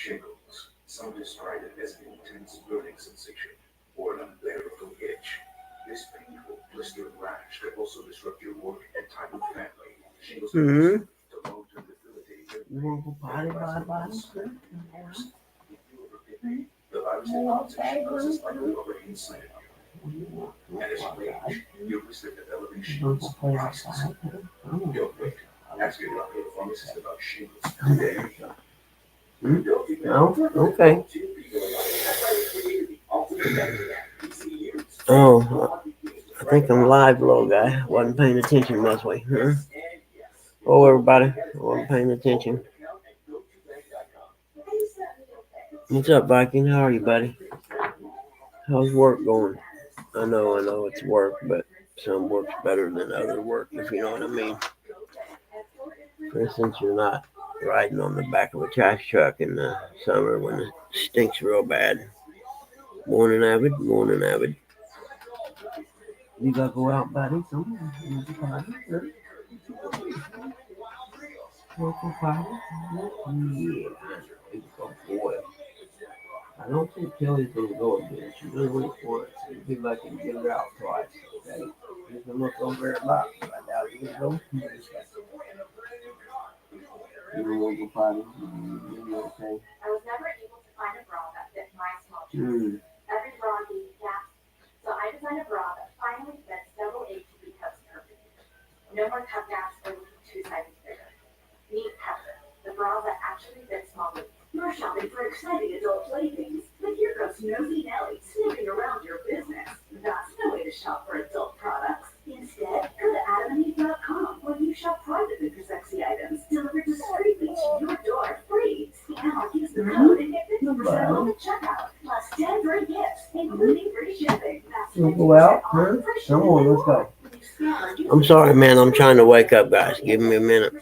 Shingles. Some describe it as an intense burning sensation or an unbearable itch. This painful, blistering rash can also disrupt your work and time with family. Shingles can also lead to long-term debilitating. You want to go potty, body? If you ever bitten, the virus that causes shingles is likely already inside of you. And as you age, your risk of developing shingles rises. Don't wait. Ask your doctor or pharmacist about shingles today. Oh, okay. Oh, I think I'm live, little guy. Wasn't paying attention much. Huh? Oh, everybody, I wasn't paying attention. What's up, Viking? How are you, buddy? How's work going? I know it's work, but some work's better than other work, if you know what I mean. For instance, you're not riding on the back of a trash truck in the summer when it stinks real bad. Morning, Avid. Morning, Avid. You gotta go out, buddy. Come on. Local party? Yeah. Good boy. I don't think Kelly's gonna go again. She really went once. It'd be lucky to get her out twice. Okay. You can look over at box. I doubt you can go. You don't want to go potty? You okay? I was never able to find a bra that fit my small chest. Every bra needs gaps. So I designed a bra that finally fits double HB cups perfectly. No more cup gaps or looking 2 sizes bigger. Meet Pepper, the bra that actually fits small boobs. You're shopping for exciting adult playthings, but here comes Nosy Nelly snooping around your business. That's no way to shop for adult products. Instead, go to adamandeve.com where you shop privately for sexy items delivered discreetly to your door free. Now use the code and get 50% off at checkout, plus 10 free gifts, including free shipping. We'll go out, huh? Come on, let's go. I'm sorry, man. I'm trying to wake up, guys. Give me a minute.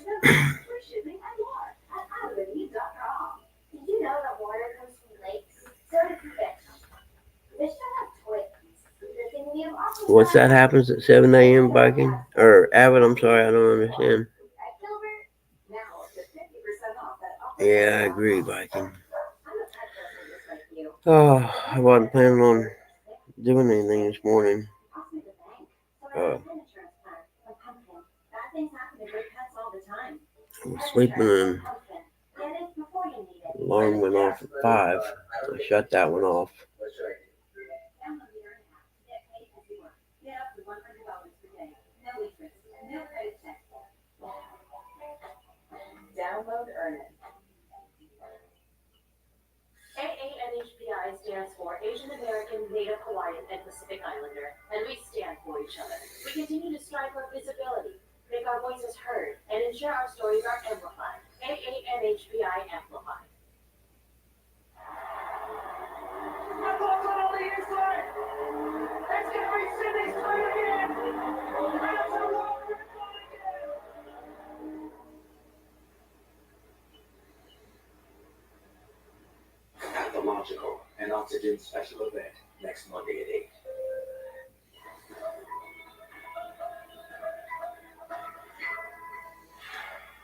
What's that happens at 7 a.m. Viking? Or Avid, I'm sorry, I don't understand. Yeah, I agree, Viking. Oh, I wasn't planning on doing anything this morning. I was sleeping and alarm went off at 5. I shut that one off. Download Earn It. AANHPI stands for Asian American, Native Hawaiian, and Pacific Islander, and we stand for each other. We continue to strive for visibility, make our voices heard, and ensure our stories are amplified. AANHPI Amplified. Pathological and Oxygen special event next Monday at 8.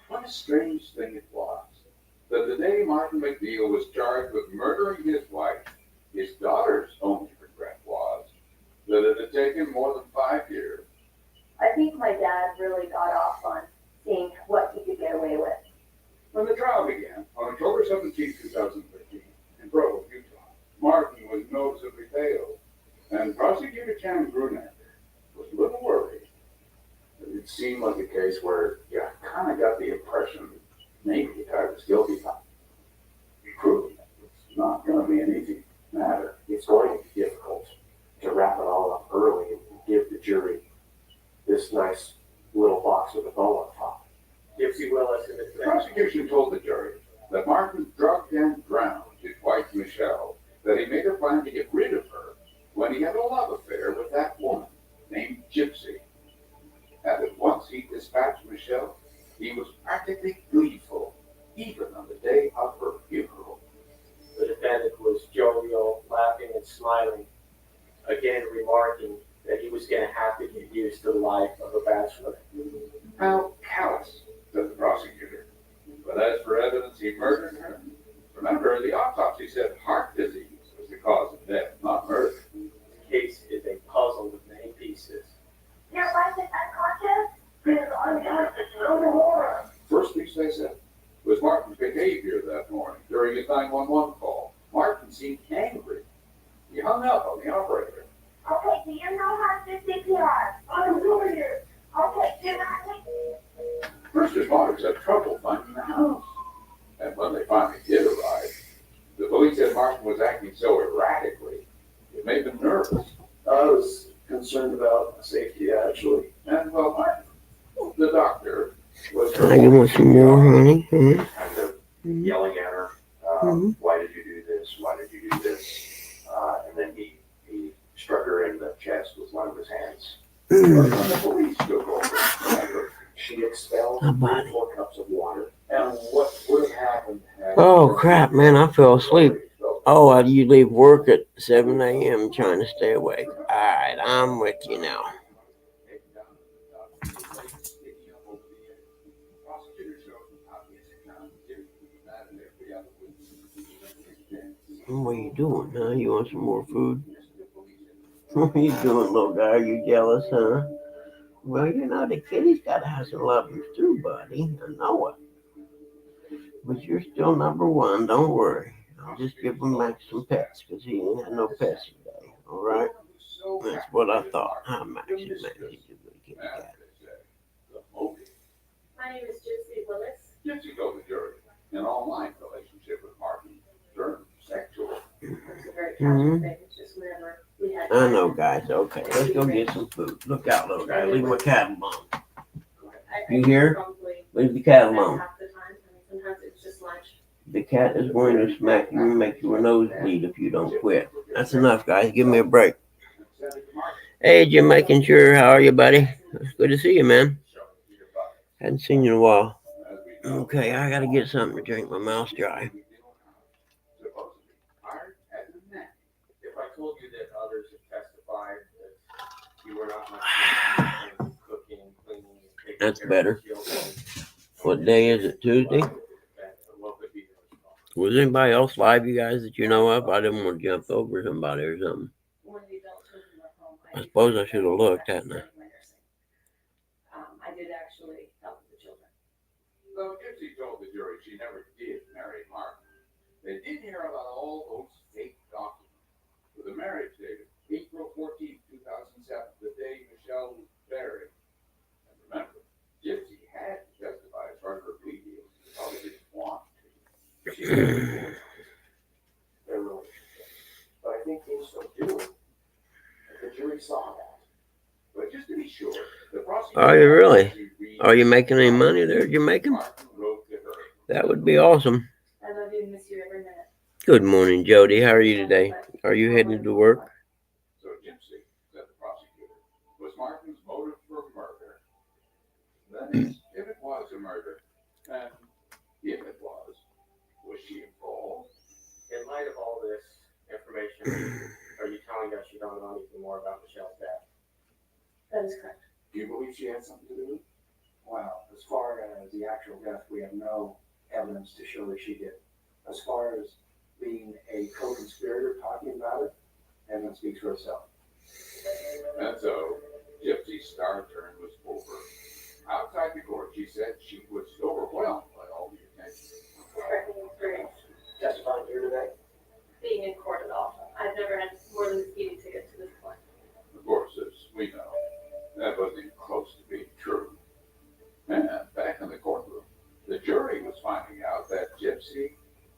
What a strange thing it was that the day Martin McNeil was charged with murdering his wife, his daughter's only regret was that it had taken more than 5 years. I think my dad really got off on seeing what he could get away with. When the trial began on October 17, 2013, in Provo, Utah, Martin was noticeably pale, and prosecutor Cam Grunander was a little worried. It seemed like a case where you kind of got the impression maybe the guy was guilty, but proving it. It's not going to be an easy matter. It's going to be difficult to wrap it all up early and give the jury this nice little box with a bow on top. Gypsy Willis and the prosecution told the jury that Martin drugged and drowned his wife Michelle, that he made a plan to get rid of her when he had a love affair with that woman named Gypsy. And that once he dispatched Michelle, he was practically gleeful, even on the day of her funeral. The defendant was jovial, laughing and smiling, again remarking that he was going to have to get used to the life of a bachelor. How callous, said the prosecutor. But as for evidence he murdered her, remember the was Martin's behavior that morning during his 911 call. Martin seemed angry. He hung up on the operator. Okay, do you know how to do CPR? I'm doing it. Okay, do not take. First responders had trouble finding the house. And when they finally did arrive, the police said Martin was acting so erratically, it made them nervous. I was concerned about safety, actually. And well, Martin, the doctor, was You want some more, honey? Huh? kind of yelling at her, why did you do this? Why did you do this? And then he struck her in the chest with one of his hands. When the police took over, She expelled How about 4 cups of water. and what would have happened had Oh, crap, man, I fell asleep. Oh, you leave work at 7 a.m. trying to stay awake. All right, I'm with you now. What are you doing, huh? You want some more food? What are you doing, little guy? Are you jealous, huh? Well, you know, the kitty's got to have some lovers too, buddy. I know it. But you're still number one. Don't worry. I'll just give him back some pets because he ain't had no pets today. All right? That's what I thought. Hi, Maxie. Maxie's a good kitty cat. My name is Gypsy Willis. Gypsy told the jury an online relationship with Martin turned sexual. It's a very casual thing. It's just whenever we had. I know, guys. Okay, let's go get some food. Look out, little guy. Leave my cat alone. You hear? Probably Leave the cat alone. half the time. I mean, sometimes it's just lunch. The cat is going to smack you and make your nose bleed if you don't quit. That's enough, guys. Give me a break. Hey, Jim, making sure. How are you, buddy? It's good to see you, man. Hadn't seen you in a while. Okay, I gotta get something to drink. My mouth's dry. If I told you that others have testified that you were not much cooking, cleaning, taking That's care of better. the children, What day is it? Tuesday? what would be the response? Was anybody else live, you guys, that you know of? I didn't want to jump over somebody or something. When the adult children were home, I suppose I should have looked, hadn't I? I did actually help the children. Though Gypsy told the jury she never did marry Martin, they did hear about all those fake documents. With the marriage date of April 14, 2007, the day Michelle was buried. And remember, Gypsy had to testify as part of her plea deal. She probably didn't want to. She didn't. Their relationship. But I think they still do. And the jury saw that. But just to be sure, the prosecutor. Are you really? Are you making any money there, Jamaican? Martin wrote to her. That would be awesome. I love you and miss you every minute. Good morning, Jody. How are you today? Are you heading to work? So Gypsy, said the prosecutor, was Martin's motive for murder. That is, if it was a murder, and if it was she involved? In light of all this information, are you telling us you don't know anything more about Michelle's death? That is correct. Do you believe she had something to do with it? Well, as far as the actual death, we have no evidence to show that she did. As far as being a co-conspirator talking about it, evidence speaks for itself. And so, Gypsy's star turn was over. Outside the court, she said she was overwhelmed by all the attention. Striking experience Testifying here today, being in court at all. I've never had more than a speeding ticket to this point. Of course, as we know, that wasn't even close to being true. And back in the courtroom, the jury was finding out that Gypsy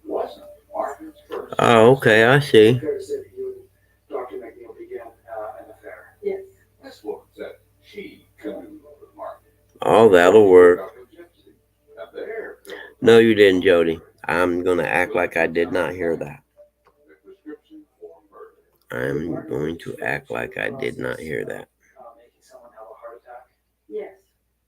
wasn't Martin's first. Oh, okay, I see. fair to say that you and Dr. McNeil began an affair. Yes. This woman said she canoodled with Martin. Oh, that'll work. Gypsy. And there, No, you didn't, Jody. I'm going to act like I did not hear that. the prescription for murder. I'm going to act like I did not hear that. Making someone have a heart attack. Yes,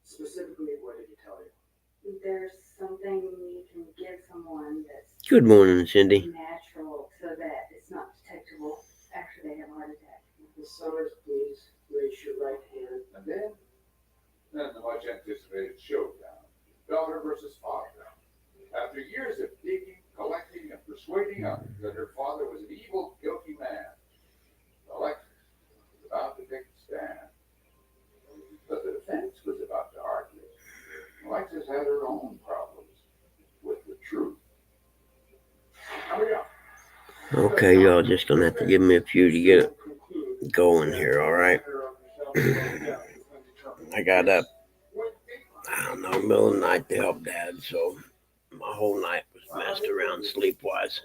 Specifically, what did he tell you? there's something you can give someone that's Good morning, Cindy. natural so that it's not detectable after they have a heart attack. Ms. Summers, please raise your right hand. And then the much anticipated showdown, daughter versus father. After years of digging, collecting, and persuading others that her father was an evil, guilty man, Alexis was about to take a stand. But the defense was about to argue. Alexis had her own problems with the Okay, y'all just gonna have to give me a few to get it going here, alright? I got up, I don't know, middle of the night to help Dad, so my whole night was messed around sleep-wise.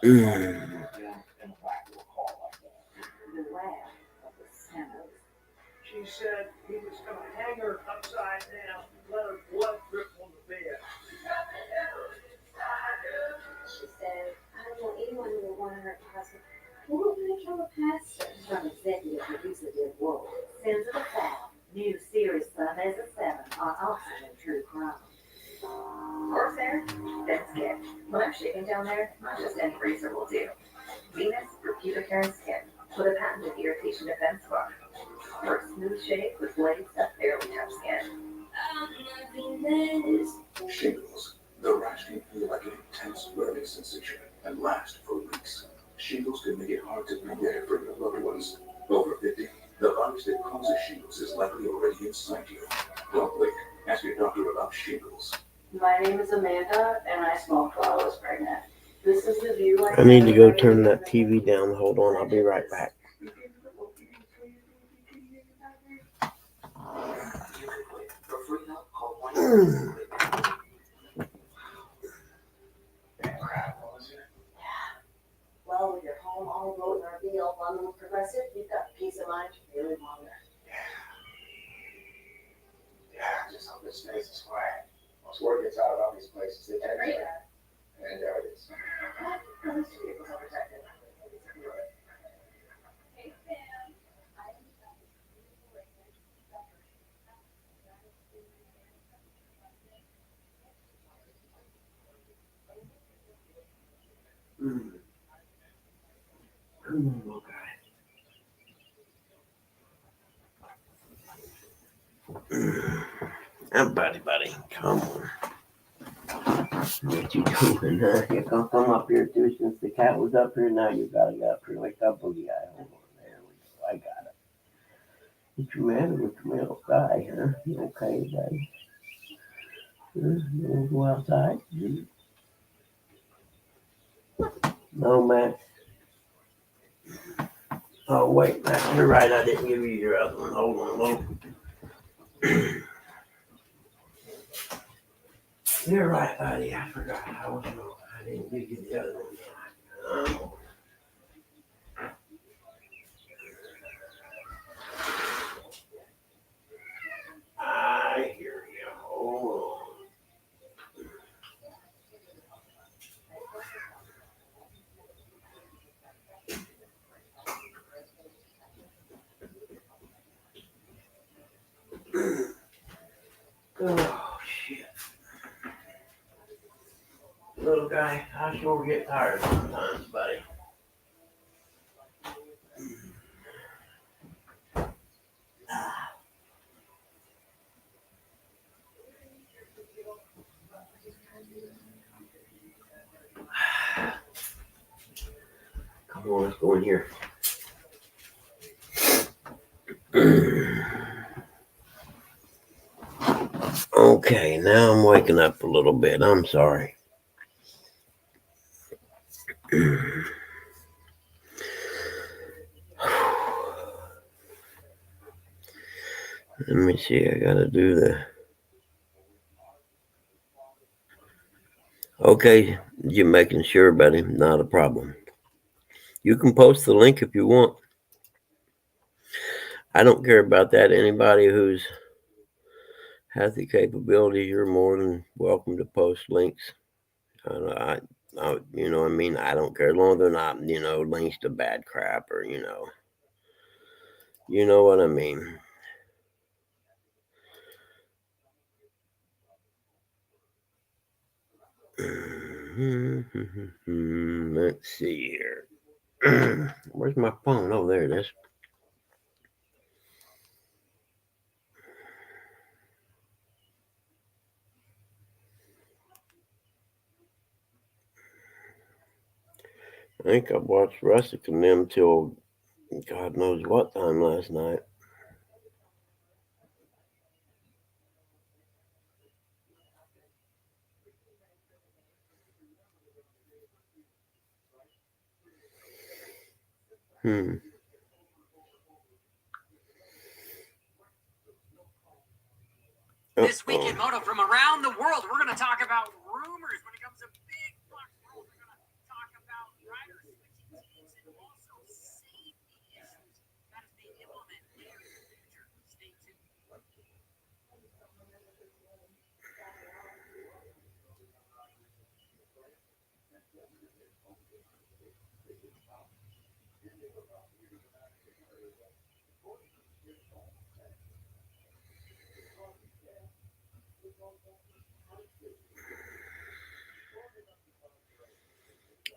The lab of the Simmons. She said he was gonna hang her upside down, let her blood drip on the bed. She said, I don't know anyone who would want to hurt my husband. Who would want to kill a pastor? From executive producer Deb Wolf. Sins of the South. New series Sundays at 7 on Oxygen True Crime. Corsair? That's good. When I'm shaving down there, not just any razor will do. Venus for pubic hair and skin, with a patented irritation defense bar. For a smooth shave with blades that barely touch skin. Shingles. The rash can feel like an intense burning sensation and last for weeks. Shingles can make it hard to breathe air for your loved ones. Over 50, the virus that causes shingles is likely already inside you. Don't wait. Ask your doctor about shingles. My name is Amanda, and I smoked while I was pregnant. This is the view. I need to go turn that TV down. Hold on, I'll be right back. For free help, call 1-800. Well, with your home, all roads are RV, bundle with Progressive, you've got peace of mind really longer. Yeah, I just hope it stays this way. Once word gets out about these places, they tend Great. to. And there it is. At least your vehicles are protected. Come on, little guy. Buddy, come on. What you doing, huh? You gonna come up here too since the cat was up here? Now you gotta get up here like that boogie guy. Hold on, there we go. I got it. What's the matter with the little guy, huh? You okay, buddy? You wanna go outside? No, Max. Oh, wait, Max, you're right. I didn't give you your other one. Hold on, hold on. You're right, buddy. I forgot. I didn't give you the other one. I hear you. Hold on. Oh, shit. Little guy, I sure get tired sometimes, buddy. Come on, let's go in here. Okay, now I'm waking up a little bit. I'm sorry. Let me see, I gotta do the... Okay, you're making sure, buddy. Not a problem. You can post the link if you want. I don't care about that. Anybody who's has the capability, you're more than welcome to post links. You know what I mean? I don't care. As long as they're not, links to bad crap or, you know what I mean. Let's see here. Where's my phone? Oh, there it is. I think I watched Russick and them till God knows what time last night. This week in Moto from around the world, we're going to talk about rumors when it comes to big block rules. We're going to talk about riders switching teams and also safety issues that is being implemented here in the future. Stay tuned.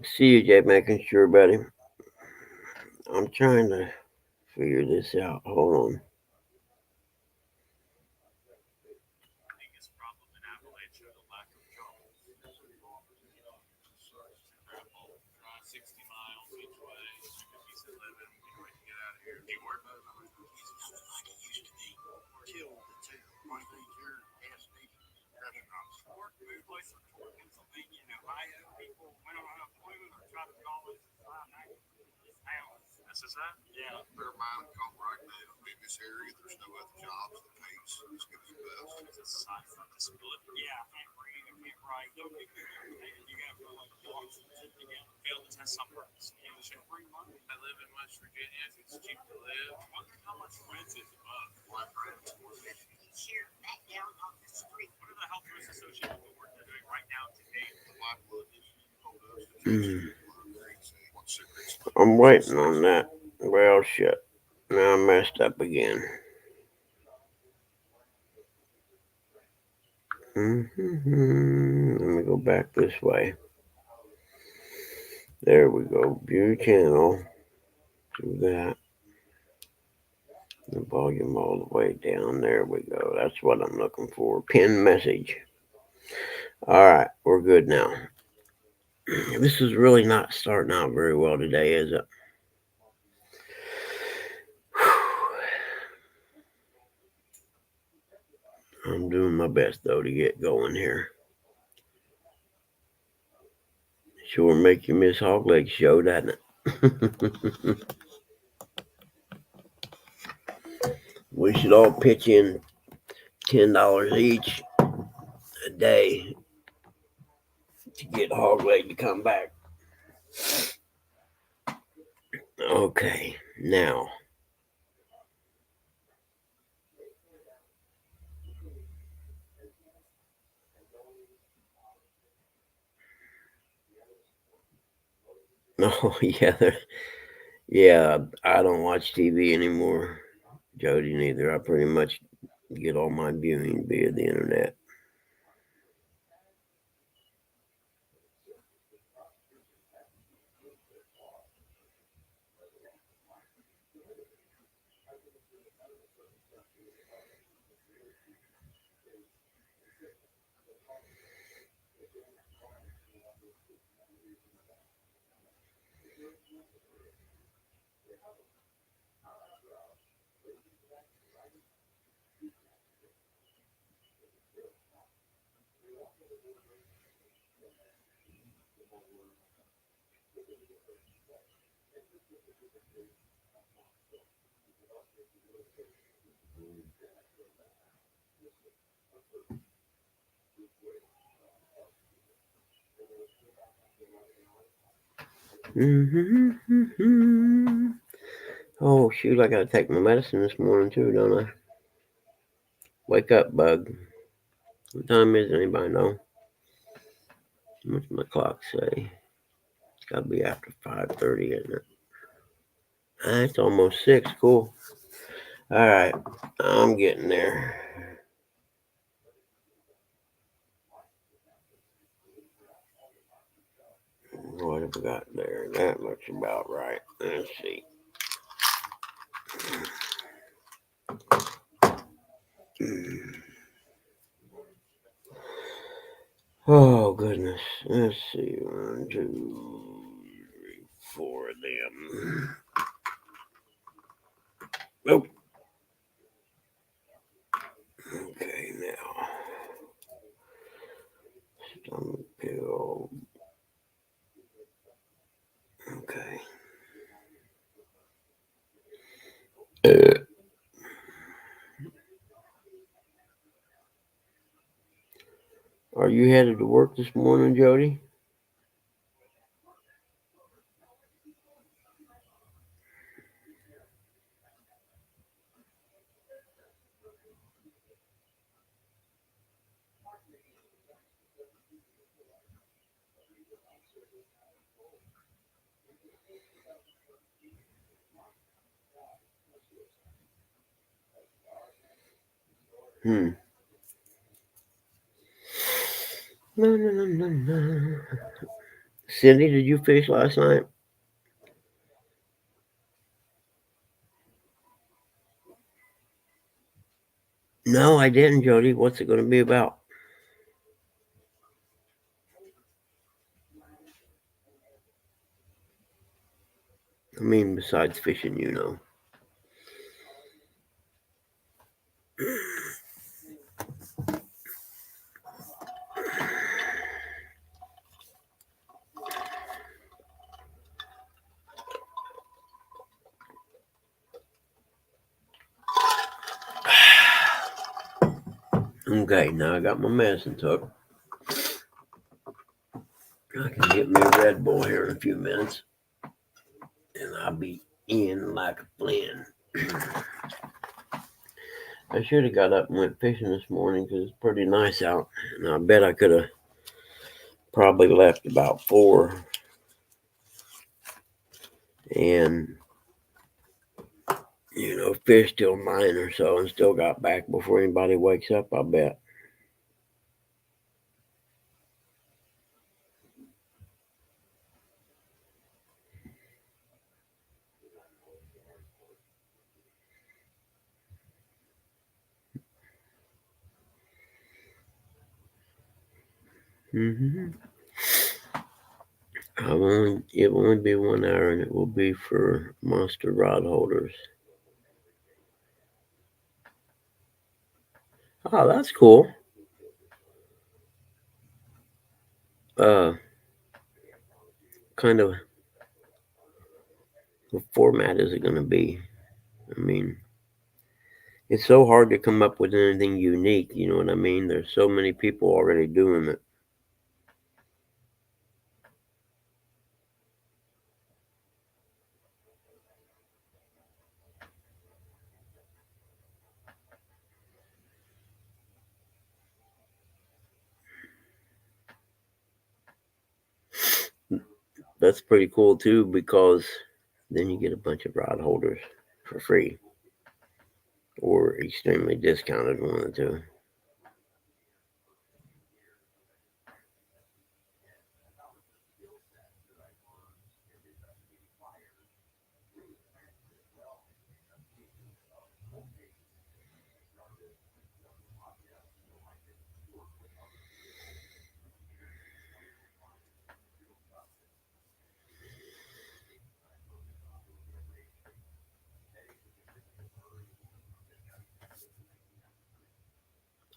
See you, Jay, making sure, buddy. I'm trying to figure this out. Hold on. Biggest problem in Appalachia, the lack of jobs. 60 miles each way, decent living, we can get out of here. Hey, work. It's nothing like it used to be. Kill the two. One thing your gas station restaurants. Work moved away from Pennsylvania and Ohio. People went on unemployment or tried to call us this is that? Yeah. Better mind call right now. In this area, there's no other jobs that pays as good as best. It's a sign from disability. Yeah, I can't read, I can't write. Don't get you got to go like dogs and sit together. Fail the test on purpose. English and free money. I live in West Virginia. It's cheap to live. I wonder how much rent is above. What rent? Here, back down off the street. What are the health risks associated with the work you're doing right now today? The lifeblood is told us I'm waiting on that. Well, shit. Now I messed up again. Let me go back this way. There we go. View channel. Do that. The volume all the way down. There we go. That's what I'm looking for. Pin message. All right. We're good now. This is really not starting out very well today, is it? I'm doing my best, though, to get going here. Sure make you miss Hog Leg Show, doesn't it? We should all pitch in $10 each a day to get Hog Leg to come back. Okay, now. Oh, yeah, I don't watch TV anymore. Jody neither. I pretty much get all my viewing via the internet. Oh, shoot, I gotta take my medicine this morning too, don't I? Wake up, bug. What time is it? Anybody know? What's my clock say? It's gotta be after 5:30, isn't it? It's almost 6. Cool. All right, I'm getting there. What have we got there? That looks about right. Let's see. Oh, goodness. Let's see. 1, 2, 3, 4 of them. Nope. Okay, now. Stomach pill. You headed to work this morning, Jody? No. Cindy, did you fish last night? No, I didn't, Jody. What's it going to be about? I mean, besides fishing, you know. Okay, now I got my medicine took. I can get me a Red Bull here in a few minutes. And I'll be in like a flint. I should have got up and went fishing this morning because it's pretty nice out. And I bet I could have probably left about 4. And, you know, fished till 9 or so and still got back before anybody wakes up, I bet. It will only be 1 hour, and it will be for monster rod holders. Oh, that's cool. Kind of what format is it going to be? I mean, it's so hard to come up with anything unique, you know what I mean? There's so many people already doing it. That's pretty cool too, because then you get a bunch of rod holders for free or extremely discounted, one of the two.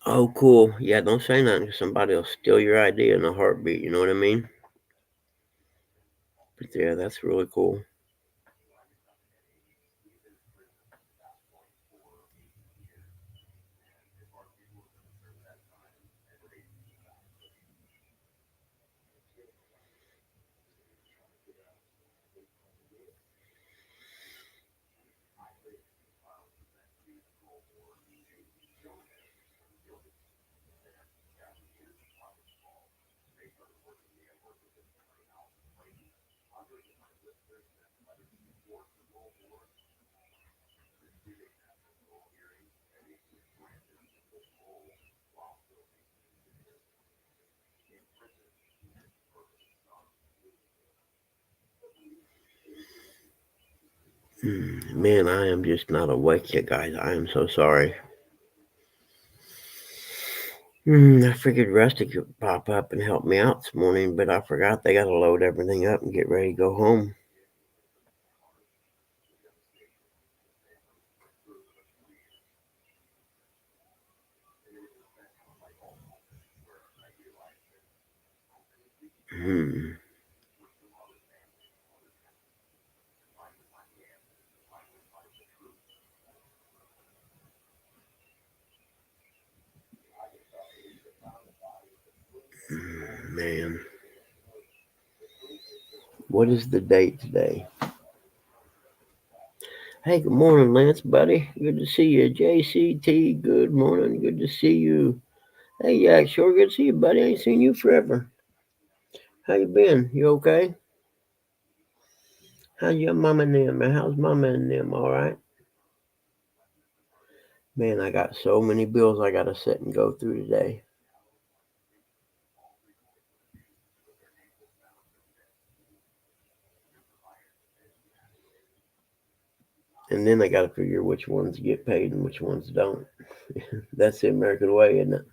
Oh, cool. Yeah, don't say nothing because somebody will steal your idea in a heartbeat, you know what I mean? But yeah, that's really cool. Man, I am just not awake yet, guys. I am so sorry. I figured Rusty could pop up and help me out this morning, but I forgot they got to load everything up and get ready to go home. Man. What is the date today? Hey, good morning, Lance, buddy. Good to see you. JCT, good morning. Good to see you. Hey, yeah, sure good to see you, buddy. I ain't seen you forever. How you been? You okay? How's your mama and them? How's mama and them? All right? Man, I got so many bills I got to sit and go through today. And then I got to figure which ones get paid and which ones don't. That's the American way, isn't it?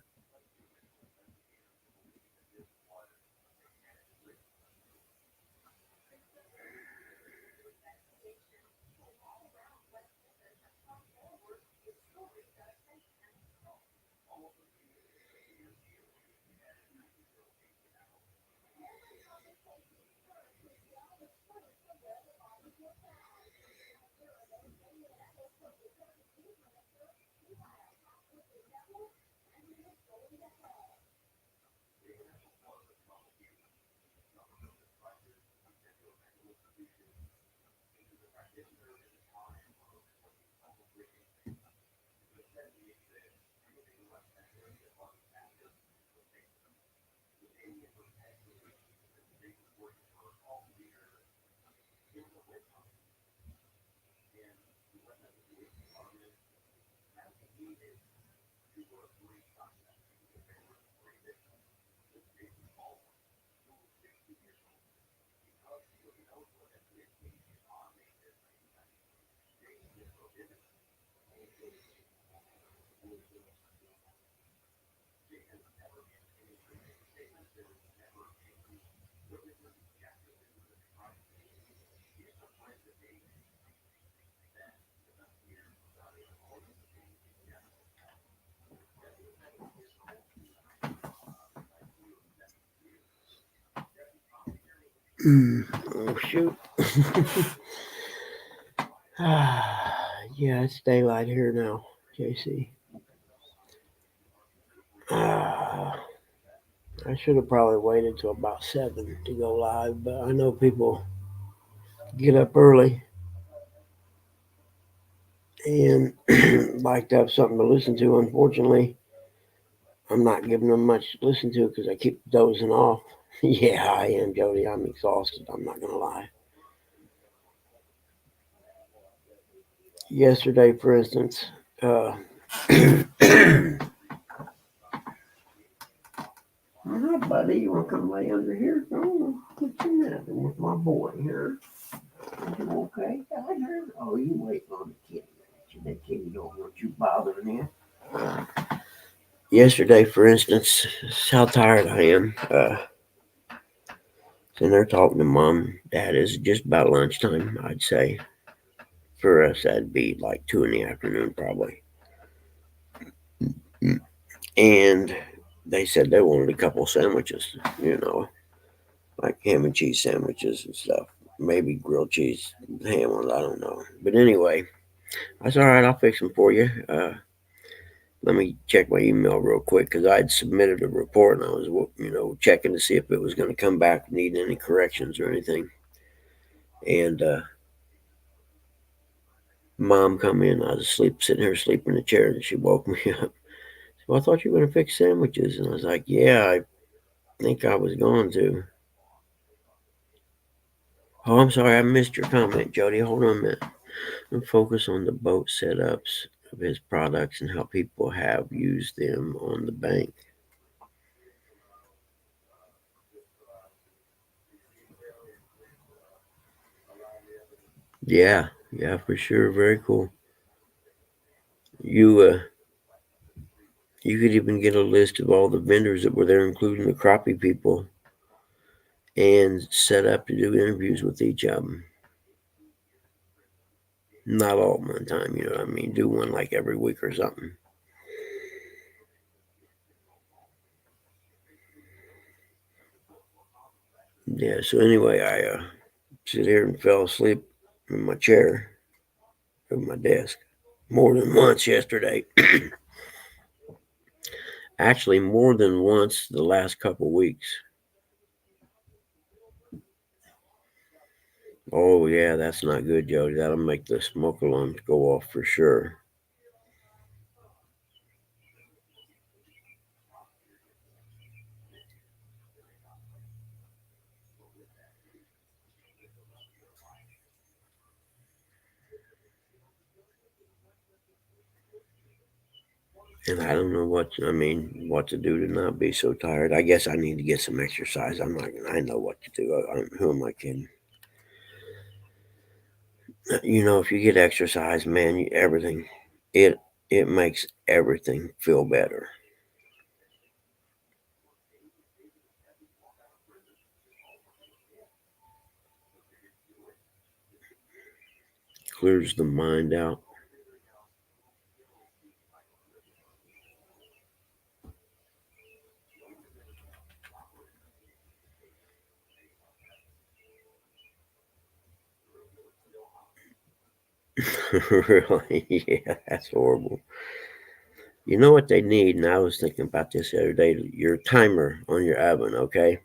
Oh, shoot. Yeah, it's daylight here now, JC. I should have probably waited till about 7 to go live, but I know people get up early and like to have something to listen to. Unfortunately, I'm not giving them much to listen to because I keep dozing off. Yeah, I am, Jody. I'm exhausted. I'm not going to lie. Yesterday, for instance, all right, buddy, you want to come lay under here? Oh, get you napping with my boy here. Are you okay? Oh, you waiting on the kitty. That kitty don't want you bothering him. Yesterday, for instance, this is how tired I am. Sitting there talking to mom, dad, is just about lunchtime, I'd say. For us, that'd be like 2 in the afternoon, probably. And they said they wanted a couple sandwiches, like ham and cheese sandwiches and stuff. Maybe grilled cheese, ham ones, I don't know. But anyway, I said, all right, I'll fix them for you. Let me check my email real quick because I had submitted a report and I was, checking to see if it was going to come back, need any corrections or anything. And mom come in. I was asleep, sitting here asleep in the chair, and she woke me up. So I thought you were going to fix sandwiches. And I was like, yeah, I think I was going to. Oh, I'm sorry. I missed your comment, Jody. Hold on a minute. I'm focus on the boat setups of his products and how people have used them on the bank. Yeah, for sure. Very cool. You could even get a list of all the vendors that were there, including the crappie people, and set up to do interviews with each of them. Not all at one time, you know what I mean? Do one like every week or something. Yeah, so anyway, I sit here and fell asleep in my chair at my desk more than once yesterday. Actually, more than once the last couple weeks. Oh yeah, that's not good, Jody. That'll make the smoke alarms go off for sure. And I don't know what to do to not be so tired. I guess I need to get some exercise. I know what to do. Who am I kidding? If you get exercise, man, everything, it makes everything feel better. Clears the mind out. Really? Yeah, that's horrible. You know what they need? And I was thinking about this the other day. Your timer on your oven, okay?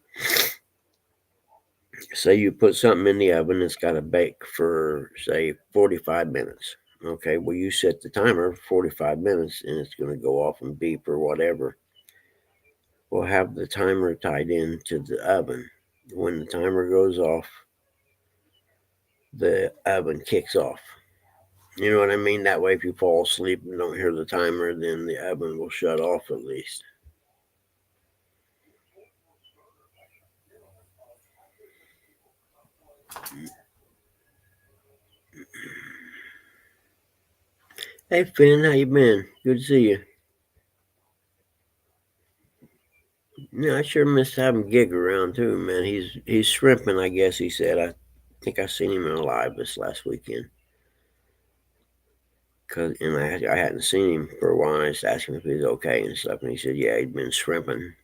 Say you put something in the oven, it's got to bake for, say, 45 minutes. Okay, well, you set the timer for 45 minutes and it's going to go off and beep or whatever. We'll have the timer tied into the oven. When the timer goes off, the oven kicks off. You know what I mean? That way, if you fall asleep and don't hear the timer, then the oven will shut off at least. Hey, Finn, how you been? Good to see you. Yeah, I sure miss having Gig around too, man. He's shrimping, I guess he said. I think I seen him alive this last weekend. I hadn't seen him for a while. I just asked him if he was okay and stuff, and he said, yeah, he'd been shrimping.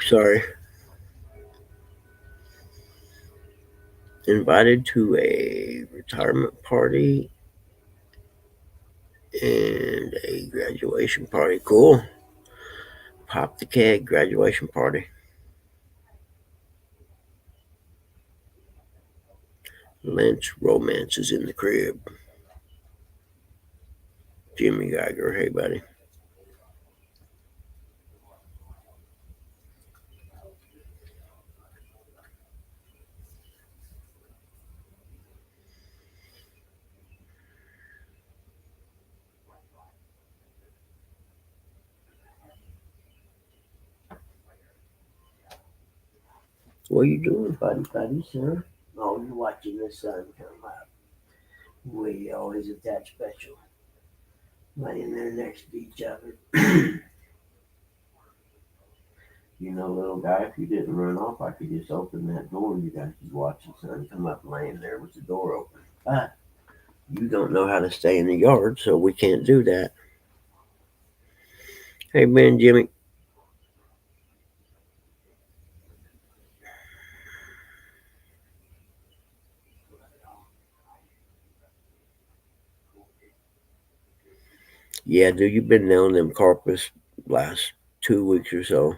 Sorry. Invited to a retirement party and a graduation party. Cool. Pop the keg, graduation party. Lynch romance is in the crib. Jimmy Geiger, hey buddy. What are you doing, buddy, sir? Oh, you're watching the sun come up. Well, isn't that special? Laying there next to each other. You know, little guy, if you didn't run off, I could just open that door and you guys could watch the sun come up laying there with the door open. But you don't know how to stay in the yard, so we can't do that. Hey, Ben, Jimmy. Yeah, dude, you've been down them carpets last 2 weeks or so.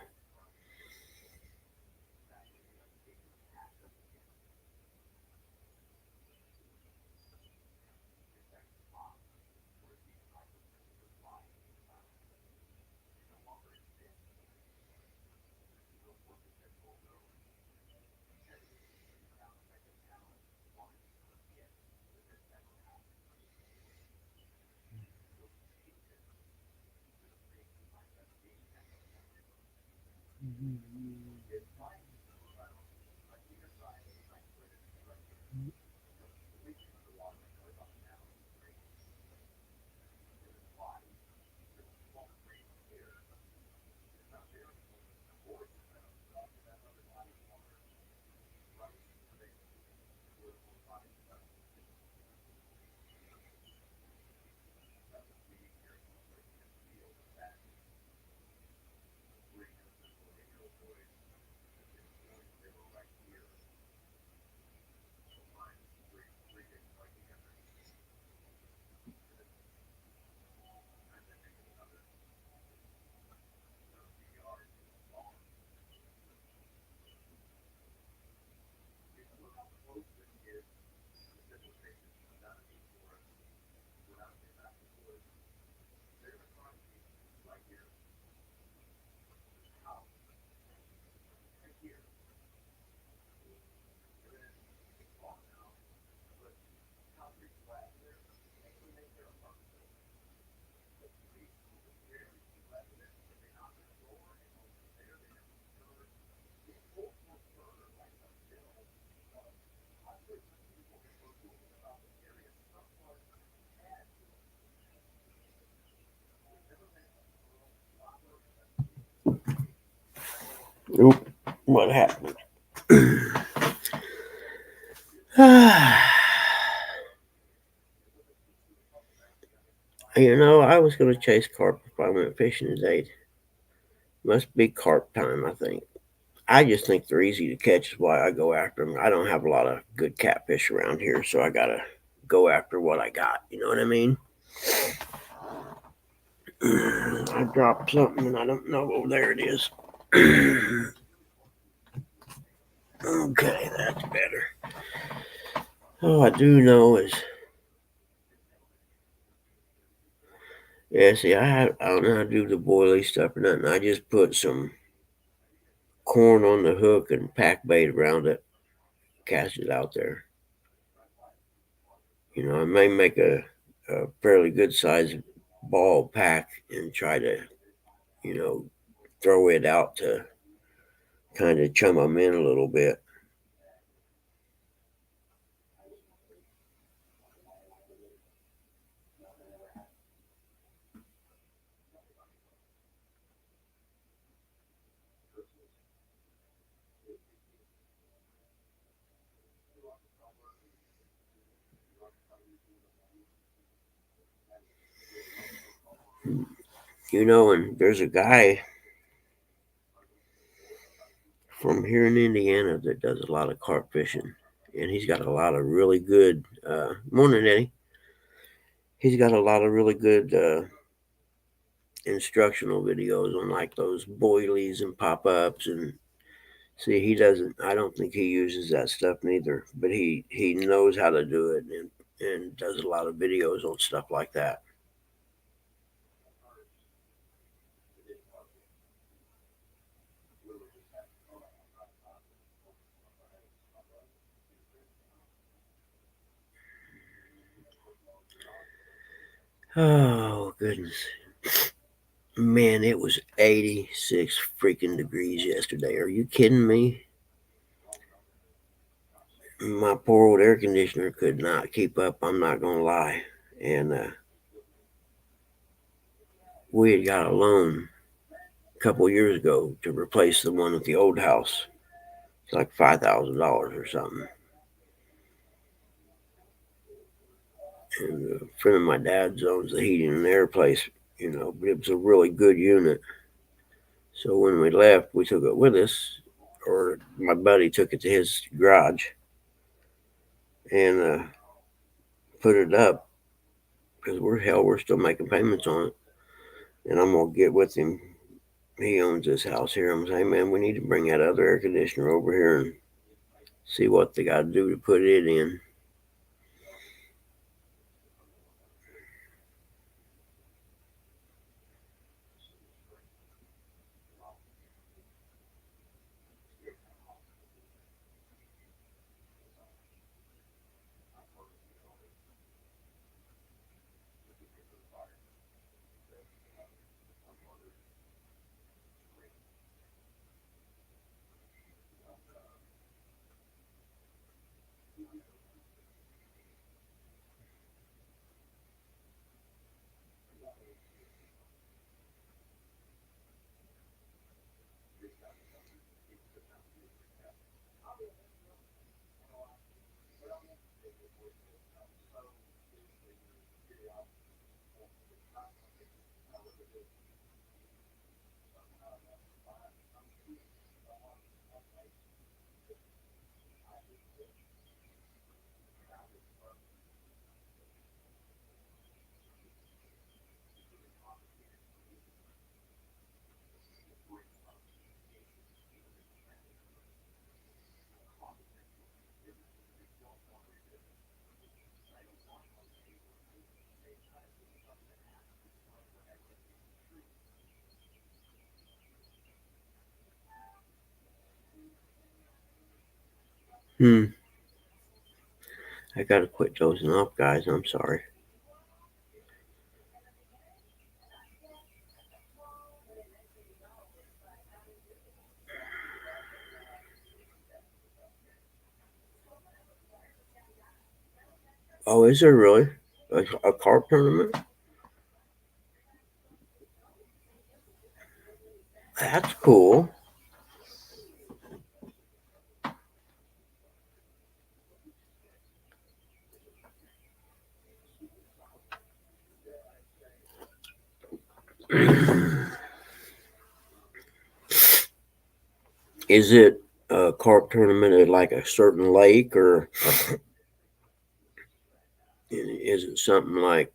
Oop, what happened? You know, I was going to chase carp if I went fishing today. Must be carp time, I think. I just think they're easy to catch is why I go after them. I don't have a lot of good catfish around here, so I got to go after what I got. You know what I mean? I dropped something and I don't know. Oh, there it is. Okay, that's better. All I do know is, yeah, see, I don't know how to do the boilie stuff or nothing. I just put some corn on the hook and pack bait around it, cast it out there. You know, I may make a fairly good sized ball pack and try to, you know, throw it out to kind of chum them in a little bit. You know, and there's a guy from here in Indiana that does a lot of carp fishing, and he's got a lot of really good. Morning, Eddie. He's got a lot of really good instructional videos on like those boilies and pop ups, and see, he doesn't. I don't think he uses that stuff neither, but he knows how to do it and does a lot of videos on stuff like that. Oh, goodness. Man, it was 86 freaking degrees yesterday. Are you kidding me? my poor old air conditioner could not keep up. I'm not going to lie. And we had got a loan a couple of years ago to replace the one at the old house. It's like $5,000 or something. And a friend of my dad's owns the heating and air place, but it was a really good unit. So when we left, we took it with us, or my buddy took it to his garage and put it up because we're still making payments on it. And I'm going to get with him. He owns this house here. I'm saying, man, we need to bring that other air conditioner over here and see what they got to do to put it in. I got to quit dozing off, guys. I'm sorry. Oh, is there really a carp tournament? That's cool. Is it a carp tournament at like a certain lake, or is it something like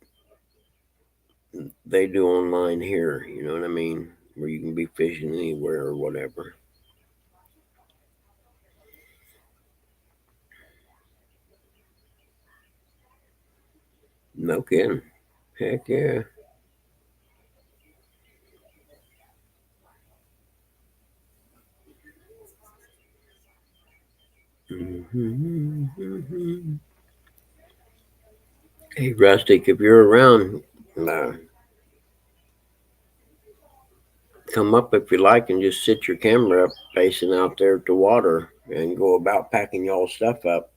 they do online here? You know what I mean? Where you can be fishing anywhere or whatever. No kidding. Heck yeah. Hey, Rustic, if you're around, come up if you like and just sit your camera up facing out there at the water and go about packing y'all stuff up.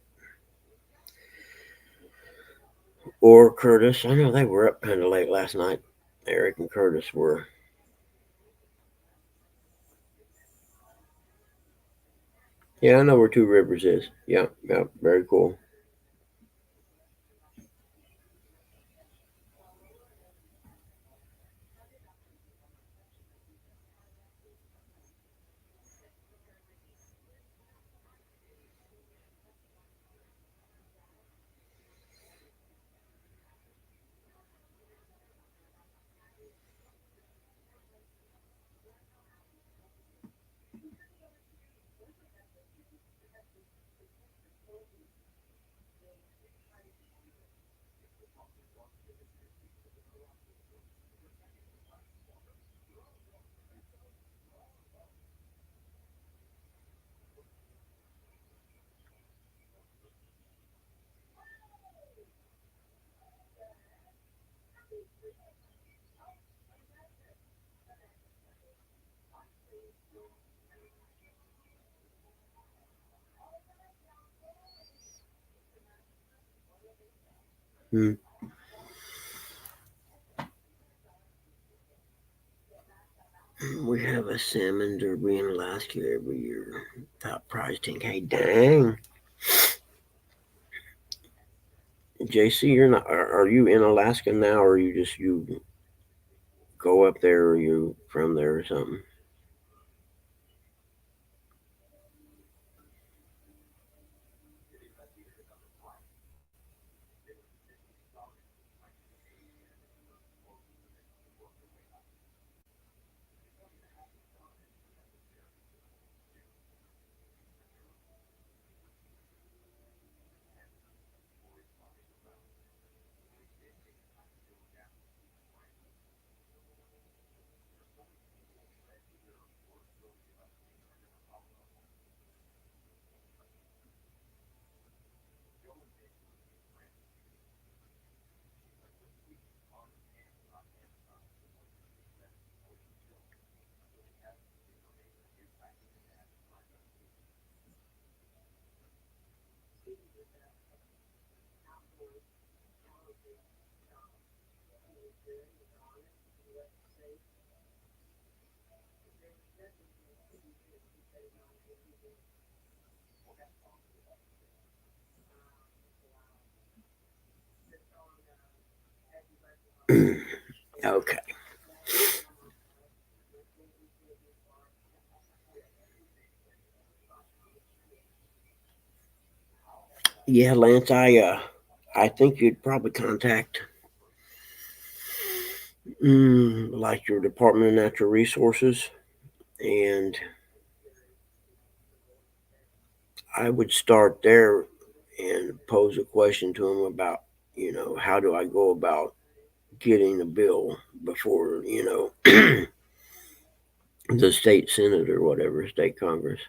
Or Curtis, I know they were up kind of late last night. Eric and Curtis were. Yeah, I know where Two Rivers is. Yeah, very cool. We have a salmon derby in Alaska every year. Top prize tank. Hey, dang. JC, you're not. Are you in Alaska now, or you go up there, or you from there or something? Okay. Yeah, Lance, I think you'd probably contact like your Department of Natural Resources, and I would start there and pose a question to them about, how do I go about getting a bill before, the state Senate or whatever, state Congress.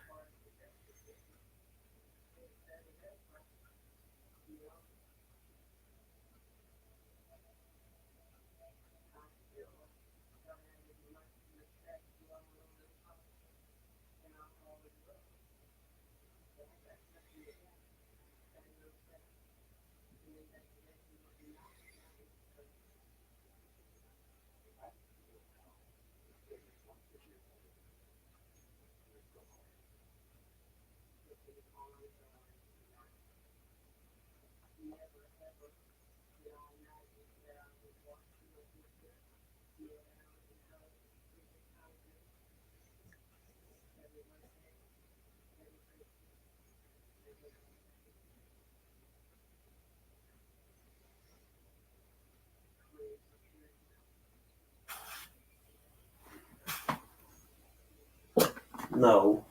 No.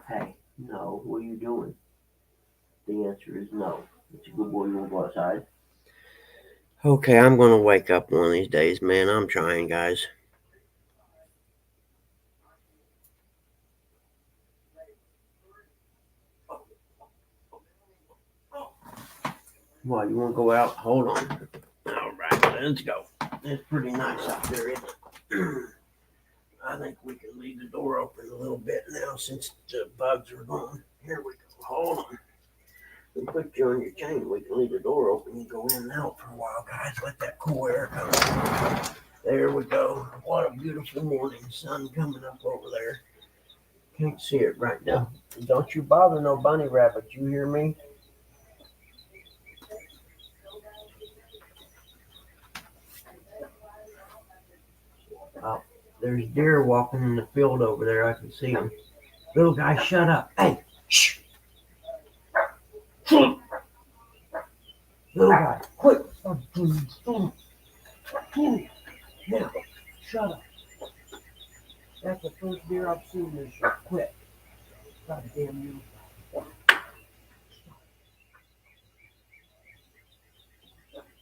Hey, no. What are you doing? The answer is no. It's a good boy. You want to go outside? Okay, I'm going to wake up one of these days, man. I'm trying, guys. What, you want to go out? Hold on. All right, let's go. It's pretty nice out there, isn't it? I think we can leave the door open a little bit now since the bugs are gone. Here we go. Hold on. We put you on your chain. We can leave the door open and go in and out for a while, guys. Let that cool air come. There we go. What a beautiful morning. Sun coming up over there. Can't see it right now. Don't you bother no bunny rabbit. You hear me? Oh, there's deer walking in the field over there. I can see them. Little guy, shut up. Hey, shh. Little guy, quick. Now, shut up. That's the first deer I've seen this year. Quit. God damn you.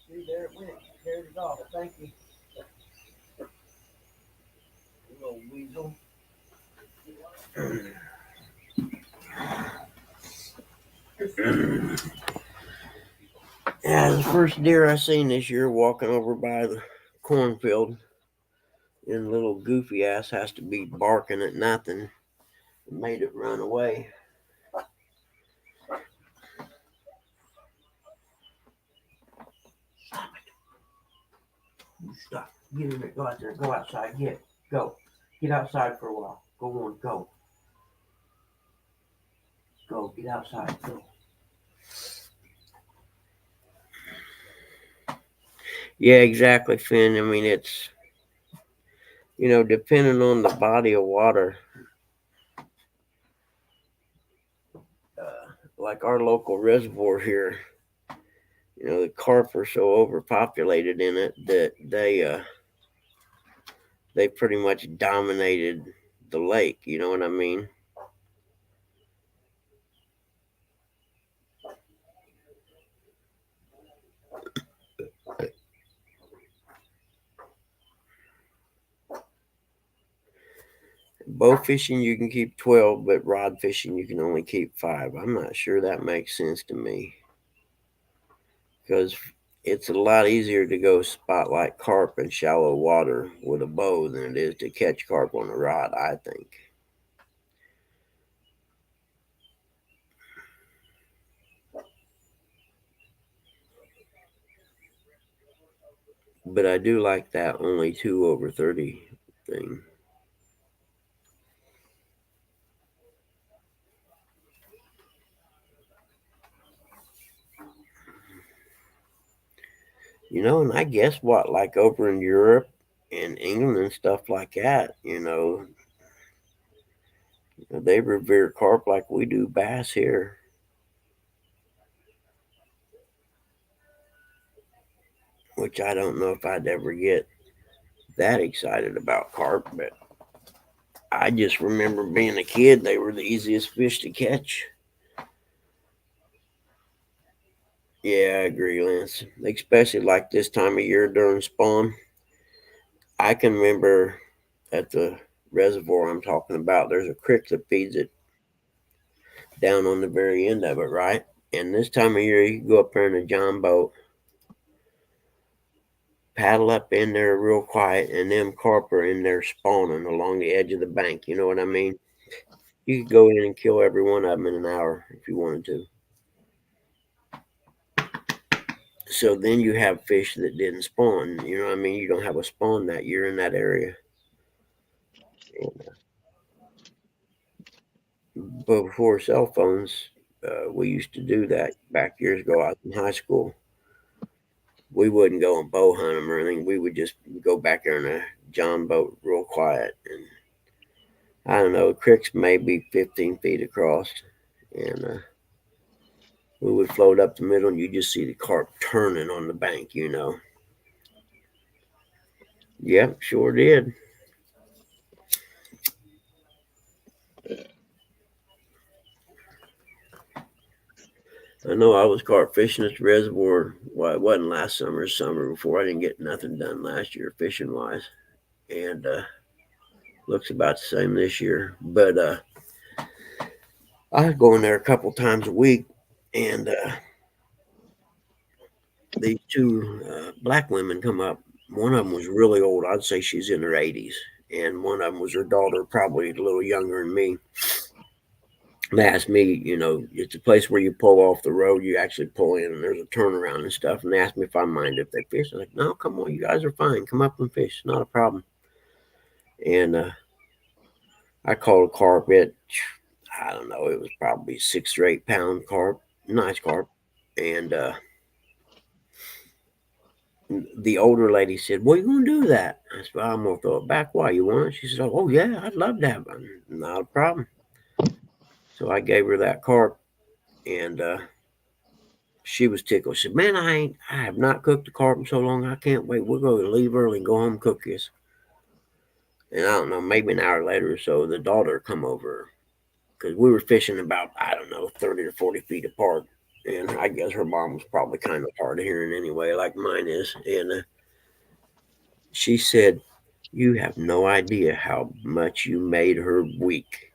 See, there it went. Carried it off. Thank you. Little weasel. Yeah, the first deer I seen this year walking over by the cornfield, and little goofy ass has to be barking at nothing. It made it run away. You stop. Get in there. Go out there. Go outside. Go. Get outside for a while. Go on. Go. Go. Get outside. Go. Yeah, exactly, Finn. I mean, it's, depending on the body of water, like our local reservoir here, the carp are so overpopulated in it that they pretty much dominated the lake. You know what I mean? Bow fishing, you can keep 12, but rod fishing, you can only keep 5. I'm not sure that makes sense to me, because it's a lot easier to go spotlight carp in shallow water with a bow than it is to catch carp on a rod, I think. But I do like that only 2 over 30 thing. And I guess what, like over in Europe and England and stuff like that, they revere carp like we do bass here. Which I don't know if I'd ever get that excited about carp, but I just remember being a kid, they were the easiest fish to catch. Yeah, I agree, Lance. Especially like this time of year during spawn. I can remember at the reservoir I'm talking about, there's a creek that feeds it down on the very end of it, right? And this time of year, you can go up there in a john boat, paddle up in there real quiet, and them carp are in there spawning along the edge of the bank. You know what I mean? You could go in and kill every one of them in an hour if you wanted to. So then you have fish that didn't spawn. You know what I mean? You don't have a spawn that year in that area. But before cell phones, we used to do that back years ago. I was in high school. We wouldn't go and bow hunt them or anything. We would just go back there in a john boat real quiet. And I don't know, creeks maybe 15 feet across. And we would float up the middle and you just see the carp turning on the bank, Yep, sure did. I know I was carp fishing at the reservoir. Well, it wasn't last summer, summer before. I didn't get nothing done last year fishing wise. And looks about the same this year. But I was going there a couple times a week. And these 2 black women come up. One of them was really old. I'd say she's in her 80s. And one of them was her daughter, probably a little younger than me. They asked me, it's a place where you pull off the road. You actually pull in and there's a turnaround and stuff. And they asked me if I mind if they fish. I was like, no, come on. You guys are fine. Come up and fish. Not a problem. And I caught a carp at, I don't know, it was probably 6 or 8 pound carp. Nice carp. And the older lady said, what are you going to do with that? I said, well, I'm going to throw it back. Why, you want it? She said, oh, yeah, I'd love to have it. Not a problem. So I gave her that carp, and she was tickled. She said, man, I have not cooked the carp in so long. I can't wait. We're going to leave early and go home and cook this. And I don't know, maybe an hour later or so, the daughter come over because we were fishing about, 30 or 40 feet apart. And I guess her mom was probably kind of hard of hearing anyway, like mine is. And she said, you have no idea how much you made her week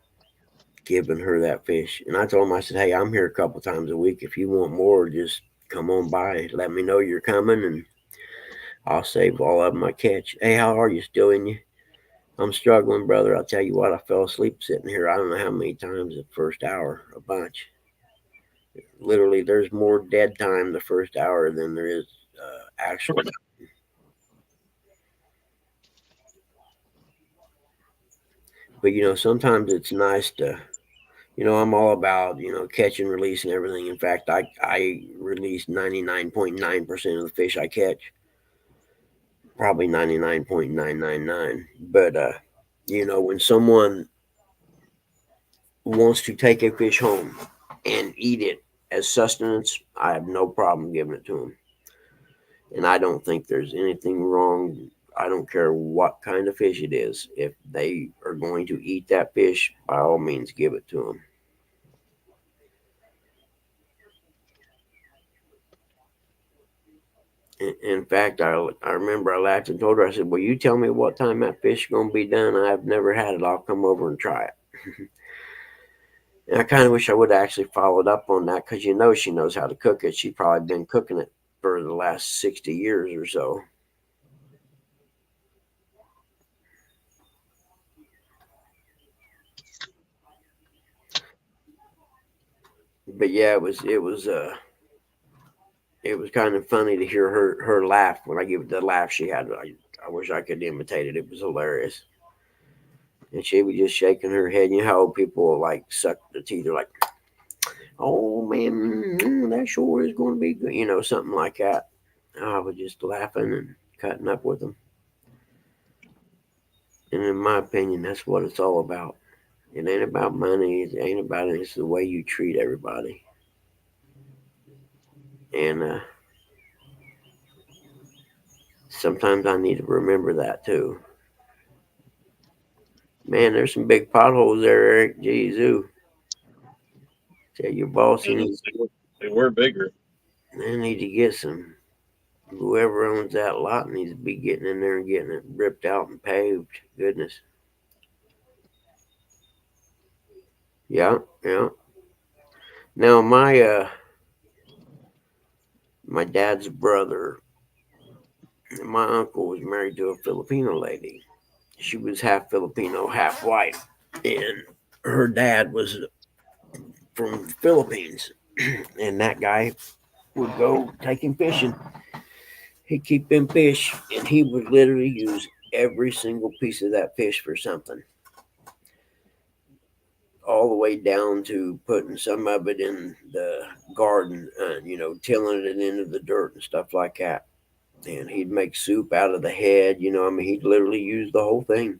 giving her that fish. And I told him, I said, hey, I'm here a couple times a week. If you want more, just come on by. Let me know you're coming, and I'll save all of them I catch. Hey, how are you? Still in you? I'm struggling, brother. I'll tell you what, I fell asleep sitting here. I don't know how many times the first hour, a bunch. Literally, there's more dead time the first hour than there is actual time. But sometimes it's nice to, I'm all about, catch and release and everything. In fact, I release 99.9% of the fish I catch, probably 99.999. But, when someone wants to take a fish home and eat it as sustenance, I have no problem giving it to them. And I don't think there's anything wrong. I don't care what kind of fish it is. If they are going to eat that fish, by all means, give it to them. In fact, I remember I laughed and told her, I said, well, you tell me what time that fish is going to be done. I've never had it. I'll come over and try it. And I kind of wish I would have actually followed up on that because she knows how to cook it. She's probably been cooking it for the last 60 years or so. But yeah, it was kind of funny to hear her laugh when I give it the laugh she had. I wish I could imitate it. It was hilarious. And she was just shaking her head. You know how old people like suck their teeth? They're like, oh man, that sure is going to be good. Something like that. I was just laughing and cutting up with them. And in my opinion, that's what it's all about. It ain't about money. It ain't about it. It's the way you treat everybody. And sometimes I need to remember that too. Man, there's some big potholes there, Eric. Jeez, ooh. Tell your boss They were bigger. They need to get some. Whoever owns that lot needs to be getting in there and getting it ripped out and paved. Goodness. Yeah, yeah. Now my dad's brother, my uncle was married to a Filipino lady. She was half Filipino, half white, and her dad was from the Philippines. And that guy would go taking fishing. He'd keep them fish, and he would literally use every single piece of that fish for something. All the way down to putting some of it in the garden, tilling it into the dirt and stuff like that. And he'd make soup out of the head, he'd literally use the whole thing.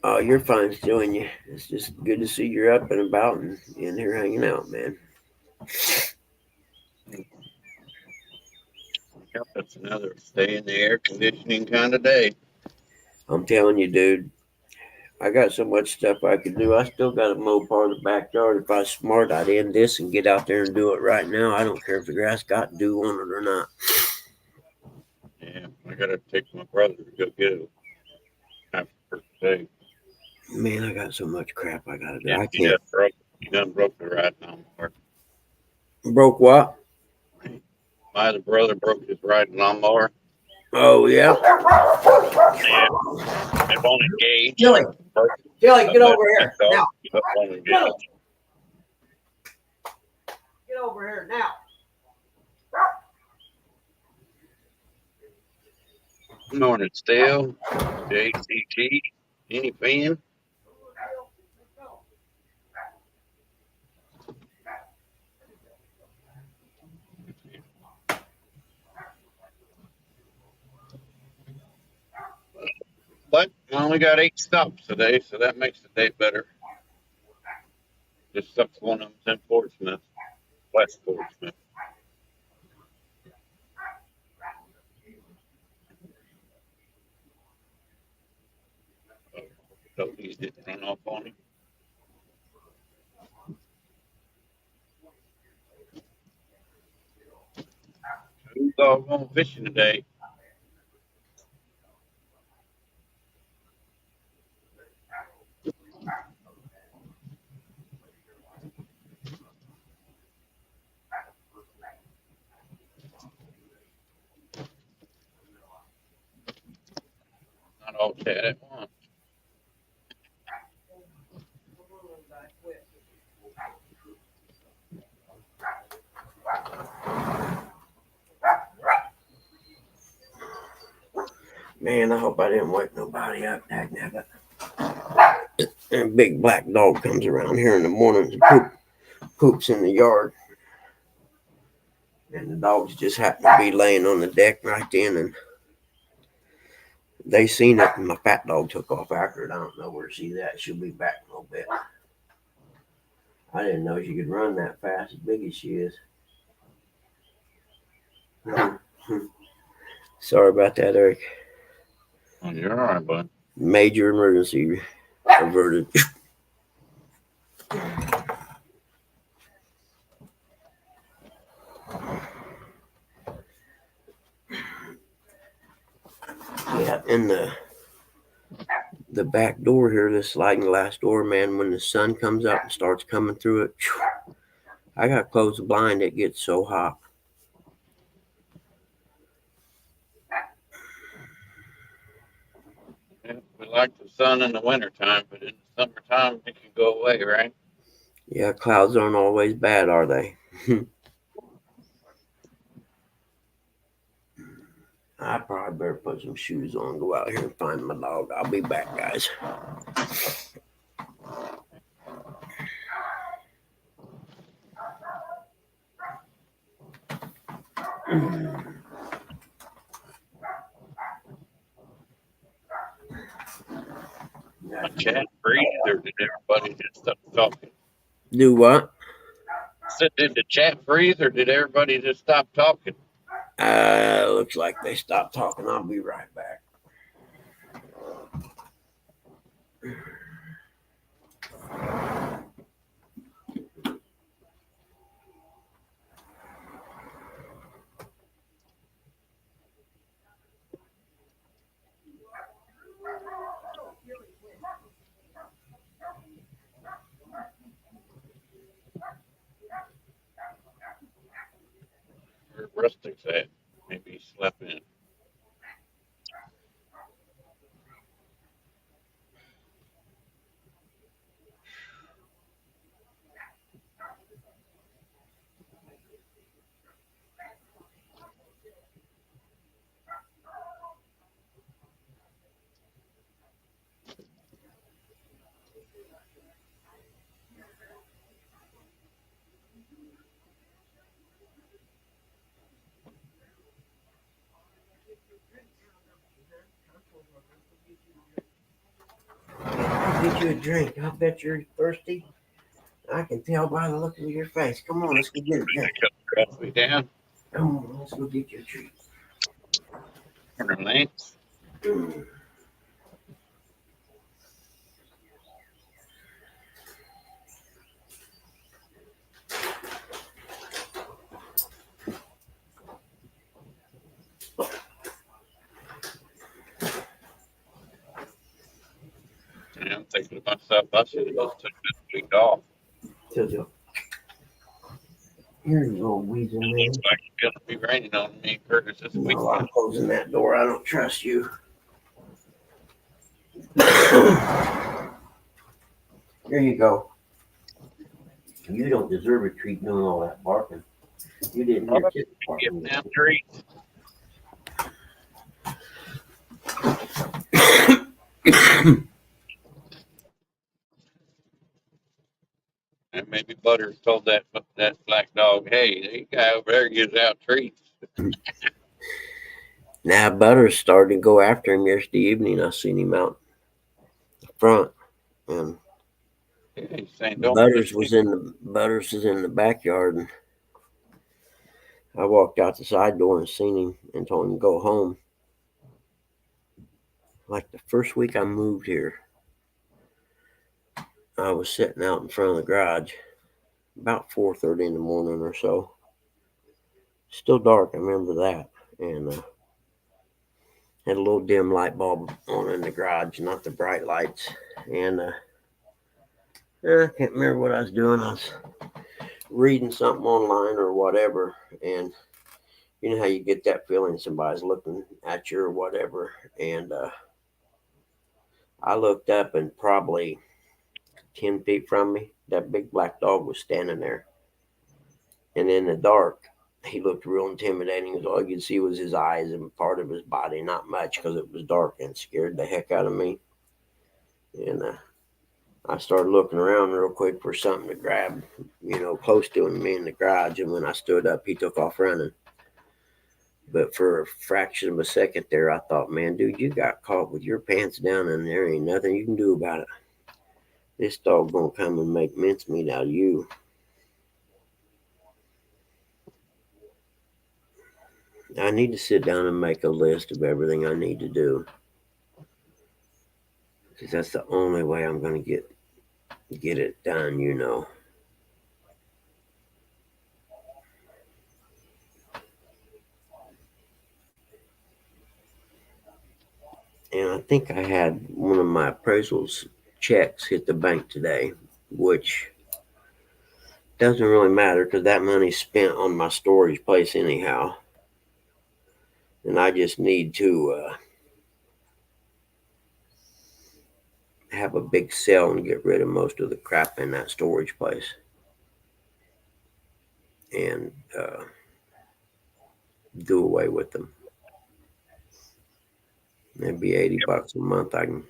Oh, you're fine still, and it's just good to see you're up and about and in here hanging out, man. Yep, that's another stay in the air conditioning kind of day. I'm telling you, dude, I got so much stuff I could do. I still got to mow part of the backyard. If I was smart, I'd end this and get out there and do it right now. I don't care if the grass got dew on it or not. Yeah, I got to take my brother to go get it after first day. Man, I got so much crap I got to do. Yeah, I can't. He done broke the riding lawnmower. Broke what? My other brother broke his riding lawnmower. Oh, yeah? Yeah. It won't engage. Billy, get over here. Now. Billy. Get over here now. Good morning, Steel. JCT. Any fan? But I only got 8 stops today, so that makes the day better. Just sucks one of them's in Portsmouth, West Portsmouth. So he didn't run off on him. Who's all going fishing today? Not all chat at once. Man, I hope I didn't wake nobody up. Dagnabbit. And a big black dog comes around here in the mornings and poops in the yard. And the dogs just happen to be laying on the deck right then, and they seen it, and my fat dog took off after it. I don't know where she's at. She'll be back in a little bit. I didn't know she could run that fast, as big as she is. Sorry about that, Eric. Oh, you're all right, bud. Major emergency averted. Yeah, and the back door here, this sliding glass door, man, when the sun comes up and starts coming through it, I gotta close the blind. It gets so hot. Yeah, we like the sun in the wintertime, but in the summertime it can go away, right? Yeah, clouds aren't always bad, are they? I probably better put some shoes on, go out here and find my dog. I'll be back, guys. My chat breathed, or did everybody just stop talking? Do what? So did the chat freeze, or did everybody just stop talking? Looks like they stopped talking. I'll be right back. Where Rustic's at? Maybe he slept in. I'll get you a drink. I bet you're thirsty. I can tell by the look of your face. Come on, let's go get a drink. Coffee down. Come on, let's go get you a treat. Lance. Yeah, I'm thinking to myself, I should have just took this week off. Jojo. Here you go, weasel man. Looks like it's gonna be raining on me, Curtis, this week. No, I'm closing that door. I don't trust you. Here you go. You don't deserve a treat doing all that barking. You didn't hear Chip barking. Give them treats. And maybe Butters told that black dog, hey, the guy over there gives out treats. Now Butters started to go after him yesterday evening. I seen him out front, and Yeah, he's saying, don't Butters was in the backyard, and I walked out the side door and seen him and told him to go home. Like the first week I moved here, I was sitting out in front of the garage about 4:30 in the morning or so. Still dark, I remember that. And had a little dim light bulb on in the garage, not the bright lights. And I can't remember what I was doing. I was reading something online or whatever. And you know how you get that feeling somebody's looking at you or whatever. And I looked up, and probably 10 feet from me, that big black dog was standing there. And in the dark, he looked real intimidating. All you could see was his eyes and part of his body, not much because it was dark, and scared the heck out of me. And I started looking around real quick for something to grab, close to me in the garage. And when I stood up, he took off running. But for a fraction of a second there, I thought, man, dude, you got caught with your pants down and there ain't nothing you can do about it. This dog gonna come and make mincemeat out of you. I need to sit down and make a list of everything I need to do. Because that's the only way I'm gonna get it done, And I think I had one of my appraisals checks hit the bank today, which doesn't really matter because that money's spent on my storage place anyhow. And I just need to have a big sale and get rid of most of the crap in that storage place. And do away with them. Maybe $80 a month I can,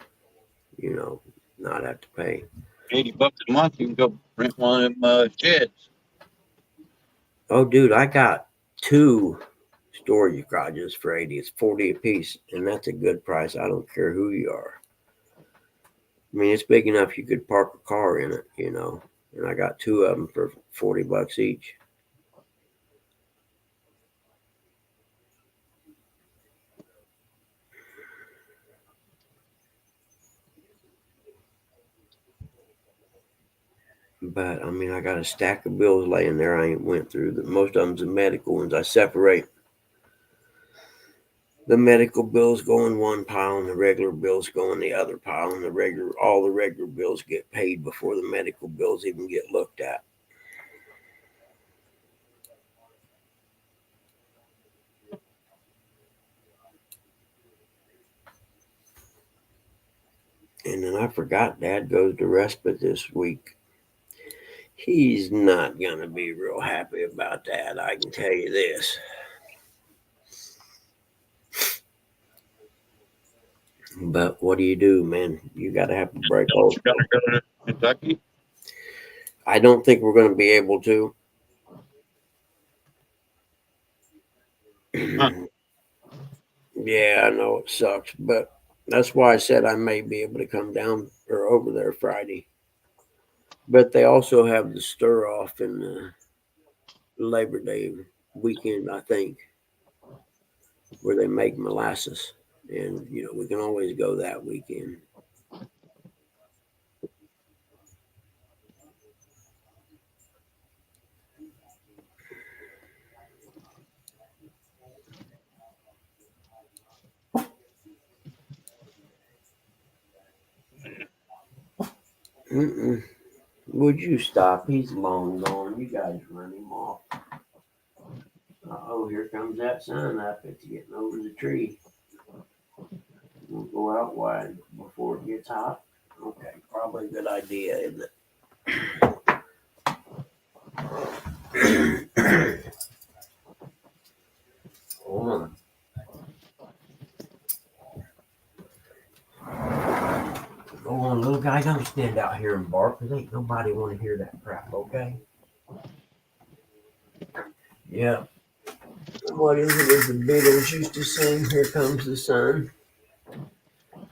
not have to pay. $80 a month, you can go rent one of them sheds. Oh, dude, I got 2 storage garages for $80. It's $40 a piece, and that's a good price. I don't care who you are. I mean, it's big enough you could park a car in it, And I got 2 of them for $40 each. But, I mean, I got a stack of bills laying there I ain't went through. Most of them's the medical ones. I separate the medical bills go in one pile and the regular bills go in the other pile. And all the regular bills get paid before the medical bills even get looked at. And then I forgot Dad goes to respite this week. He's not going to be real happy about that, I can tell you this. But what do you do, man? You got to have a break. Don't you got to go to Kentucky? I don't think we're going to be able to. Yeah, I know it sucks, but that's why I said I may be able to come down or over there Friday. But they also have the stir off in the Labor Day weekend, I think, where they make molasses. And, we can always go that weekend. Would you stop? He's long gone. You guys run him off. Oh, here comes that sun up. It's getting over the tree. We'll go out wide before it gets hot. Okay, probably a good idea, isn't it? Hold on. Go on, little guy. Don't stand out here and bark, because ain't nobody want to hear that crap, okay? Yeah. What is it? As the Beatles used to sing, "Here Comes the Sun."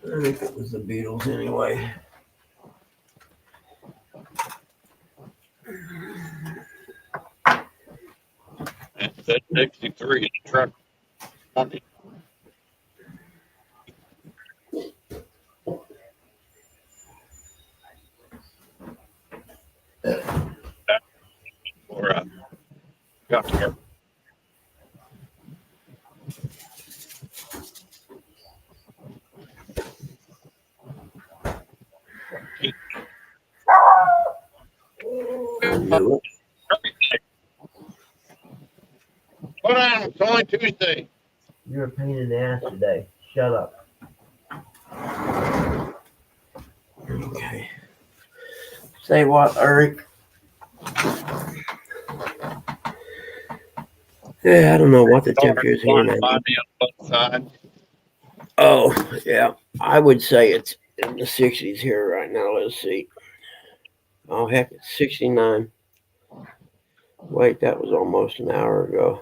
I think it was the Beatles anyway. That's 63 in the truck. Monday. Or got to work. Hold on, it's only Tuesday. You're a pain in the ass today. Shut up. Okay. Say what, Eric? Yeah, I don't know what the temperature is here now. Find me on both sides. Oh, yeah. I would say it's in the 60s here right now. Let's see. Oh, heck, it's 69. Wait, that was almost an hour ago.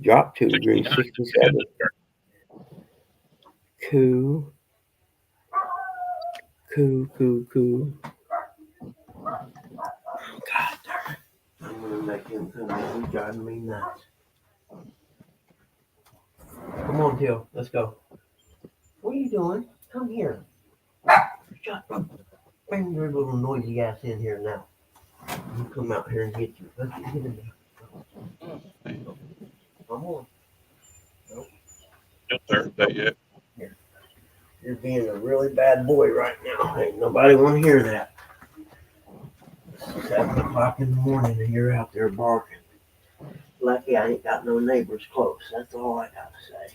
Dropped 2 degrees, 67. Cool. Cool. God darn it. I'm going to make him come in. He's driving me nuts. Come on, Till. Let's go. What are you doing? Come here. Shut up. Bring your little noisy ass in here now. You come out here and get you. Let's get in there. Come on. Nope. No Thursday yet. Here. You're being a really bad boy right now. Ain't nobody want to hear that. It's 7 o'clock in the morning and you're out there barking. Lucky I ain't got no neighbors close. That's all I got to say.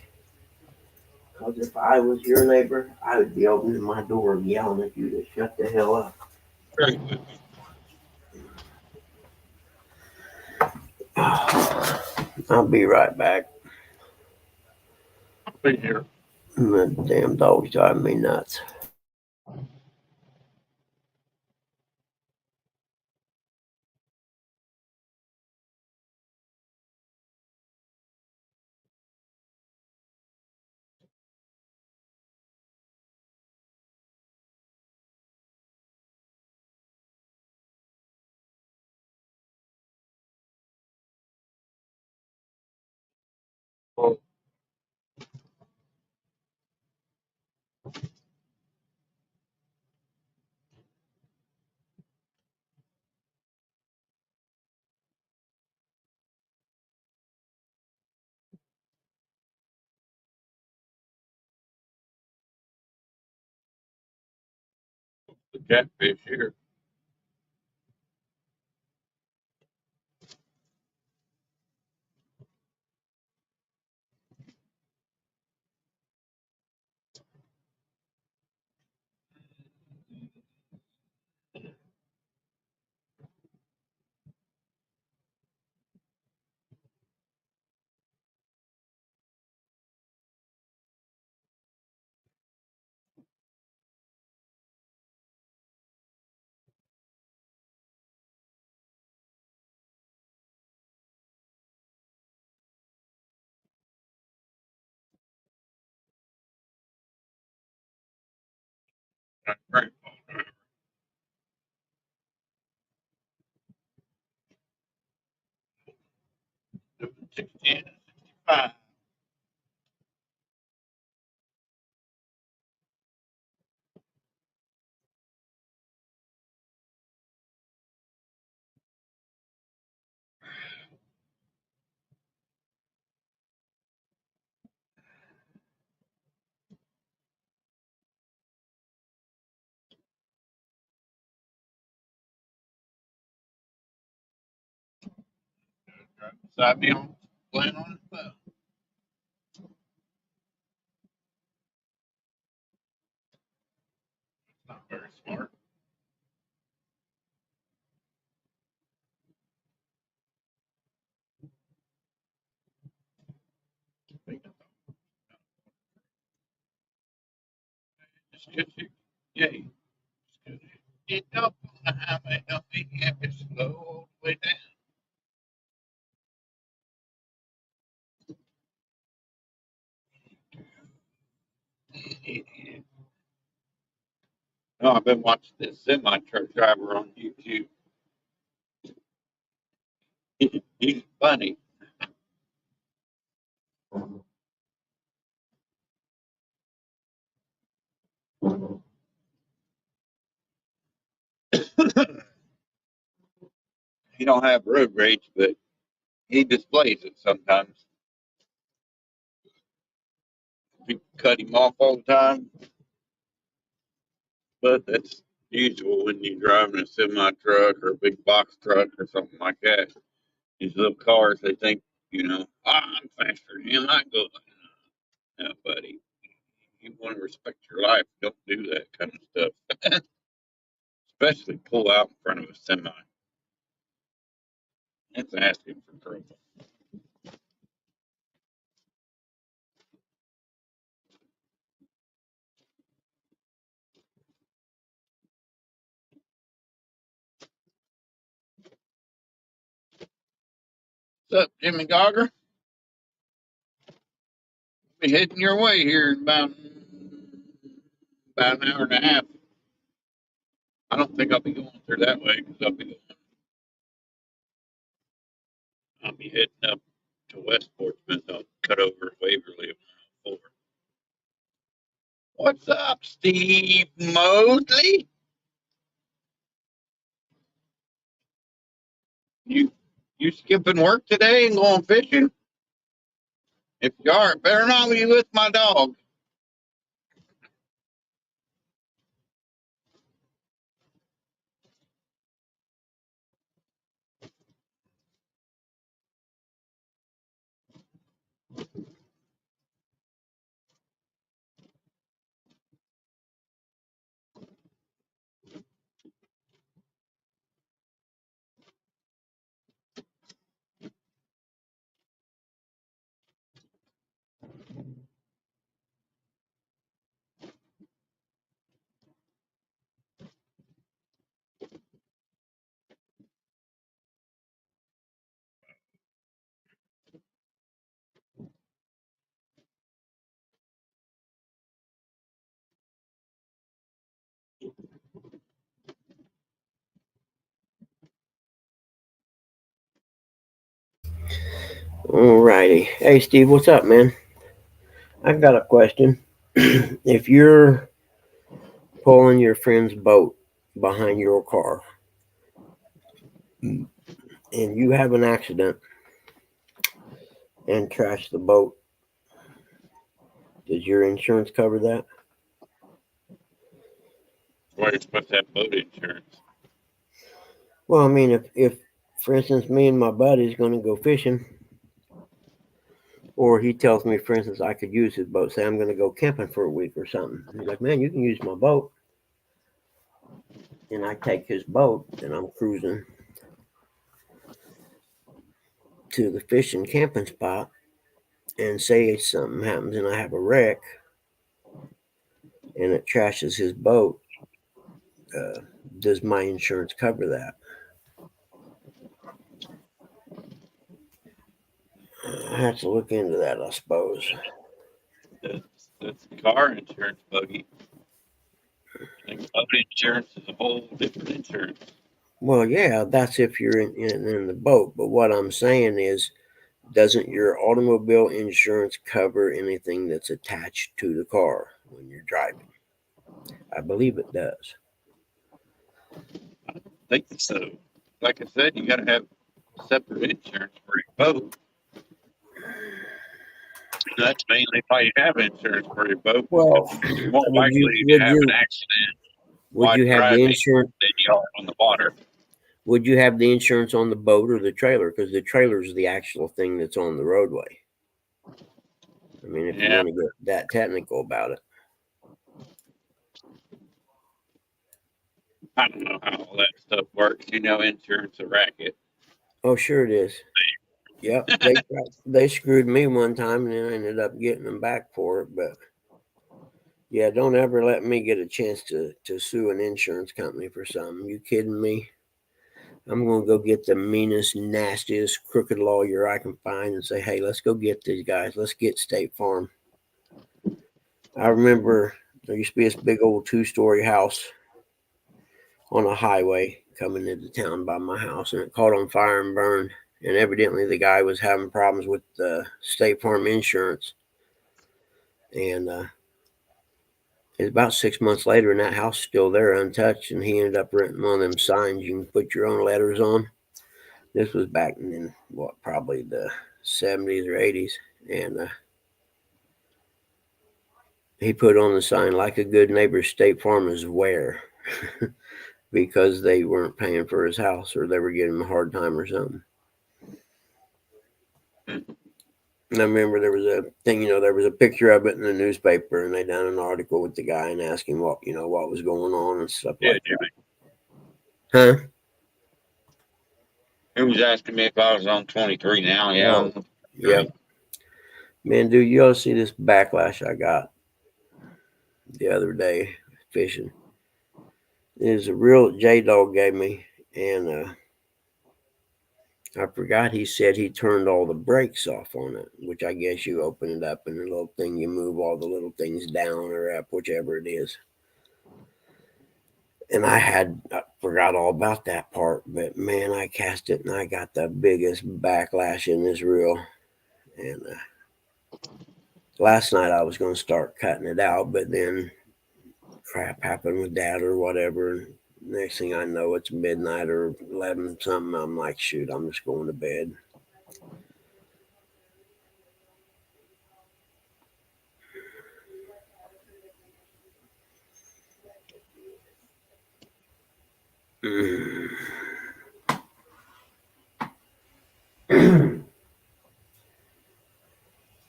Because if I was your neighbor, I would be opening my door and yelling at you to shut the hell up. Very good. I'll be right back. I'll be here. The damn dog's driving me nuts. Oh. The catfish here. Right. 16, 65. Beside me on playing on his phone. Not very smart. Just you. Yay. You don't want to have a healthy habit slow all the way down. No, I've been watching this semi truck driver on YouTube. He's funny. He don't have road rage, but he displays it sometimes. People cut him off all the time, but that's usual when you're driving a semi truck or a big box truck or something like that. These little cars, they think, I'm faster than him. I go, no, buddy. You want to respect your life, don't do that kind of stuff. Especially pull out in front of a semi. It's asking for trouble. What's up, Jimmy Gogger? Be heading your way here in about an hour and a half. I don't think I'll be going through that way because I'll be heading up to Westport, but I'll cut over Waverly at 104. What's up, Steve Mosley? You skipping work today and going fishing? If you are, it better not be with my dog. Alrighty. Hey, Steve, what's up, man? I've got a question. If you're pulling your friend's boat behind your car and you have an accident and crash the boat, does your insurance cover that? Why are you supposed to have boat insurance? Well, I mean, if for instance, me and my buddy's going to go fishing, or he tells me, for instance, I could use his boat, say I'm going to go camping for a week or something. He's like, man, you can use my boat. And I take his boat and I'm cruising to the fishing camping spot, and say something happens and I have a wreck and it trashes his boat, does my insurance cover that? I have to look into that, I suppose. That's car insurance, Buggy. And boat insurance is a whole different insurance. Well, yeah, that's if you're in the boat. But what I'm saying is, doesn't your automobile insurance cover anything that's attached to the car when you're driving? I believe it does. I think so. Like I said, you got to have separate insurance for your boat. That's mainly why you have insurance for your boat. Well, you're more likely to have an accident. Would you have the insurance than you are on the water? Would you have the insurance on the boat or the trailer? Because the trailer is the actual thing that's on the roadway. I mean, if you want to get that technical about it. I don't know how all that stuff works. You know, insurance a racket. Oh, sure it is. Yep, they screwed me one time, and then I ended up getting them back for it. But yeah, don't ever let me get a chance to sue an insurance company for something. You kidding me? I'm going to go get the meanest, nastiest, crooked lawyer I can find and say, hey, let's go get these guys. Let's get State Farm. I remember there used to be this big old 2-story house on a highway coming into town by my house, and it caught on fire and burned. And evidently the guy was having problems with the State Farm insurance. And it's about 6 months later, and that house is still there untouched, and he ended up renting one of them signs you can put your own letters on. This was back in, probably the 70s or 80s. And he put on the sign, like a good neighbor, State Farm is where, because they weren't paying for his house, or they were giving him a hard time or something. And I remember there was a thing, there was a picture of it in the newspaper, and they done an article with the guy and asked him what was going on and stuff like that. Huh? He was asking me if I was on 23 now. Yeah. I'm on Yep. Man, dude, you ought to see this backlash I got the other day fishing. It was a real J-Dog gave me, and I forgot he said he turned all the brakes off on it, which I guess you open it up and the little thing, you move all the little things down or up, whichever it is. And I forgot all about that part, but man, I cast it and I got the biggest backlash in this reel. And last night I was going to start cutting it out, but then crap happened with Dad or whatever. Next thing I know, it's midnight or 11 something. I'm like, shoot, I'm just going to bed.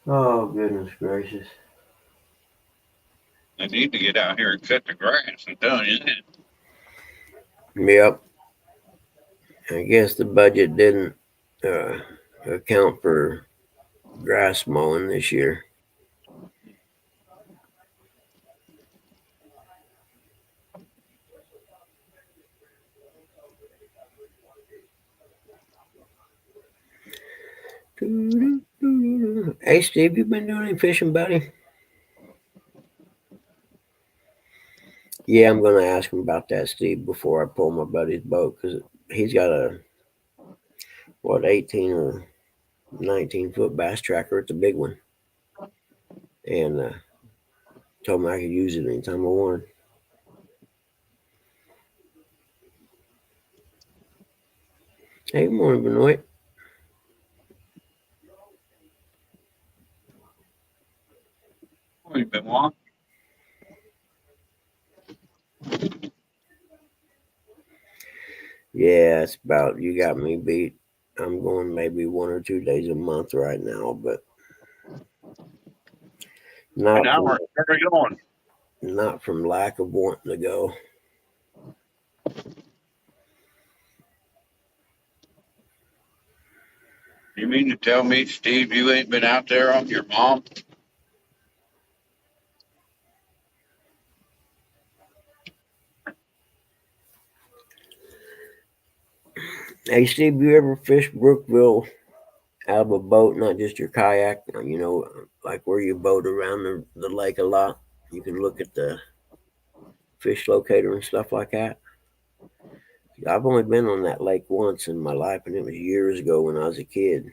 Oh, goodness gracious. I need to get out here and cut the grass. I'm telling you that. Yep. I guess the budget didn't account for grass mowing this year. Hey, Steve, you been doing any fishing, buddy? Yeah, I'm going to ask him about that, Steve, before I pull my buddy's boat, because he's got a, 18 or 19-foot bass tracker. It's a big one. And told me I could use it anytime I wanted. Hey, good morning, Benoit. Morning, Benoit. Yeah, it's about, you got me beat. I'm going maybe 1 or 2 days a month right now, but not Where are you going? Not from lack of wanting to go. You mean to tell me, Steve, you ain't been out there on your mom? Hey, Steve, you ever fish Brookville out of a boat, not just your kayak? You know, like where you boat around the lake a lot. You can look at the fish locator and stuff like that. I've only been on that lake once in my life, and it was years ago when I was a kid.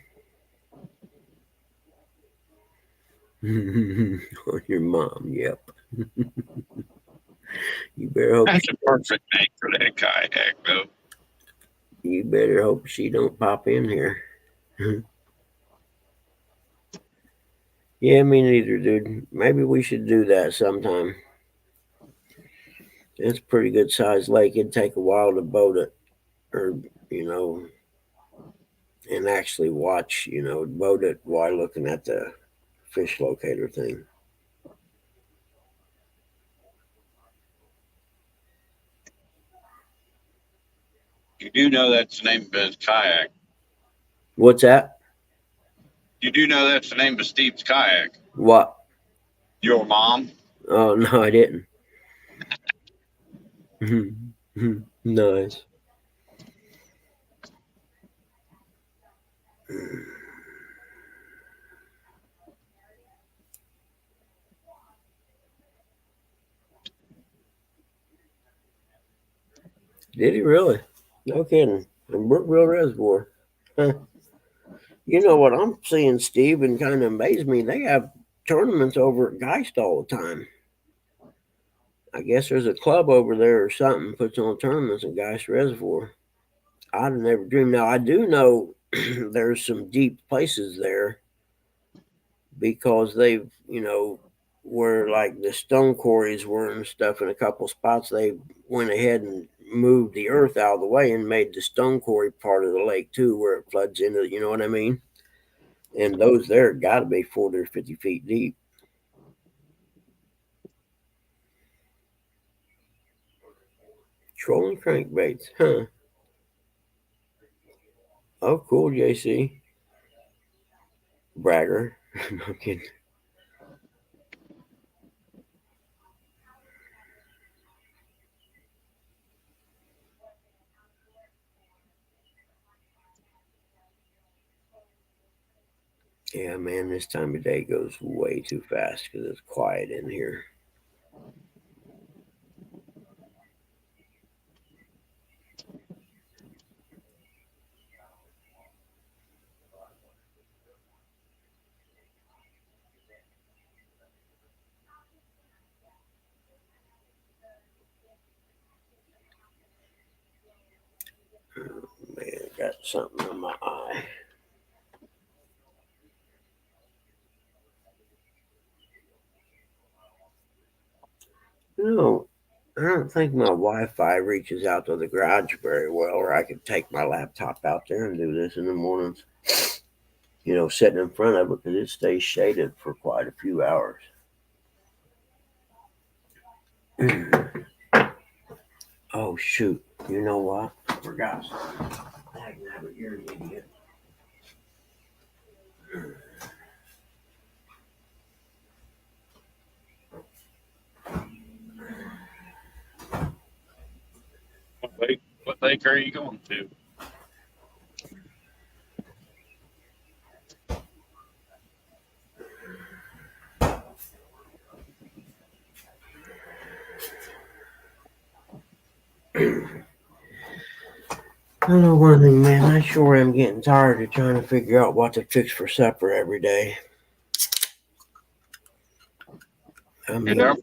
On your mom, yep. You better hope That's a perfect name for that kayak, though. You better hope she don't pop in here. Yeah, me neither, dude. Maybe we should do that sometime. It's a pretty good sized lake. It'd take a while to boat it, or, you know, and actually watch, boat it while looking at the fish locator thing. You do know that's the name of his kayak. What's that? You do know that's the name of Steve's kayak. What? Your mom? Oh, no, I didn't. Nice. Did he really? No kidding. In Brookville Reservoir. Huh. You know what I'm seeing, Steve, and kind of amazed me? They have tournaments over at Geist all the time. I guess there's a club over there or something puts on tournaments at Geist Reservoir. I'd have never dreamed. Now, I do know there's some deep places there because they've, where like the stone quarries were and stuff in a couple spots, they went ahead and moved the earth out of the way and made the stone quarry part of the lake too, where it floods into, you know what I mean? And those there got to be 40 or 50 feet deep. Trolling crankbaits, huh? Oh, cool, JC. Bragger. No kidding. Yeah, man, this time of day goes way too fast because it's quiet in here. Oh, man, got something in my eye. No, I don't think my Wi-Fi reaches out to the garage very well, or I could take my laptop out there and do this in the mornings. You know, sitting in front of it because it stays shaded for quite a few hours. Oh shoot! You know what? I forgot something. Dagnabbit, you're an idiot. What lake are you going to? I know one thing, man. I sure am getting tired of trying to figure out what to fix for supper every day. I mean, Yeah.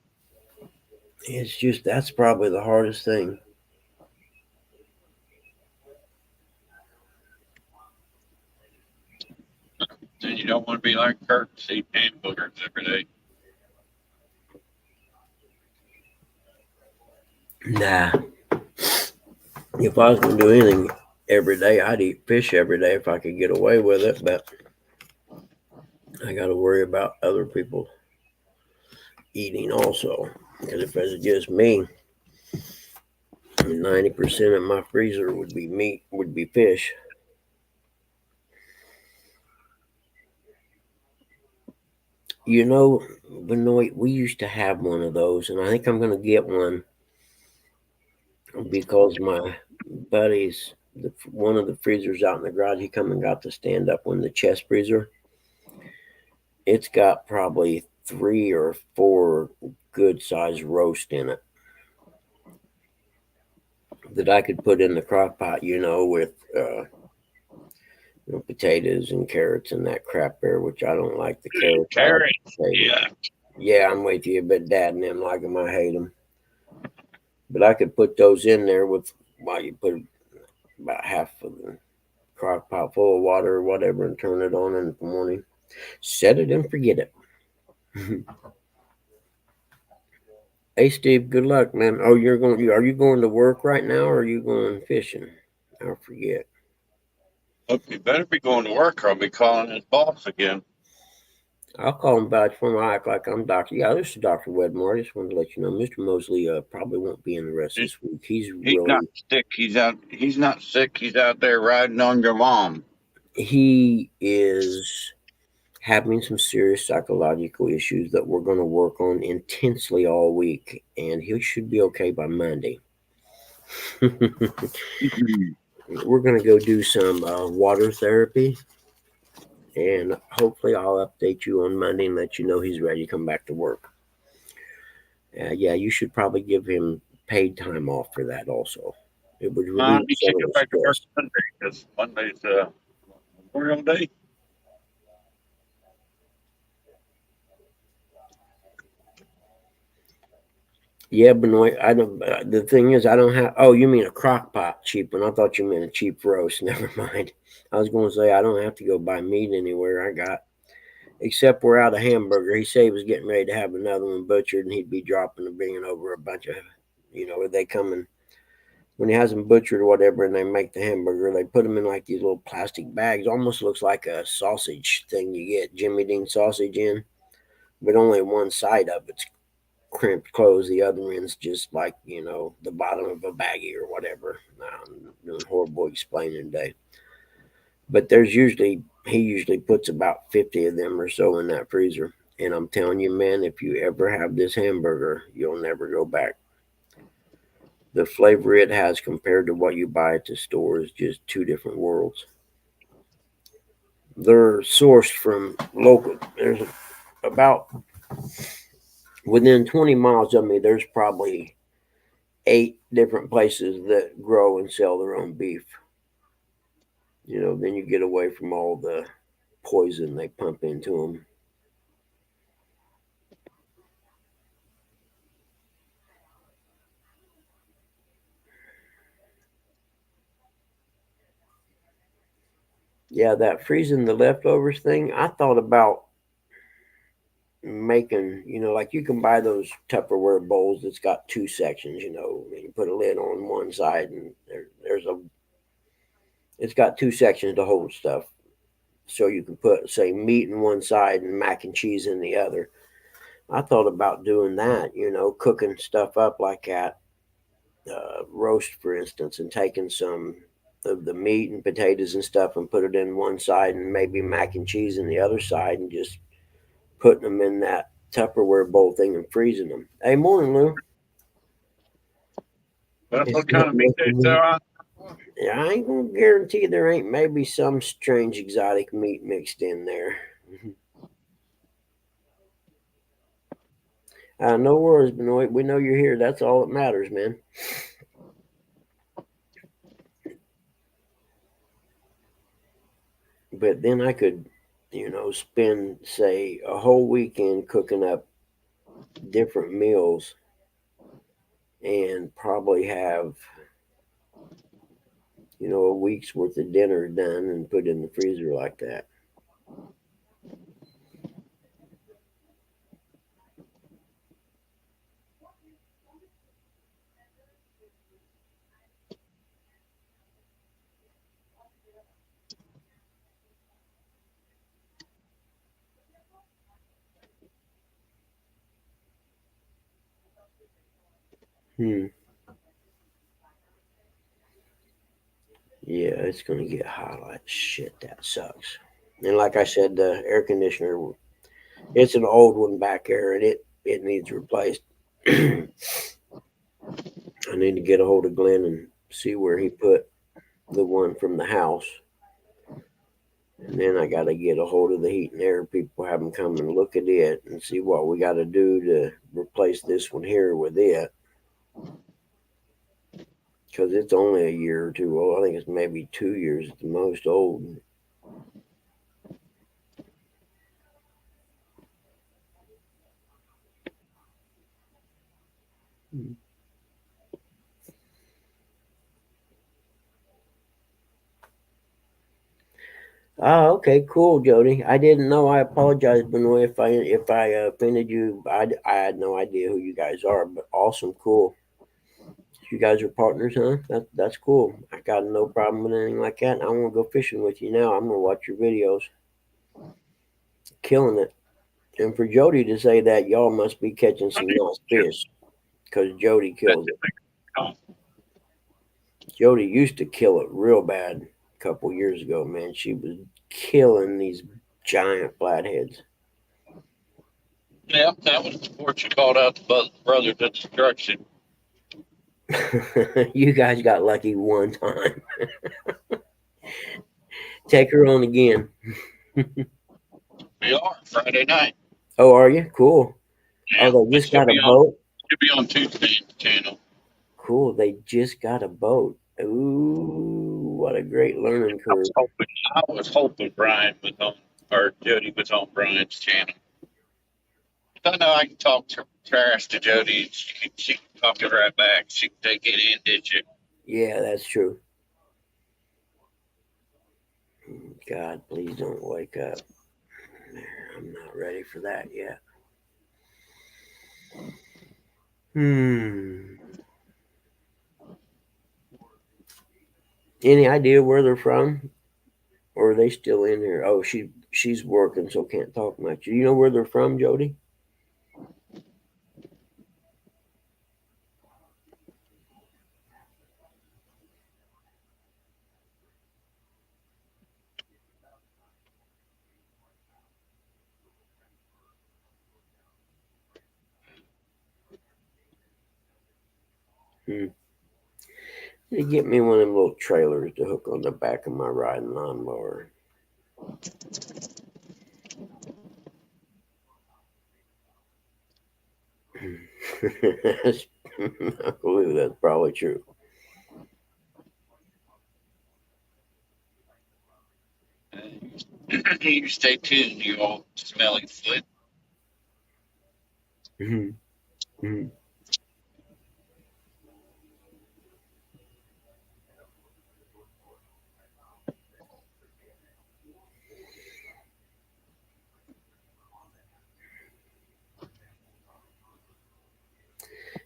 it's just that's probably the hardest thing. And you don't want to be like Kurt and eat hamburgers every day. Nah. If I was going to do anything every day, I'd eat fish every day if I could get away with it. But I got to worry about other people eating also. Because if it was just me, 90% of my freezer would be meat, would be fish. You know, Benoit, we used to have one of those, and I think I'm going to get one because my buddies, one of the freezers out in the garage, he come and got the stand up one, the chest freezer. It's got probably 3 or 4 good sized roast in it that I could put in the crock pot, you know, with potatoes and carrots and that crap there, which I don't like the carrots. Carrots, yeah. Yeah, I'm with you, but Dad and them like them. I hate them. But I could put those in there with, well, you put about half of the crock pot full of water or whatever and turn it on in the morning. Set it and forget it. Hey, Steve, good luck, man. Oh, are you going to work right now or are you going fishing? I forget. Look, you better be going to work or I'll be calling his boss again. I'll call him back for him. I act like I'm Dr. Yeah, this is Dr. Wedmore. I just wanted to let you know Mr. Mosley probably won't be in the rest of this week. He's really not sick. He's not sick. He's out there riding on your mom. He is having some serious psychological issues that we're going to work on intensely all week, and he should be okay by Monday. We're going to go do some water therapy, and hopefully I'll update you on Monday and let you know he's ready to come back to work. Yeah, you should probably give him paid time off for that also. It would relieve he should go back to work Monday because Monday's Memorial Day. Yeah, Benoit, I don't. The thing is, I don't have. Oh, you mean a crock pot cheap one? I thought you meant a cheap roast. Never mind. I was going to say I don't have to go buy meat anywhere. I got, except we're out of hamburger. He said he was getting ready to have another one butchered, and he'd be dropping and bringing over a bunch of, you know, they come in when he has them butchered or whatever, and they make the hamburger. They put them in like these little plastic bags. Almost looks like a sausage thing you get Jimmy Dean sausage in, but only one side of it's crimped closed, the other end's just like, you know, the bottom of a baggie or whatever. I'm doing horrible explaining today. But he usually puts about 50 of them or so in that freezer. And I'm telling you, man, if you ever have this hamburger, you'll never go back. The flavor it has compared to what you buy at the store is just two different worlds. They're sourced from local. There's about within 20 miles of me, there's probably 8 different places that grow and sell their own beef. Then you get away from all the poison they pump into them. Yeah, that freezing the leftovers thing, I thought about making, like you can buy those Tupperware bowls that's got 2 sections, and you put a lid on one side and it's got 2 sections to hold stuff. So you can put, say, meat in one side and mac and cheese in the other. I thought about doing that, cooking stuff up like that, roast, for instance, and taking some of the meat and potatoes and stuff and put it in one side and maybe mac and cheese in the other side and just putting them in that Tupperware bowl thing and freezing them. Hey, morning, Lou. What kind of meat they sell on? Yeah, I ain't gonna guarantee there ain't maybe some strange exotic meat mixed in there. No worries, Benoit. We know you're here. That's all that matters, man. But then I could, spend, say, a whole weekend cooking up different meals and probably have, a week's worth of dinner done and put in the freezer like that. Yeah, it's going to get hot like shit. That sucks. And like I said, the air conditioner, it's an old one back there, and it needs replaced. I need to get a hold of Glenn and see where he put the one from the house. And then I got to get a hold of the heat and air people, have them come and look at it and see what we got to do to replace this one here with it. Because it's only a year or two old. I think it's maybe 2 years at the most old. Oh, okay, cool, Jody. I didn't know. I apologize, Benoit, if I offended you. I had no idea who you guys are, but awesome, cool. You guys are partners, huh? That's cool. I got no problem with anything like that. I want to go fishing with you now. I'm gonna watch your videos. Killing it. And for Jody to say that, y'all must be catching some nice fish, because Jody kills it. Jody used to kill it real bad a couple years ago, man. She was killing these giant flatheads. Yeah, that was before she called out the Brothers of Destruction. You guys got lucky one time. Take her on again. We are Friday night. Oh, are you? Cool. Yeah, oh, they just got a boat? Should be on Tuesday's channel. Cool. They just got a boat. Ooh, what a great learning curve. I was hoping Brian was on, or Jody was on Brian's channel. I know I can talk trash to Jody. She can talk it right back. She can take it and ditch it. Yeah, that's true. God, please don't wake up. I'm not ready for that yet. Any idea where they're from? Or are they still in here? Oh, she's working, so can't talk much. Do you know where they're from, Jody? They get me one of them little trailers to hook on the back of my riding lawnmower. I believe that's probably true. You stay tuned, you old smelly foot.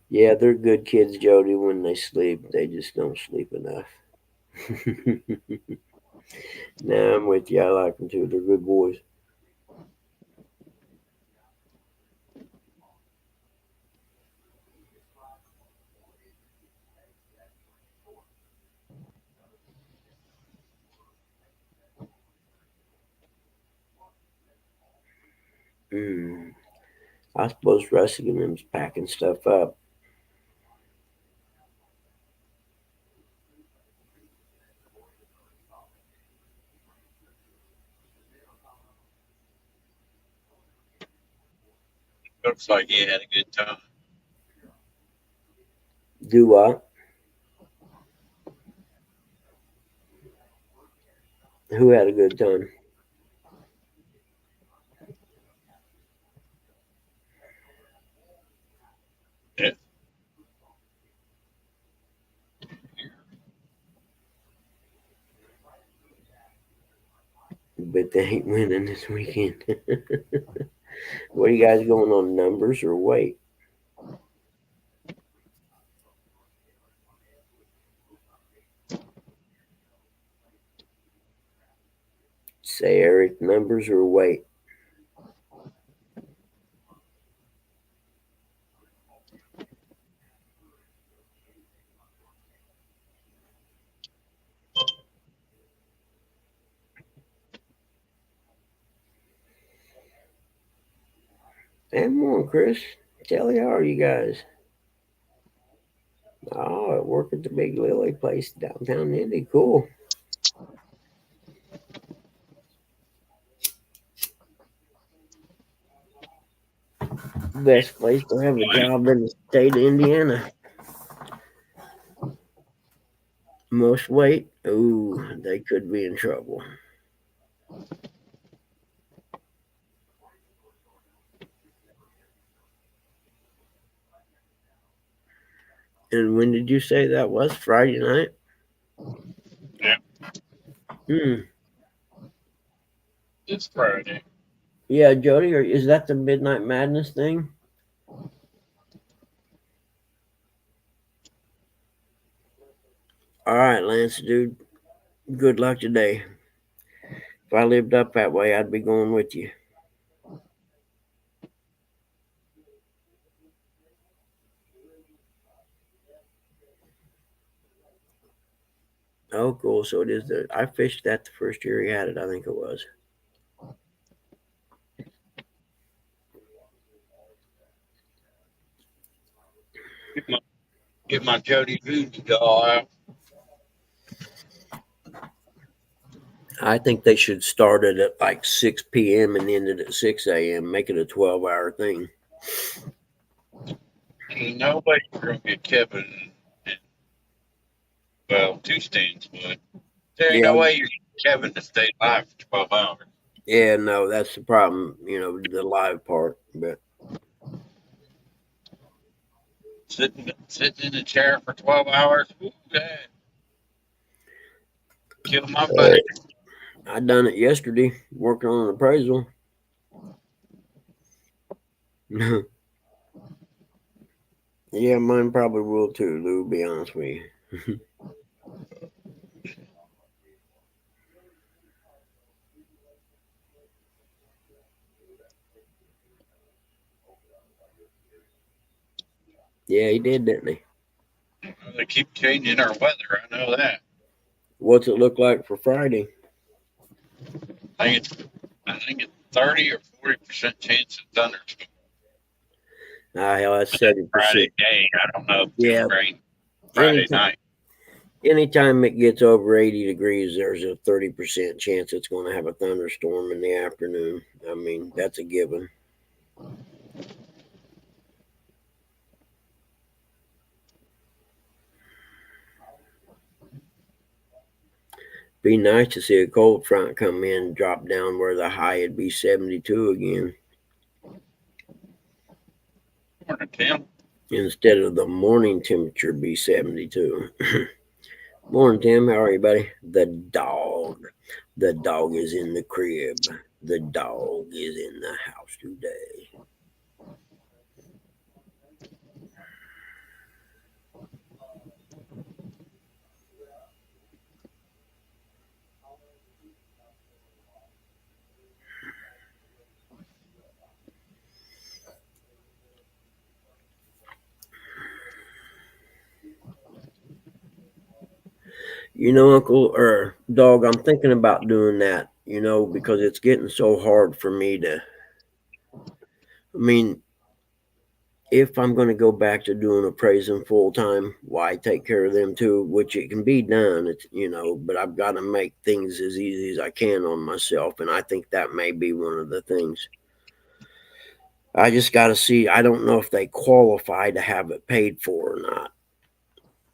Yeah, they're good kids, Jody, when they sleep. They just don't sleep enough. Nah, I'm with you. I like them too. They're good boys. I suppose Russingham's packing stuff up. Looks like he had a good time. Do what? Who had a good time? Yeah. But they ain't winning this weekend. What are you guys going on, numbers or weight? Say, Eric, numbers or weight? Hey, come on, Chris. Telly, how are you guys? Oh, I work at the Big Lily place downtown Indy. Cool. Best place to have a job in the state of Indiana. Most weight? Ooh, they could be in trouble. And when did you say that was? Friday night? Yeah. It's Friday. Yeah, Jody, is that the Midnight Madness thing? All right, Lance, dude. Good luck today. If I lived up that way, I'd be going with you. Oh, cool. So it is I fished that the first year he had it, I think it was. Get my Jody Voodoo doll out. I think they should start it at like 6 p.m. and end it at 6 a.m. Make it a 12-hour thing. Nobody's going to get Kevin and, well, two stands, but there ain't no way you're getting Kevin to stay live for 12 hours. Yeah, no, that's the problem, the live part. But sitting in a chair for 12 hours, kill my buddy. I done it yesterday, working on an appraisal. Yeah, mine probably will too, Lou, to be honest with you. Yeah, he did, didn't he? Well, they keep changing our weather, I know that. What's it look like for Friday? I think it's 30 or 40% chance of thunderstorms. Hell, that's 70%. Friday day, I don't know if it's rain. Friday night. Anytime it gets over 80 degrees, there's a 30% chance it's going to have a thunderstorm in the afternoon. I mean, that's a given. Be nice to see a cold front come in, drop down where the high would be 72 again. Morning, Tim. Instead of the morning temperature be 72. Morning, Tim. How are you, buddy? The dog. The dog is in the crib. The dog is in the house today. You know, Uncle or Dog, I'm thinking about doing that, because it's getting so hard for me to. I mean, if I'm going to go back to doing appraising full time, why take care of them too? Which it can be done, but I've got to make things as easy as I can on myself. And I think that may be one of the things. I just got to see. I don't know if they qualify to have it paid for or not,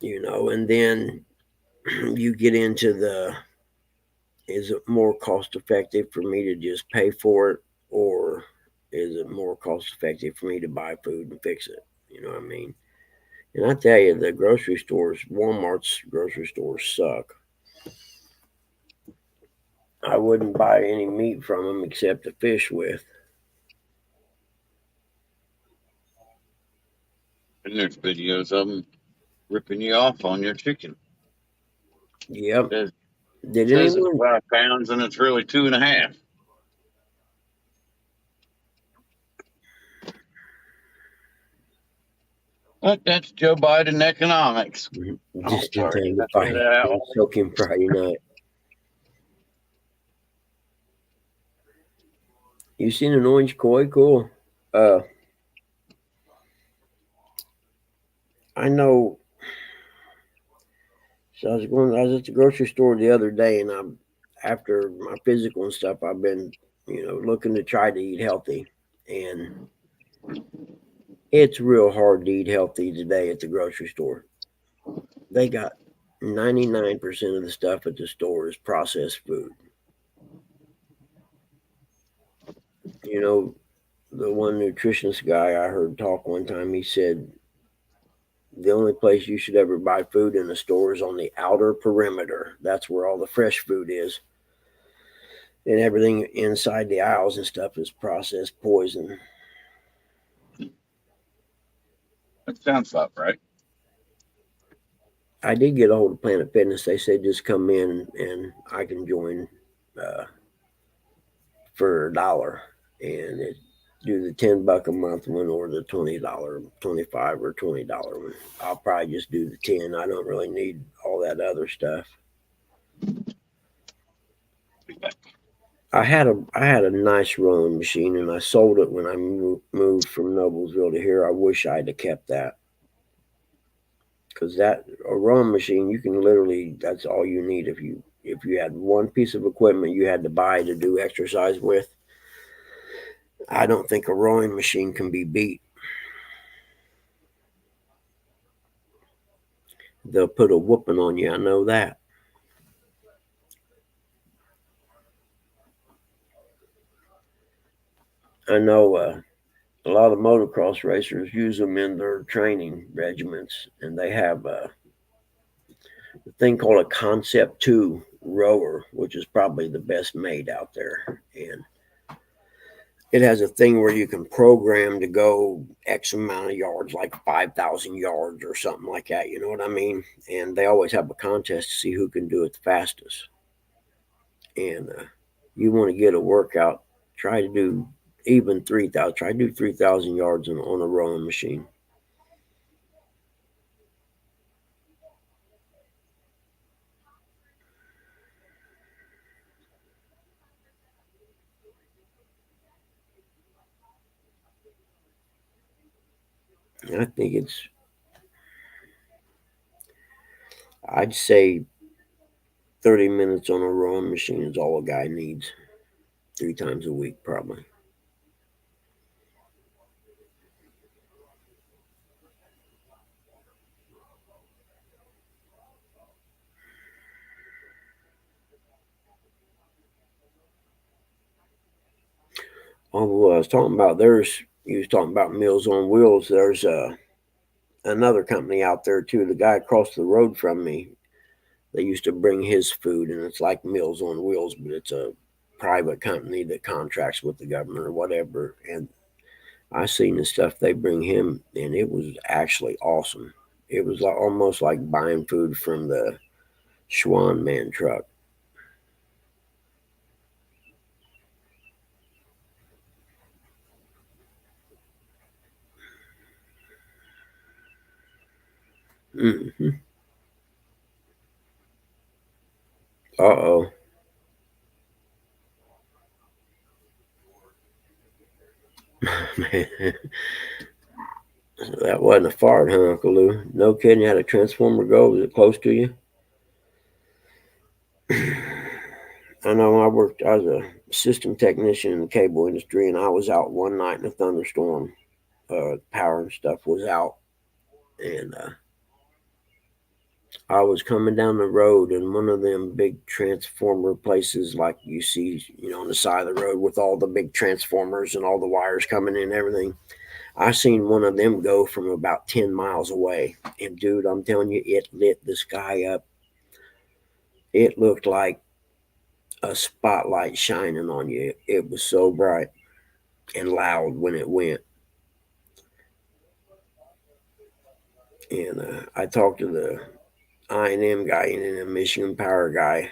and then you get into is it more cost effective for me to just pay for it, or is it more cost effective for me to buy food and fix it? You know what I mean? And I tell you, the grocery stores, Walmart's grocery stores suck. I wouldn't buy any meat from them except the fish with. And there's videos of them ripping you off on your chicken. Yep. It Did says anyone? it's 5 pounds and it's really 2.5. But that's Joe Biden economics. Just in sorry, time to I threw fight that out. and soak him Friday night. You seen an orange koi? Cool. I know. So I was at the grocery store the other day, and after my physical and stuff, I've been, looking to try to eat healthy, and it's real hard to eat healthy today at the grocery store. They got 99% of the stuff at the store is processed food. The one nutritionist guy I heard talk one time, he said the only place you should ever buy food in a store is on the outer perimeter. That's where all the fresh food is. And everything inside the aisles and stuff is processed poison. That sounds about right. I did get a hold of Planet Fitness. They said just come in and I can join for $1, and do the $10 a month one or the $20, $25 or $20 one. I'll probably just do the 10. I don't really need all that other stuff. I had a nice rowing machine, and I sold it when I moved from Noblesville to here. I wish I'd have kept that, because a rowing machine, you can literally, that's all you need. If you had one piece of equipment you had to buy to do exercise with, I don't think a rowing machine can be beat. They'll put a whooping on you, I know that. I know a lot of motocross racers use them in their training regiments, and they have a thing called a Concept 2 rower, which is probably the best made out there. And it has a thing where you can program to go X amount of yards, like 5,000 yards or something like that. You know what I mean? And they always have a contest to see who can do it the fastest. And you want to get a workout, try to do even 3,000. Try to do 3,000 yards on a rowing machine. I think I'd say 30 minutes on a rowing machine is all a guy needs. 3 times a week, probably. Oh, I was talking about you was talking about Meals on Wheels. There's another company out there too. The guy across the road from me, they used to bring his food, and it's like Meals on Wheels, but it's a private company that contracts with the government or whatever. And I seen the stuff they bring him, and it was actually awesome. It was almost like buying food from the Schwan Man truck. Mm-hmm. Uh-oh. That wasn't a fart, huh, Uncle Lou? No kidding, you had a transformer go? Was it close to you? I know I was a system technician in the cable industry, and I was out one night in a thunderstorm. Power and stuff was out, and I was coming down the road, and one of them big transformer places like you see, on the side of the road with all the big transformers and all the wires coming in and everything. I seen one of them go from about 10 miles away. And dude, I'm telling you, it lit the sky up. It looked like a spotlight shining on you. It was so bright and loud when it went. And I talked to the I&M guy and the Michigan Power guy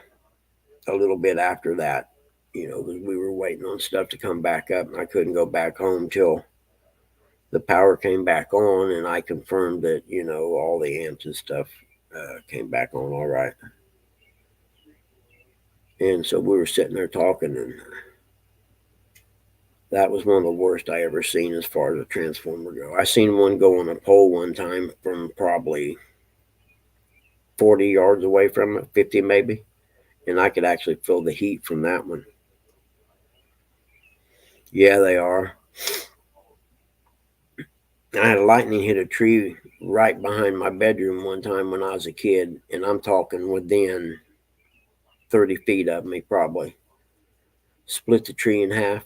a little bit after that, because we were waiting on stuff to come back up, and I couldn't go back home till the power came back on, and I confirmed that, all the amps and stuff came back on all right. And so we were sitting there talking, and that was one of the worst I ever seen as far as a transformer go. I seen one go on a pole one time from probably 40 yards away from it, 50 maybe, and I could actually feel the heat from that one. Yeah, they are. I had a lightning hit a tree right behind my bedroom one time when I was a kid, and I'm talking within 30 feet of me probably. Split the tree in half.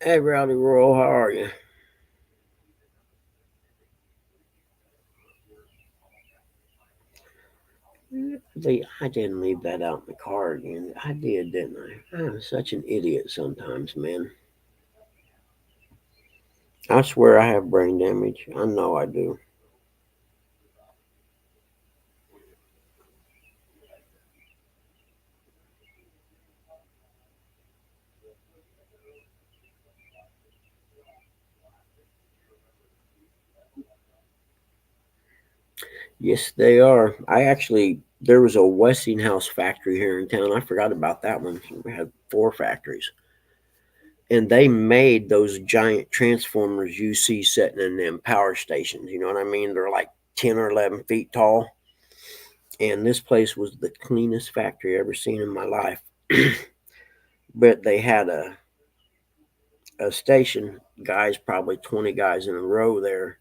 Hey, Rowdy Royal, how are you? I didn't leave that out in the car again. I did, didn't I? I'm such an idiot sometimes, man. I swear I have brain damage. I know I do. Yes, they are. There was a Westinghouse factory here in town. I forgot about that one. We had 4 factories. And they made those giant transformers you see sitting in them power stations. You know what I mean? They're like 10 or 11 feet tall. And this place was the cleanest factory I ever seen in my life. But they had a station, guys, probably 20 guys in a row there.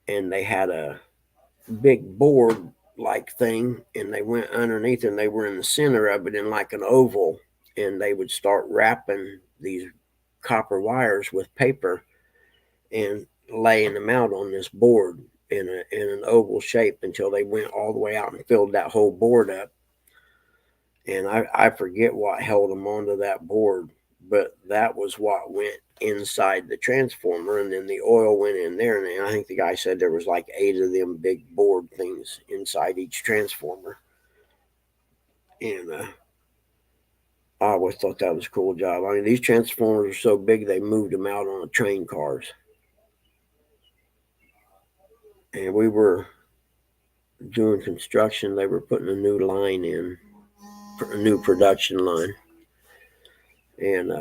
And they had a big board like thing, and they went underneath, and they were in the center of it in like an oval, and they would start wrapping these copper wires with paper and laying them out on this board in an oval shape until they went all the way out and filled that whole board up. And I forget what held them onto that board, but that was what went inside the transformer, and then the oil went in there, and I think the guy said there was like 8 of them big board things inside each transformer. And I always thought that was a cool job. I mean, these transformers are so big they moved them out on the train cars. And we were doing construction. They were putting a new line in, a new production line, and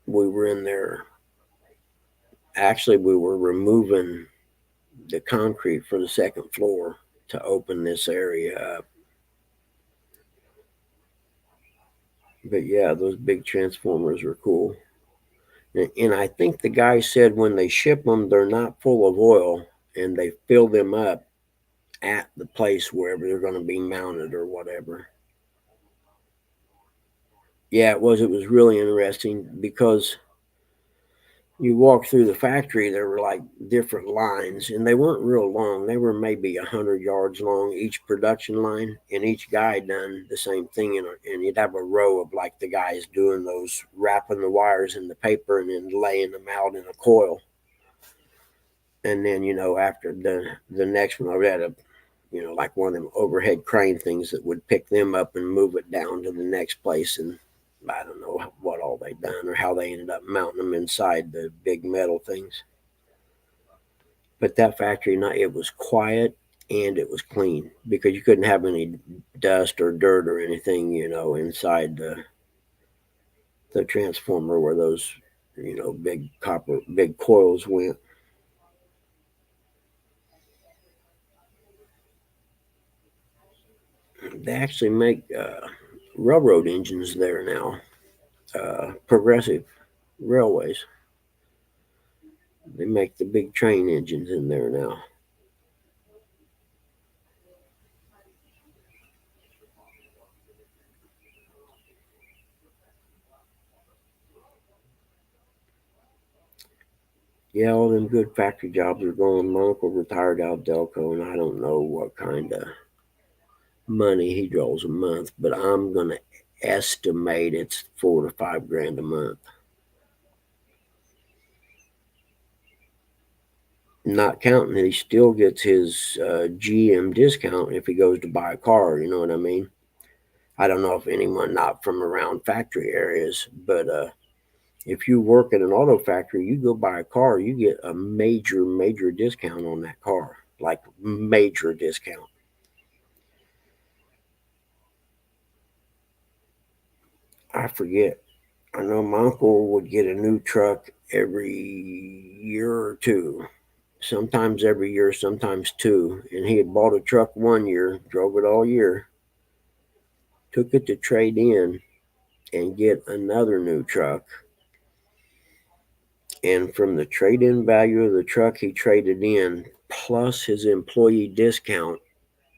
we were in there actually, we were removing the concrete for the second floor to open this area up. But yeah, those big transformers are cool. And I think the guy said when they ship them, they're not full of oil, and they fill them up at the place wherever they're going to be mounted or whatever. Yeah, it was really interesting because you walk through the factory, there were like different lines, and they weren't real long. They were maybe 100 yards long, each production line, and each guy done the same thing. And you'd have a row of like the guys doing those, wrapping the wires in the paper and then laying them out in a coil. And then, after the next one, I had a, like one of them overhead crane things that would pick them up and move it down to the next place. And I don't know what all they done or how they ended up mounting them inside the big metal things. But that factory, it was quiet and it was clean because you couldn't have any dust or dirt or anything, inside the transformer where those, big coils went. They actually make railroad engines there now. Progressive Railways. They make the big train engines in there now. Yeah, all them good factory jobs are going. My uncle retired out of Delco, and I don't know what kind of money he draws a month, but I'm going to estimate it's $4 to $5 a month. Not counting that he still gets his GM discount if he goes to buy a car, you know what I mean? I don't know if anyone not from around factory areas, but if you work in an auto factory, you go buy a car, you get a major, major discount on that car, like major discount. I forget. I know my uncle would get a new truck every year or two, sometimes every year, sometimes two. And he had bought a truck one year, drove it all year, took it to trade in and get another new truck. And from the trade-in value of the truck he traded in, plus his employee discount,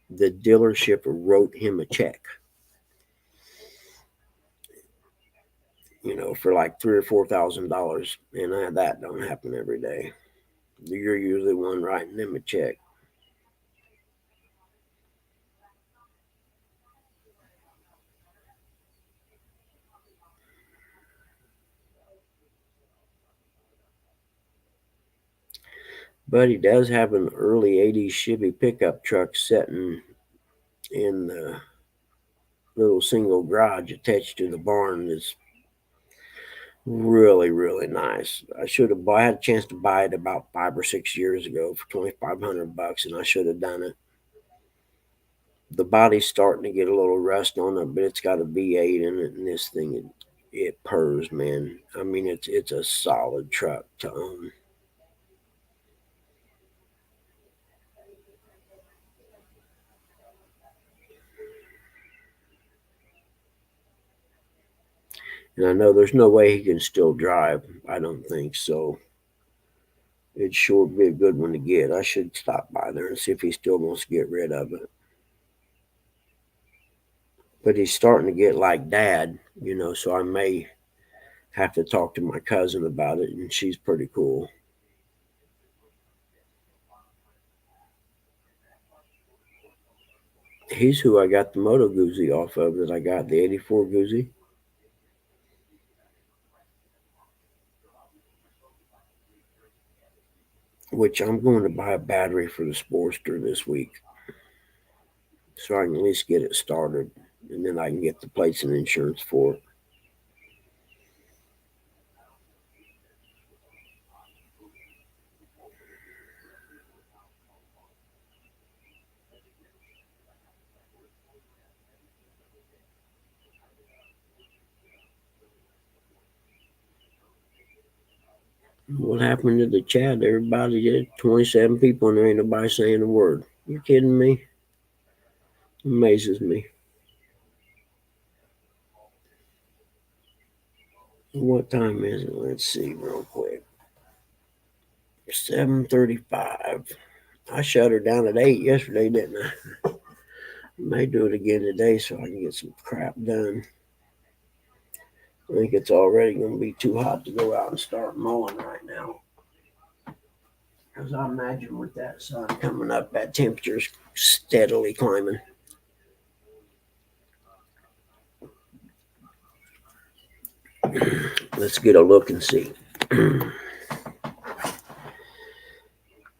the dealership wrote him a check. For like $3,000 or $4,000, and that don't happen every day. You're usually one writing them a check. But he does have an early 80s Chevy pickup truck sitting in the little single garage attached to the barn. That's really, really nice. I had a chance to buy it about 5 or 6 years ago for $2,500, and I should have done it. The body's starting to get a little rust on it, but it's got a V8 in it, and this thing, it purrs, man. I mean, it's a solid truck to own. And I know there's no way he can still drive. I don't think so. It'd sure be a good one to get. I should stop by there and see if he still wants to get rid of it. But he's starting to get like Dad, so I may have to talk to my cousin about it, and she's pretty cool. He's who I got the Moto Guzzi off of, that I got the 84 Guzzi. Which I'm going to buy a battery for the Sportster this week, so I can at least get it started, and then I can get the plates and insurance for it. What happened to the chat? Everybody did 27 people and there ain't nobody saying a word. You kidding me? Amazes me. What time is it? Let's see real quick. 7:35. I shut her down at 8 yesterday, didn't I? May do it again today so I can get some crap done. I think it's already going to be too hot to go out and start mowing right now. Because I imagine with that sun coming up, that temperature's steadily climbing. Let's get a look and see.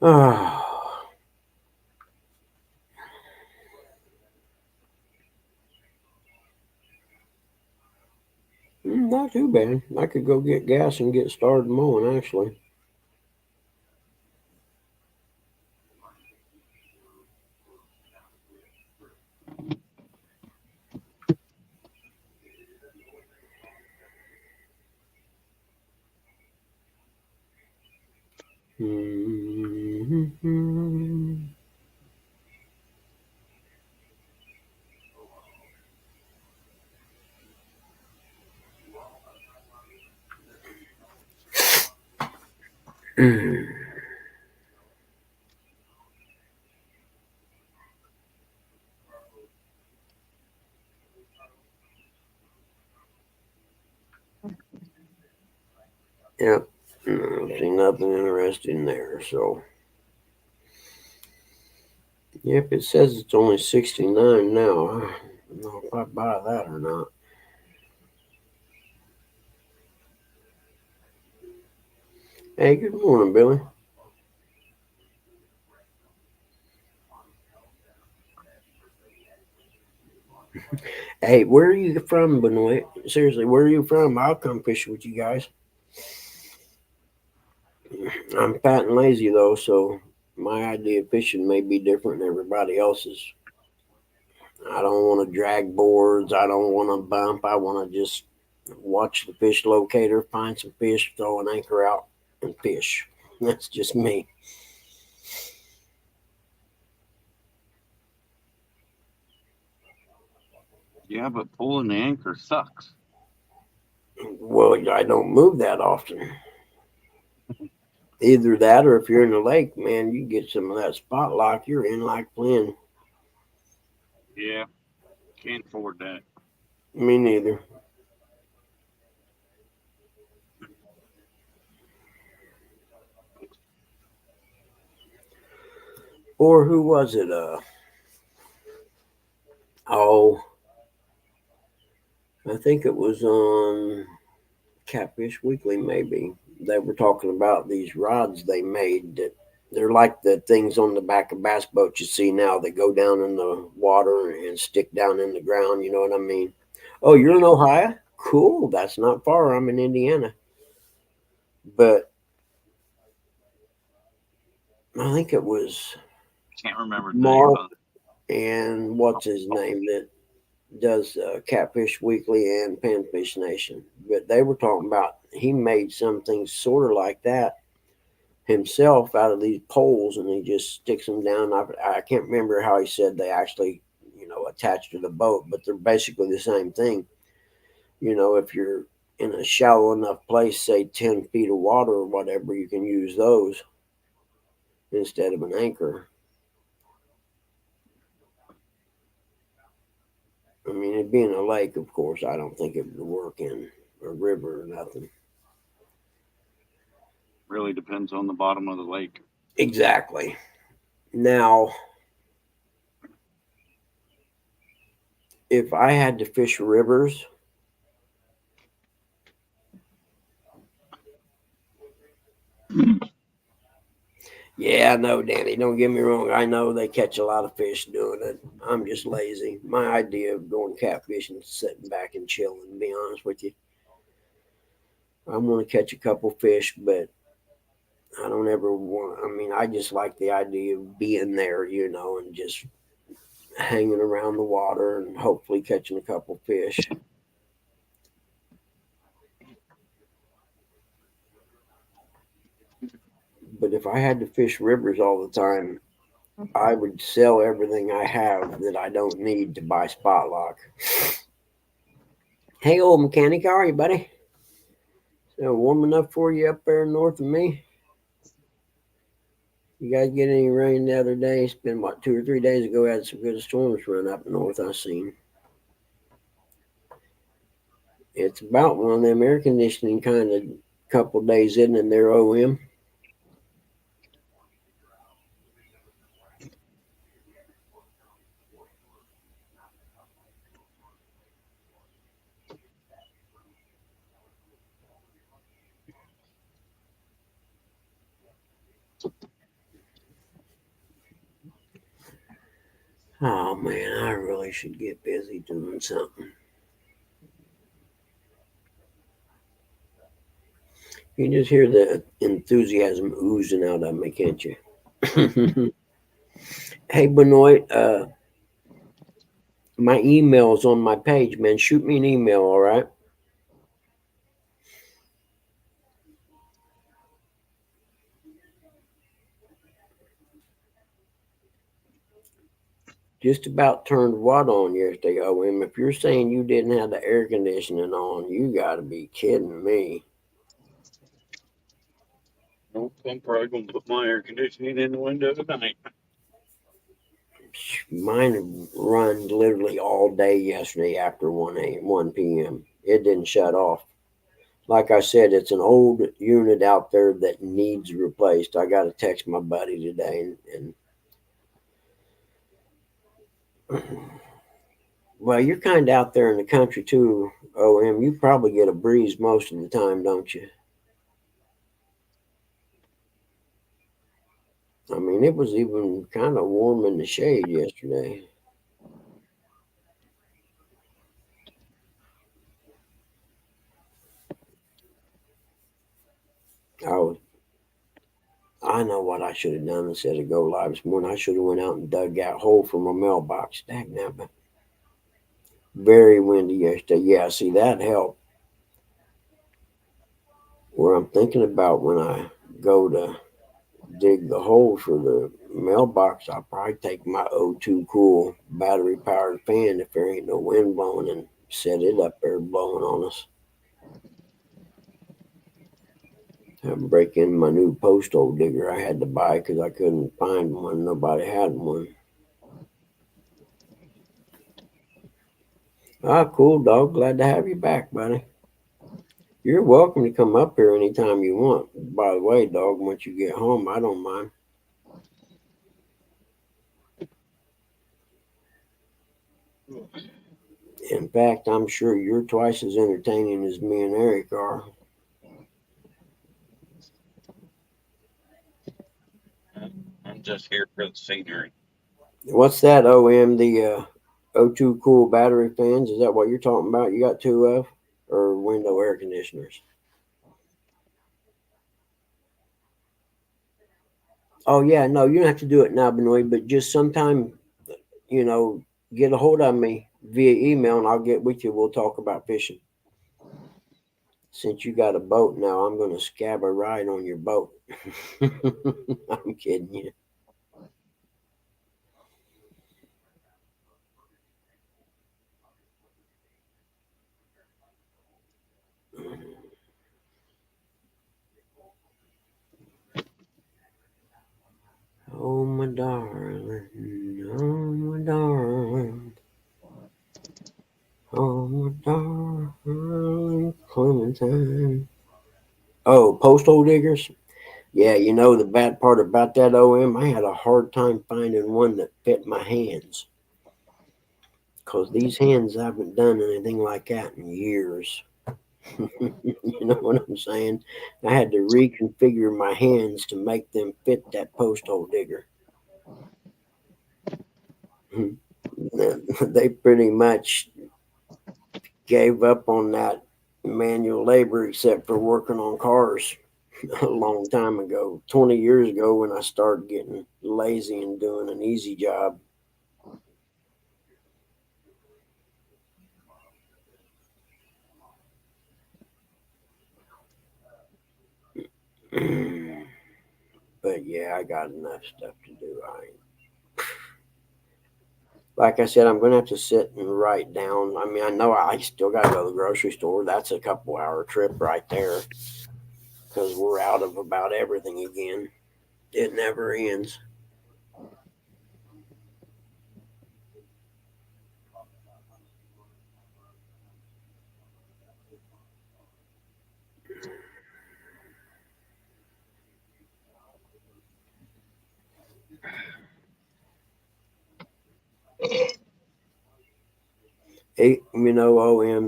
Oh. Not too bad. I could go get gas and get started mowing, actually. Yep. See nothing interesting there, so. Yep, it says it's only 69 now. I don't know if I buy that or not. Hey, good morning, Billy. Hey, where are you from, Benoit? Seriously, where are you from? I'll come fishing with you guys. I'm fat and lazy, though, so my idea of fishing may be different than everybody else's. I don't want to drag boards. I don't want to bump. I want to just watch the fish locator, find some fish, throw an anchor out, and fish. That's just me. Yeah, but pulling the anchor sucks. Well, I don't move that often. Either that or if you're in the lake, man, you get some of that spot lock, you're in like playing. Yeah, can't afford that. Me neither. Or who was it? I think it was on Catfish Weekly, maybe. They were talking about these rods they made that they're like the things on the back of bass boats you see now that go down in the water and stick down in the ground. You know what I mean? Oh, you're in Ohio? Cool. That's not far. I'm in Indiana. But I think it was Can't remember Mark and what's his name that does Catfish Weekly and Panfish Nation. But they were talking about he made something sort of like that himself out of these poles, and he just sticks them down. I can't remember how he said they actually, attach to the boat, but they're basically the same thing. If you're in a shallow enough place, say 10 feet of water or whatever, you can use those instead of an anchor. I mean, it being a lake, of course, I don't think it would work in a river or nothing. Really depends on the bottom of the lake. Exactly. Now, if I had to fish rivers, yeah, no, Danny, don't get me wrong. I know they catch a lot of fish doing it. I'm just lazy. My idea of going catfishing is sitting back and chilling, to be honest with you. I want to catch a couple fish, but I don't ever want, I just like the idea of being there, and just hanging around the water and hopefully catching a couple fish. But if I had to fish rivers all the time, I would sell everything I have that I don't need to buy spot lock. Hey, old mechanic, how are you, buddy? So warm enough for you up there north of me? You guys get any rain the other day? It's been, what, 2 or 3 days ago, we had some good storms run up north, I seen. It's about one of them air conditioning kind of couple days in their OM. Oh man, I really should get busy doing something. You can just hear the enthusiasm oozing out of me, can't you? Hey, Benoit, my email's on my page, man. Shoot me an email, all right? Just about turned what on yesterday, OM? If you're saying you didn't have the air conditioning on, you got to be kidding me. Nope, I'm probably going to put my air conditioning in the window tonight. Mine run literally all day yesterday after 1 p.m. It didn't shut off. Like I said, it's an old unit out there that needs replaced. I got to text my buddy today and well, you're kind of out there in the country too, OM. You probably get a breeze most of the time, don't you? I mean, it was even kind of warm in the shade yesterday. I know what I should have done instead of go live this morning. I should have went out and dug that hole for my mailbox. Dagnabbit. Very windy yesterday. Yeah, see, that helped. Where I'm thinking about when I go to dig the hole for the mailbox, I'll probably take my O2 Cool battery powered fan if there ain't no wind blowing and set it up there blowing on us. I'm breaking my new post hole digger I had to buy because I couldn't find one. Nobody had one. Ah, cool, dog. Glad to have you back, buddy. You're welcome to come up here anytime you want. By the way, dog, once you get home, I don't mind. In fact, I'm sure you're twice as entertaining as me and Eric are. I'm just here for the scenery. What's that, OM? The O2 Cool battery fans? Is that what you're talking about? You got two of? Or window air conditioners? Oh, yeah, no, you don't have to do it now, Benoit, but just sometime, get a hold of me via email and I'll get with you. We'll talk about fishing. Since you got a boat now, I'm going to scab a ride on your boat. I'm kidding you. Oh, my darling. Oh, my darling. Oh, my darling Clementine. Oh, post hole diggers? Yeah, the bad part about that, OM, I had a hard time finding one that fit my hands. Because these hands haven't done anything like that in years. You know what I'm saying? I had to reconfigure my hands to make them fit that post hole digger. They pretty much gave up on that manual labor except for working on cars a long time ago. 20 years ago when I started getting lazy and doing an easy job. yeah, I got enough stuff to do. Like I said, I'm going to have to sit and write down. I mean, I know I still got to go to the grocery store. That's a couple hour trip right there because we're out of about everything again. It never ends.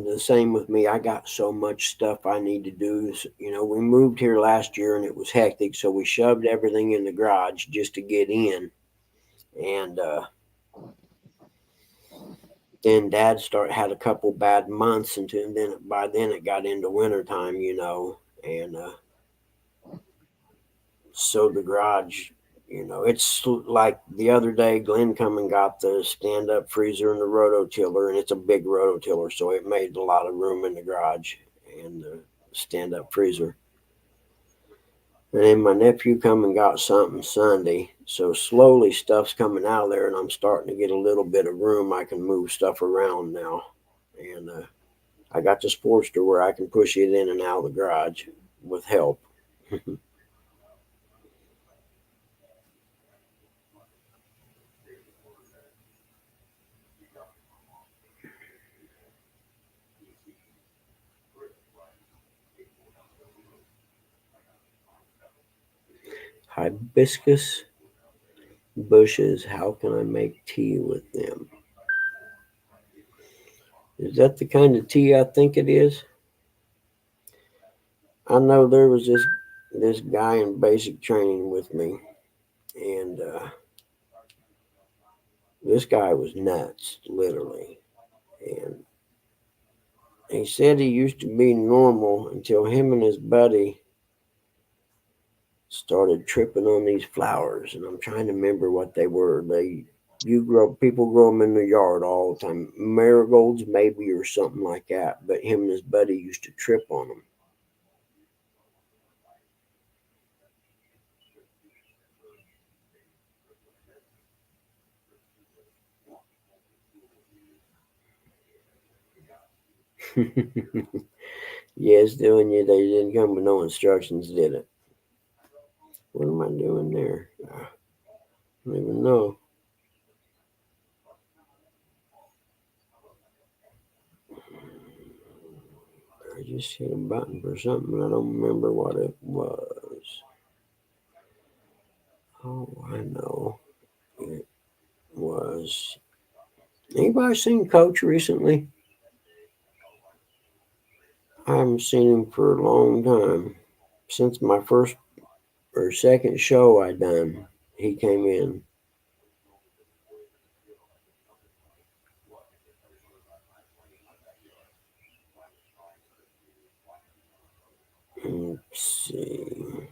The same with me. I got so much stuff I need to do. We moved here last year and it was hectic, so we shoved everything in the garage just to get in. And then Dad had a couple bad months, and then by then it got into wintertime, and so the garage. It's like the other day, Glenn come and got the stand-up freezer and the rototiller, and it's a big rototiller, so it made a lot of room in the garage and the stand-up freezer. And then my nephew come and got something Sunday, so slowly stuff's coming out of there, and I'm starting to get a little bit of room. I can move stuff around now, and I got the Sportster where I can push it in and out of the garage with help. Hibiscus bushes, how can I make tea with them? Is that the kind of tea I think it is? I know there was this guy in basic training with me, and this guy was nuts, literally. And he said he used to be normal until him and his buddy started tripping on these flowers, and I'm trying to remember what they were. People grow them in the yard all the time. Marigolds, maybe, or something like that. But him and his buddy used to trip on them. Yes, doing you. They didn't come with no instructions, did it? What am I doing there? I don't even know. I just hit a button for something. I don't remember what it was. Oh, I know. It was. Anybody seen Coach recently? I haven't seen him for a long time. Since my first or second show I done, he came in. Let's see.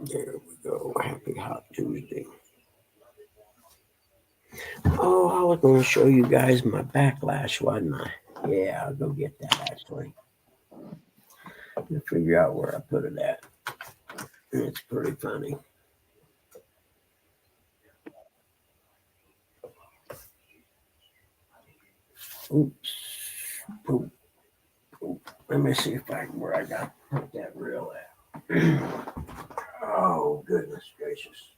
There we go. Happy Hot Tuesday. Oh, I was going to show you guys my backlash, wasn't I? Yeah, I'll go get that actually. I'll figure out where I put it at. It's pretty funny. Oops. Oop. Oop. Let me see if where I got that reel at. Oh, goodness gracious.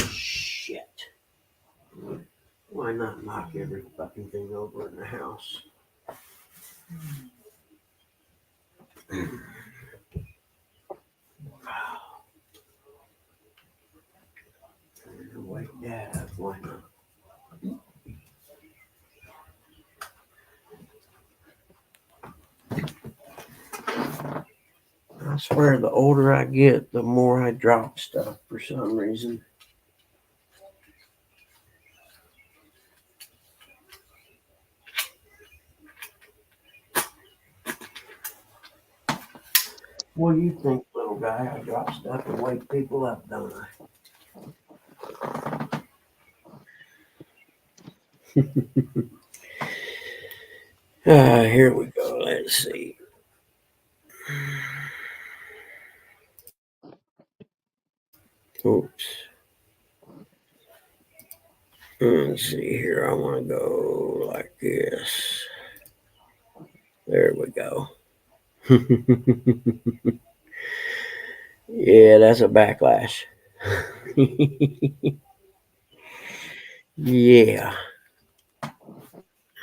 Shit. Why not knock every fucking thing over in the house? Wake that up. Why not? I swear, the older I get, the more I drop stuff for some reason. What do you think, little guy? I drop stuff and wake people up, don't I? Here we go. Let's see. Oops. Let's see here. I want to go like this. There we go. Yeah, that's a backlash. Yeah.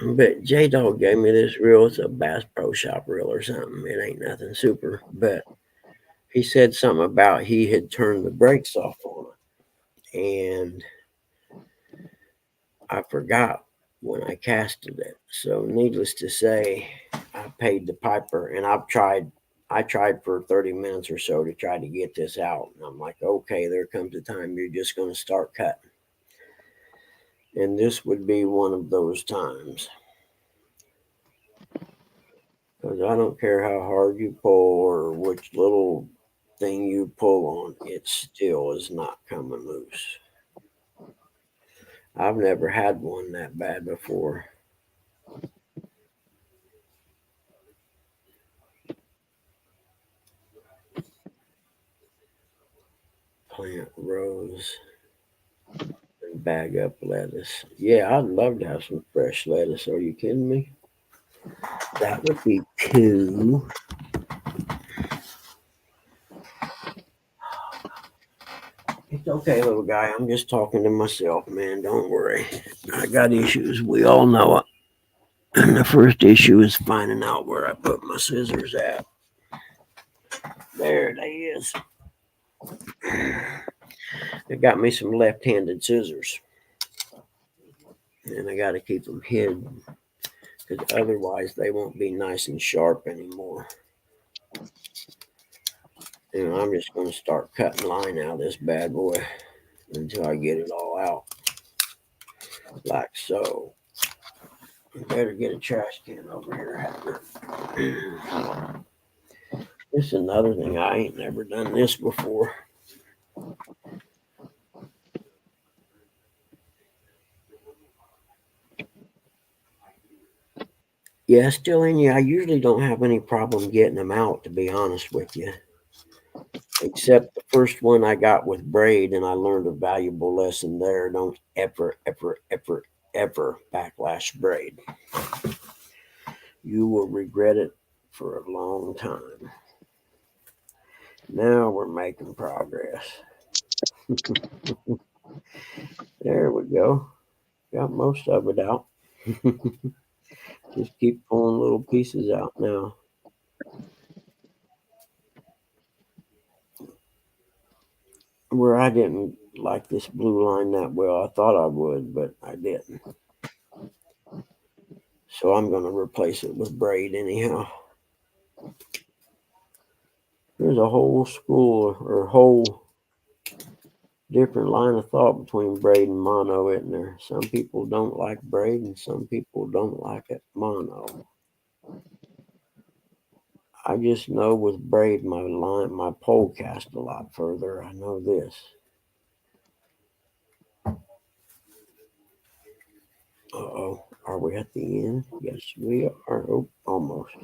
But J Dog gave me this reel. It's a Bass Pro Shop reel or something. It ain't nothing super. But he said something about he had turned the brakes off on it. And I forgot when I casted it. So needless to say, I paid the piper and I tried for 30 minutes or so to try to get this out. And I'm like, okay, there comes a time you're just going to start cutting. And this would be one of those times. Because I don't care how hard you pull or which little thing you pull on, it still is not coming loose. I've never had one that bad before. Plant rose and bag up lettuce. Yeah, I'd love to have some fresh lettuce. Are you kidding me? That would be cool. It's okay, little guy. I'm just talking to myself, man. Don't worry. I got issues. We all know it. And the first issue is finding out where I put my scissors at. There they is. They got me some left-handed scissors. And I got to keep them hidden. Because otherwise they won't be nice and sharp anymore. And I'm just going to start cutting line out of this bad boy until I get it all out. Like so. I better get a trash can over here. This is another thing. I ain't never done this before. Yeah, still in you. I usually don't have any problem getting them out, to be honest with you. Except the first one I got with braid, and I learned a valuable lesson there. Don't ever backlash braid. You will regret it for a long time. Now we're making progress. There we go. Got most of it out. Just keep pulling little pieces out now. Where I didn't like this blue line that well. I thought I would, but I didn't. So I'm going to replace it with braid anyhow. There's a whole school or whole different line of thought between braid and mono, isn't there? Some people don't like braid and some people don't like it mono. I just know with braid, my pole cast a lot further. I know this. Uh-oh. Are we at the end? Yes, we are. Oh, almost.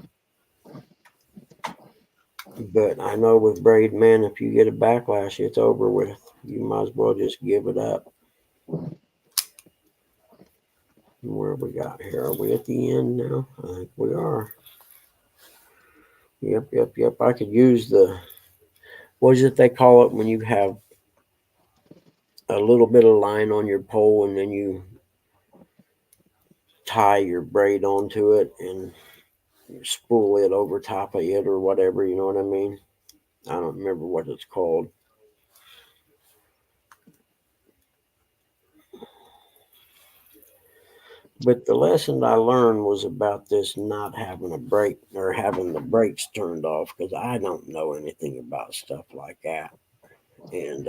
But I know with braid, man, if you get a backlash, it's over with. You might as well just give it up. Where we got here? Are we at the end now? I think we are. Yep. I could use the, what is it they call it when you have a little bit of line on your pole and then you tie your braid onto it and spool it over top of it or whatever, you know what I mean? I don't remember what it's called. But the lesson I learned was about this not having a brake or having the brakes turned off, because I don't know anything about stuff like that. And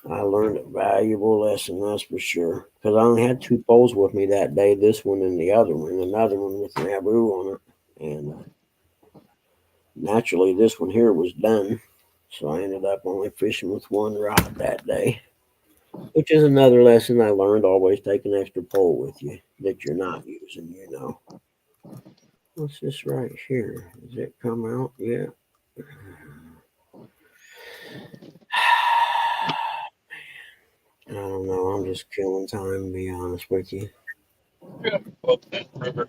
I learned a valuable lesson, that's for sure. Because I only had two poles with me that day, this one and the other one. Another one with Naboo on it. And Naturally, this one here was done, so I ended up only fishing with one rod that day, which is another lesson I learned. Always take an extra pole with you that you're not using, you know. What's this right here? Does it come out? Yeah. I don't know. I'm just killing time, to be honest with you. River.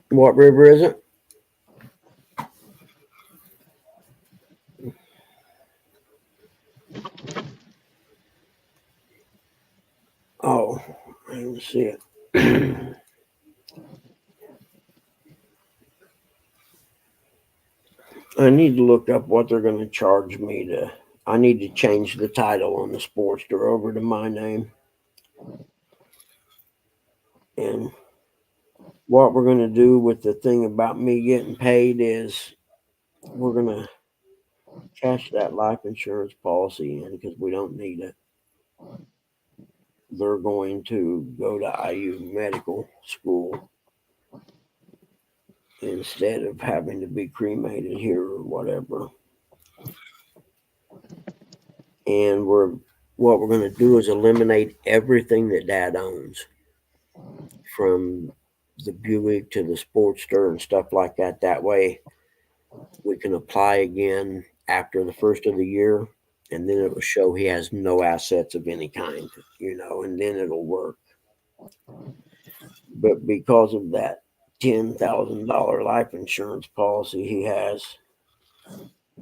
What river is it? Oh, I didn't see it. I need to look up what they're going to charge me to. I need to change the title on the Sportster over to my name. And what we're going to do with the thing about me getting paid is we're going to cash that life insurance policy in because we don't need it. They're going to go to IU medical school instead of having to be cremated here or whatever. And what we're going to do is eliminate everything that Dad owns, from the Buick to the Sportster and stuff like that. That way we can apply again after the first of the year, and then it will show he has no assets of any kind, you know, and then it'll work. But because of that $10,000 life insurance policy he has,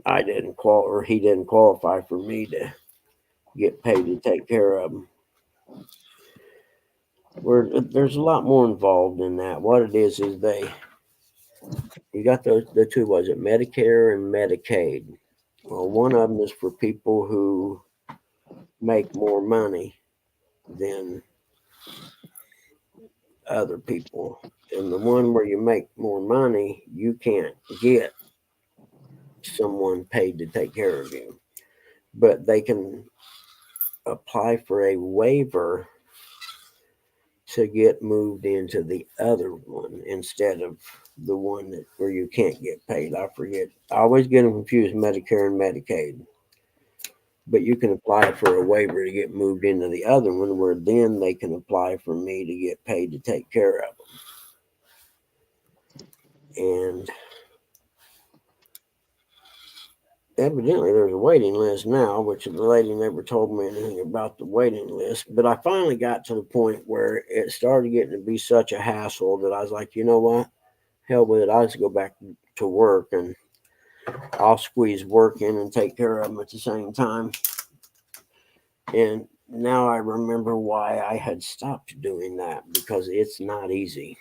he didn't qualify for me to get paid to take care of him. There's a lot more involved in that. What it is you got the two, was it Medicare and Medicaid? Well, one of them is for people who make more money than other people. And the one where you make more money, you can't get someone paid to take care of you. But they can apply for a waiver to get moved into the other one instead of the one where you can't get paid. I forget. I always get them confused, Medicare and Medicaid. But you can apply for a waiver to get moved into the other one, where then they can apply for me to get paid to take care of them. And evidently there's a waiting list now, which the lady never told me anything about the waiting list. But I finally got to the point where it started getting to be such a hassle that I was like, you know what? Hell with it. I'll just go back to work, and I'll squeeze work in and take care of them at the same time. And now I remember why I had stopped doing that, because it's not easy.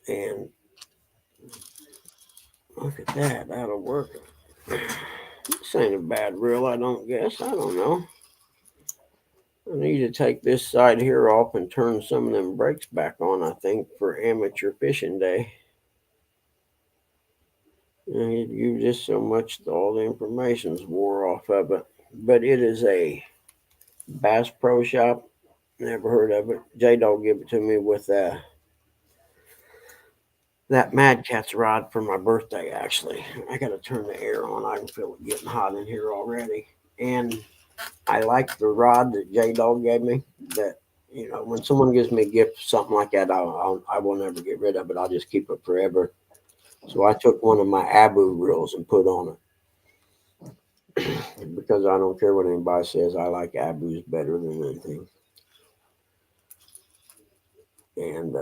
And look at that, that'll work. This ain't a bad reel, I don't guess. I don't know. I need to take this side here off and turn some of them brakes back on, I think, for amateur fishing day. You use this so much that all the information's wore off of it. But it is a Bass Pro Shop. Never heard of it. J-Dog gave it to me with that Mad Catz rod for my birthday, actually. I got to turn the air on. I can feel it getting hot in here already. And I like the rod that J-Dog gave me. That, you know, when someone gives me a gift, something like that, I will never get rid of it. I'll just keep it forever. So I took one of my Abu reels and put on it. Because I don't care what anybody says, I like Abus better than anything. And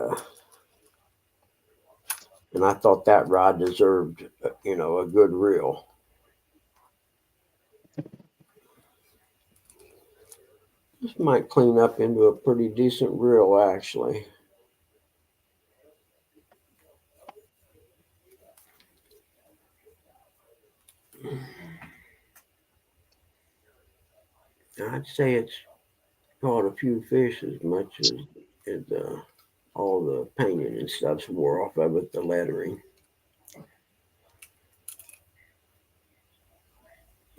I thought that rod deserved, you know, a good reel. This might clean up into a pretty decent reel, actually. I'd say it's caught a few fish as much as all the painting and stuff's wore off of it, the lettering.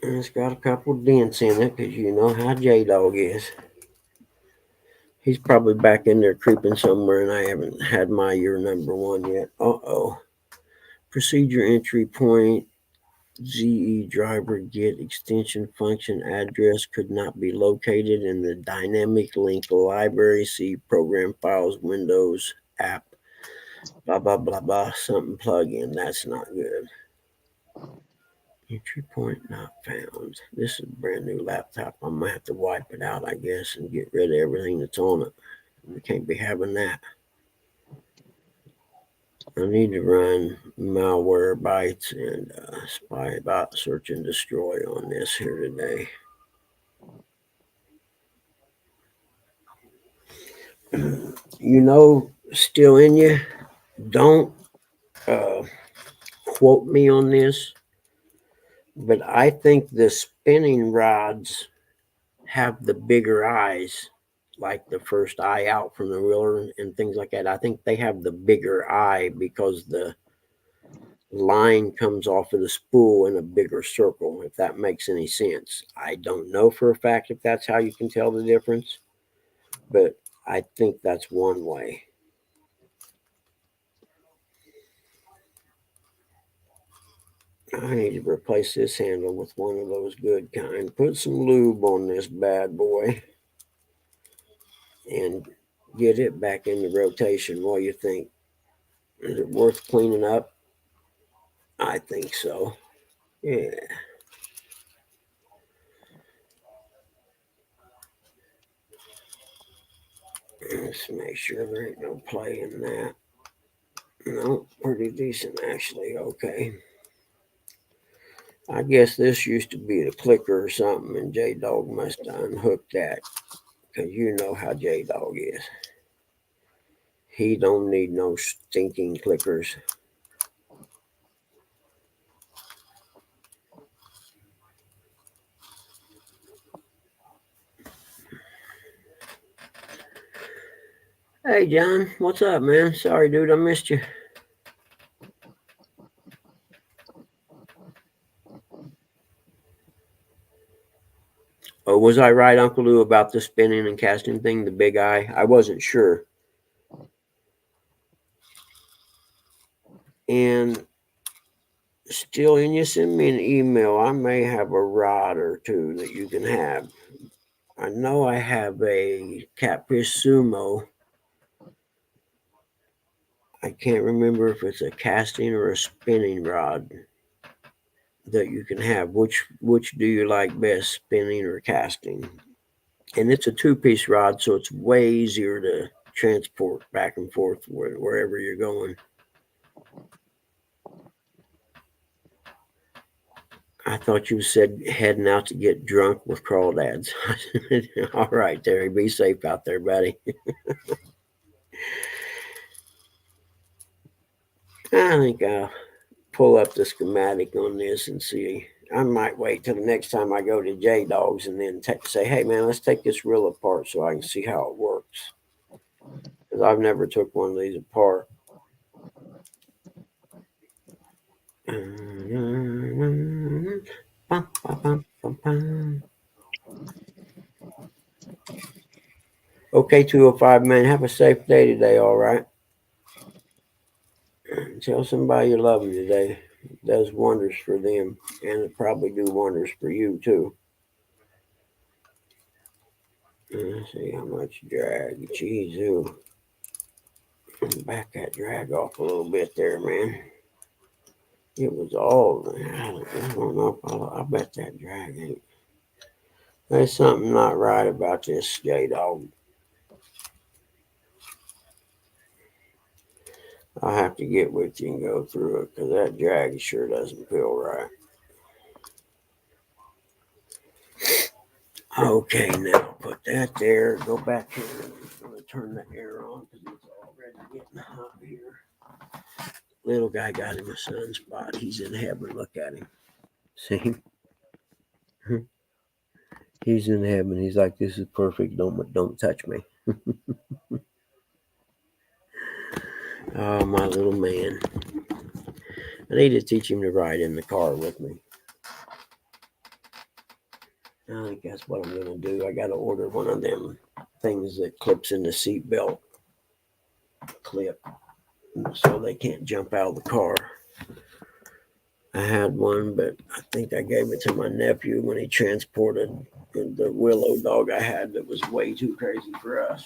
And it's got a couple dents in it, because you know how J-Dog is. He's probably back in there creeping somewhere, and I haven't had my year number 1 yet. Uh-oh. Procedure entry point. ZE driver get extension function address could not be located in the dynamic link library. See program files, Windows app, blah, blah, blah, blah, something plug-in. That's not good. Entry point not found. This is a brand new laptop. I'm going to have to wipe it out, I guess, and get rid of everything that's on it. We can't be having that. I need to run Malwarebytes and spy about search and destroy on this here today. You know, still in you, don't quote me on this, but I think the spinning rods have the bigger eyes, like the first eye out from the ruler and things like that. I think they have the bigger eye because the line comes off of the spool in a bigger circle, if that makes any sense. I don't know for a fact if that's how you can tell the difference, but I think that's one way. I need to replace this handle with one of those good kind. Put some lube on this bad boy and get it back into rotation. What do you think? Is it worth cleaning up? I think so. Yeah. Let's make sure there ain't no play in that. No, pretty decent actually. Okay. I guess this used to be the clicker or something, and J-Dog must have unhooked that, because you know how J-Dog is. He don't need no stinking clickers. Hey, John, what's up, man? Sorry, dude, I missed you. Oh, was I right, Uncle Lou, about the spinning and casting thing, the big eye? I wasn't sure. And still, and you send me an email, I may have a rod or two that you can have. I know I have a Catfish Sumo. I can't remember if it's a casting or a spinning rod that you can have. Which do you like best, spinning or casting? And it's a 2-piece rod, so it's way easier to transport back and forth wherever you're going. I thought you said heading out to get drunk with crawdads. All right, Terry, be safe out there, buddy. I think I'll pull up the schematic on this and see. I might wait till the next time I go to J-Dog's and then say, hey, man, let's take this reel apart so I can see how it works. Because I've never took one of these apart. Okay, 205, man, have a safe day today, all right? Tell somebody you love them today. It does wonders for them, and it probably do wonders for you, too. Let's see how much drag. Jeez, back that drag off a little bit there, man. It was all, I don't know if I bet that drag ain't. There's something not right about this J-Dog. I'll have to get with you and go through it, because that drag sure doesn't feel right. Okay, now put that there. Go back here. I'm going to turn the air on because it's already getting hot here. Little guy got him a sunspot. He's in heaven. Look at him. See? He's in heaven. He's like, this is perfect. Don't touch me. Oh, my little man. I need to teach him to ride in the car with me. I think that's what I'm going to do. I got to order one of them things that clips in the seatbelt clip so they can't jump out of the car. I had one, but I think I gave it to my nephew when he transported the Willow dog I had that was way too crazy for us.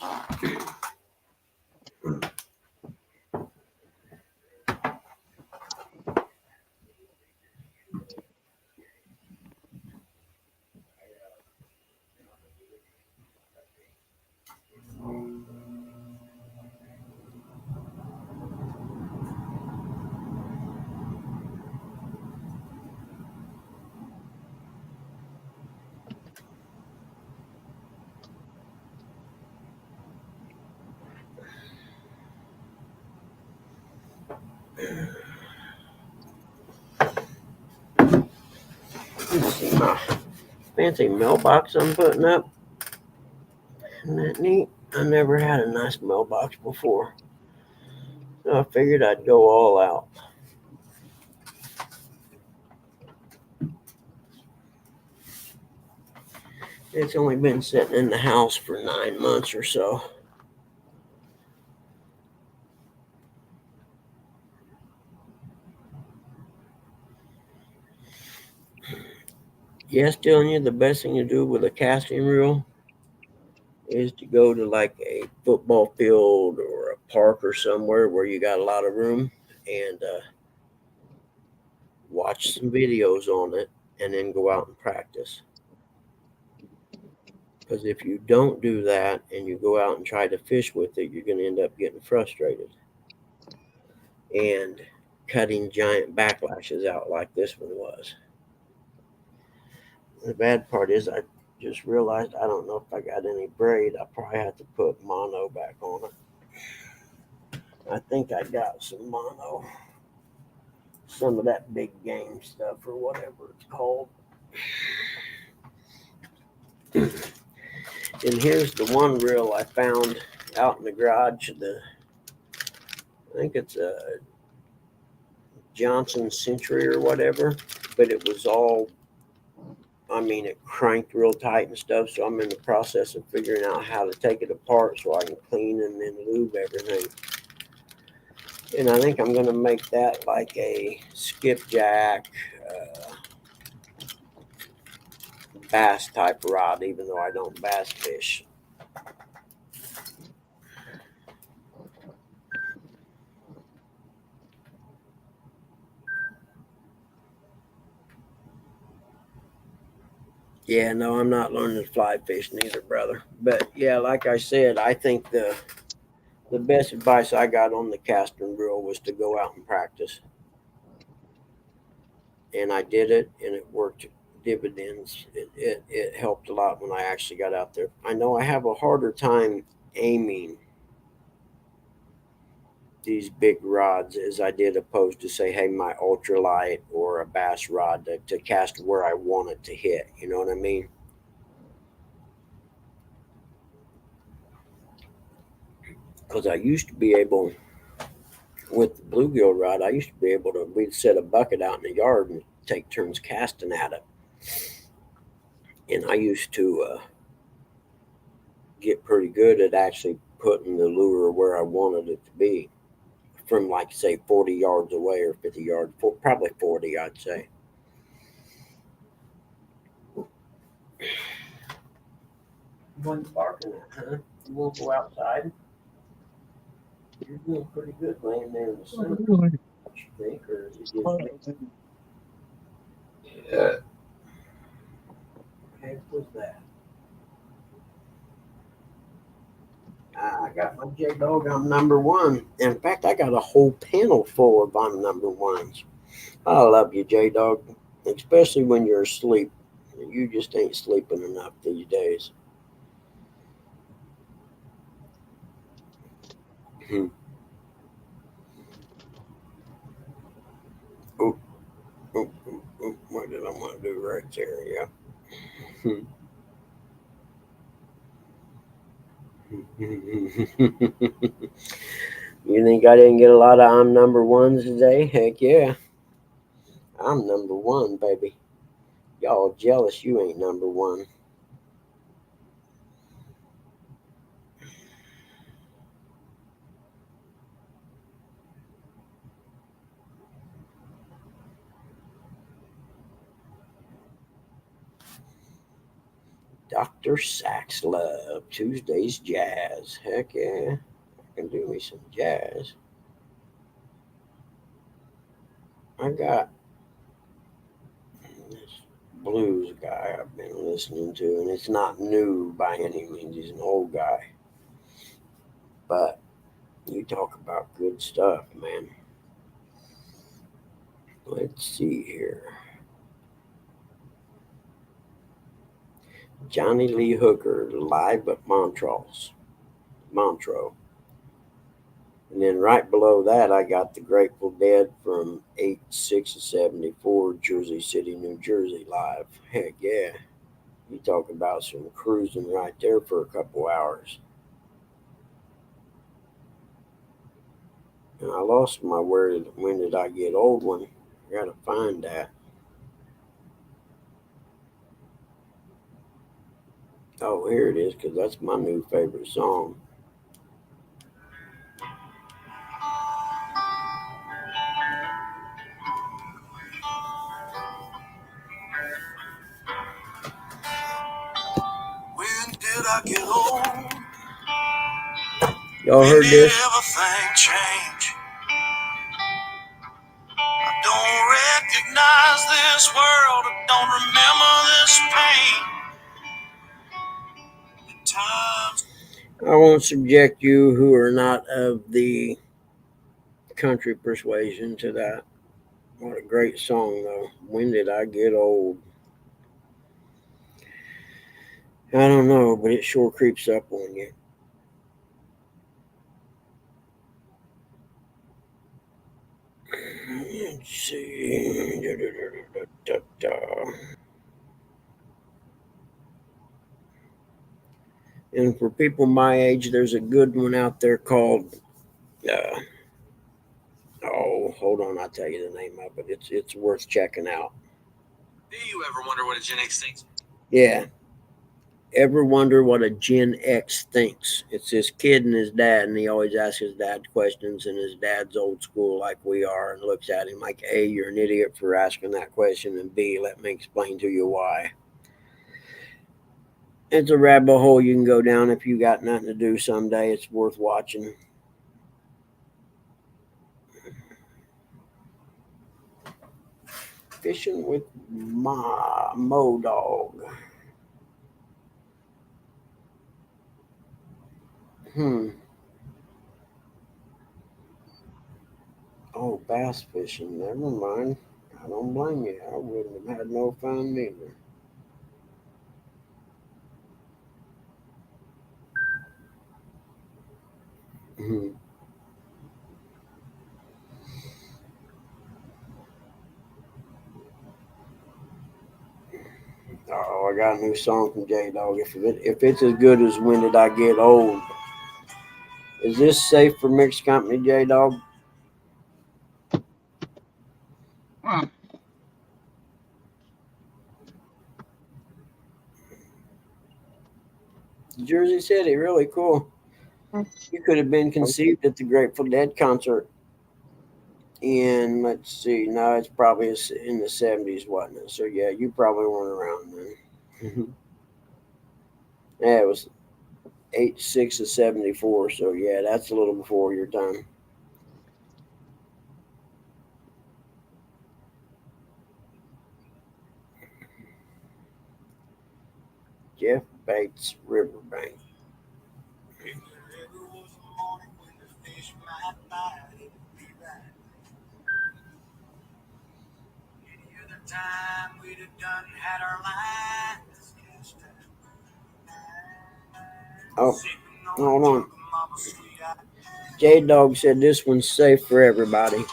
Let's see my fancy mailbox I'm putting up. Isn't that neat? I never had a nice mailbox before. So I figured I'd go all out. It's only been sitting in the house for 9 months or so. Yes, telling you the best thing to do with a casting reel is to go to like a football field or a park or somewhere where you got a lot of room and watch some videos on it and then go out and practice. Because if you don't do that and you go out and try to fish with it, you're going to end up getting frustrated and cutting giant backlashes out like this one was. The bad part is I just realized I don't know if I got any braid. I probably have to put mono back on it. I think I got some mono. Some of that big game stuff or whatever it's called. And here's the one reel I found out in the garage. I think it's a Johnson Century or whatever, but it was all, it cranked real tight and stuff. So I'm in the process of figuring out how to take it apart so I can clean and then lube everything. And I think I'm going to make that like a skipjack bass type rod, even though I don't bass fish. Yeah, no, I'm not learning to fly fish neither, brother. But yeah, like I said, I think the best advice I got on the casting reel was to go out and practice. And I did it, and it worked dividends. It helped a lot when I actually got out there. I know I have a harder time aiming these big rods as I did opposed to say, hey, my ultralight or a bass rod to cast where I want it to hit. You know what I mean? Because I used to be able, with the bluegill rod, I used to be able to, we'd set a bucket out in the yard and take turns casting at it. And I used to get pretty good at actually putting the lure where I wanted it to be. From like say 40 yards away or 50 yards, probably 40, I'd say. What are you barking at, huh? You won't go outside? You're doing pretty good laying there in the sun. What you think, or is it just me? Yeah. Okay, what's that? I got my J-Dog, I'm number one. In fact, I got a whole panel full of I'm number ones. I love you, J-Dog, especially when you're asleep. You just ain't sleeping enough these days. Oh, what did I want to do right there? Yeah. You think I didn't get a lot of I'm number ones today? Heck yeah. I'm number one, baby. Y'all jealous you ain't number one. Dr. Sax Love, Tuesday's Jazz. Heck yeah, I can do me some jazz. I got this blues guy I've been listening to, and it's not new by any means. He's an old guy. But you talk about good stuff, man. Let's see here. Johnny Lee Hooker, live at Montrose. And then right below that, I got the Grateful Dead from 8/6/74, Jersey City, New Jersey, live. Heck yeah. You talk about some cruising right there for a couple hours. And I lost my When Did I Get Old one. I got to find that. Oh, here it is, because that's my new favorite song. When did I get old? Y'all heard this? Everything change. I don't recognize this world. I don't remember this pain. Times. I won't subject you who are not of the country persuasion to that. What a great song, though. When Did I Get Old? I don't know, but it sure creeps up on you. Let's see. And for people my age, there's a good one out there called. Hold on, I'll tell you the name of it. It's worth checking out. Do you ever wonder what a Gen X thinks? Yeah. Ever wonder what a Gen X thinks? It's this kid and his dad, and he always asks his dad questions, and his dad's old school like we are, and looks at him like, A, you're an idiot for asking that question, and B, let me explain to you why. It's a rabbit hole you can go down if you got nothing to do someday. It's worth watching. Fishing with Mo Dog. Oh, bass fishing. Never mind. I don't blame you. I wouldn't have had no fun neither. Oh, I got a new song from J Dog. If it's as good as When Did I Get Old? Is this safe for mixed company, J Dog? Jersey City, really cool. You could have been conceived at the Grateful Dead concert in, let's see, no, it's probably in the 70s, wasn't it? So, yeah, you probably weren't around then. Yeah, it was 8/6/74, so, yeah, that's a little before your time. Jeff Bates, Riverbank. Time we'd have done had our lines cast out. Oh, hold on. J Dog said this one's safe for everybody.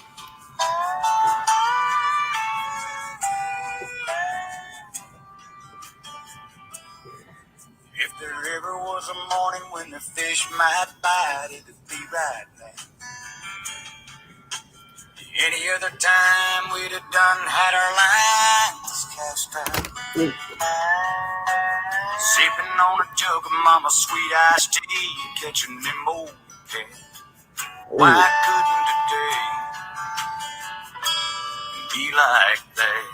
If there ever was a morning when the fish might bite, it'd be right now. Any other time we'd have done had our lines cast out. Sipping on a jug of Mama's sweet iced tea, catching them old cats. Why couldn't today be like that?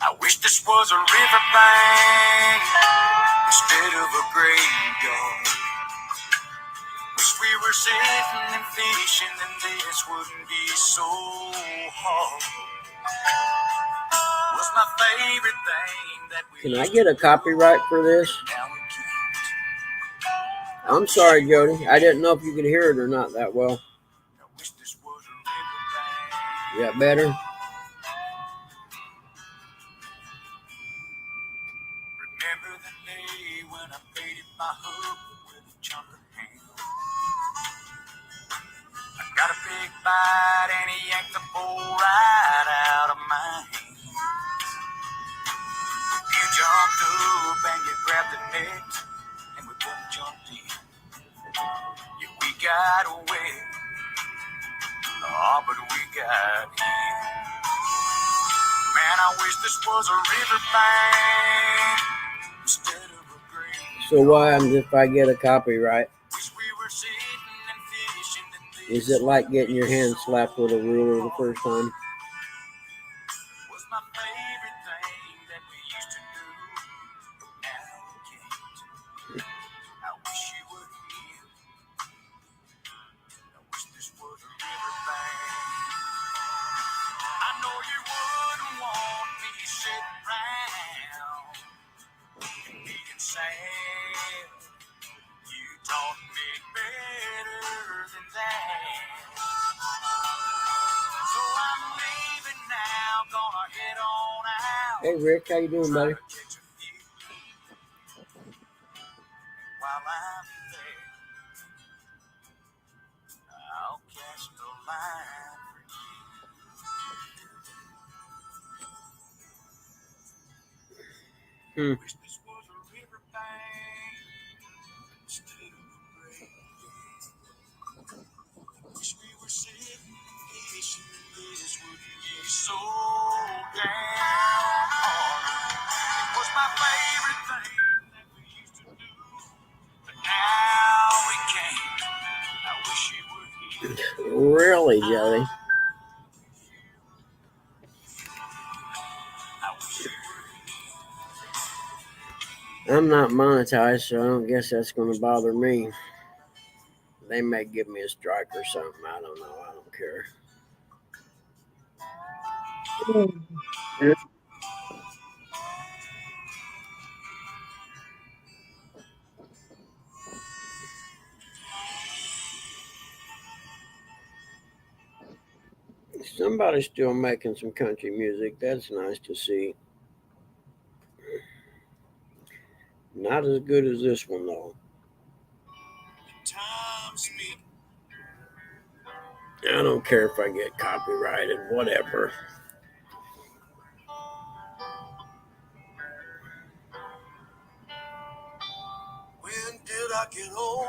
I I wish this was a riverbank instead of a graveyard. Wish we were sitting and fishing and this wouldn't be so hard. Was my favorite thing that we Can I get a copyright for this? now we can't. I'm sorry, Jody. I didn't know if you could hear it or not that well. I wish this was a riverbank. Yeah, better? Remember the day when I baited my hook with a chunk of ham. I got a big bite and he yanked the bowl right out of my hand. You jumped up and you grabbed the net and we both jumped in. Yeah, we got away, oh, but we got in. Man, I wish this was a riverbank instead of a grave. So what happens if I get a copyright? Wish we were sitting and fishing and Is it like getting your hand slapped with a ruler the first time? was my favorite thing that we used to do. Now we can't. I wish you were here. I wish this was a riverbank. I know you wouldn't want me sitting around and being sad. You taught me better than that. So I'm leaving now, gonna head on out. Hey, Rick, how you doing, buddy? Try to catch a few while I'm there. I'll catch the line for you. Wish this was a riverbank instead of a grave. Wish we were sitting fishing and this wouldn't be so damn hard. It was my favorite thing that we used to do, but now we can't. I wish you were here. Really, Jody? I wish you were here. I'm not monetized, so I don't guess that's going to bother me. They may give me a strike or something. I don't know. I don't care. Somebody's still making some country music. That's nice to see. Not as good as this one, though. Time spent. I don't care if I get copyrighted, whatever. When did I get old?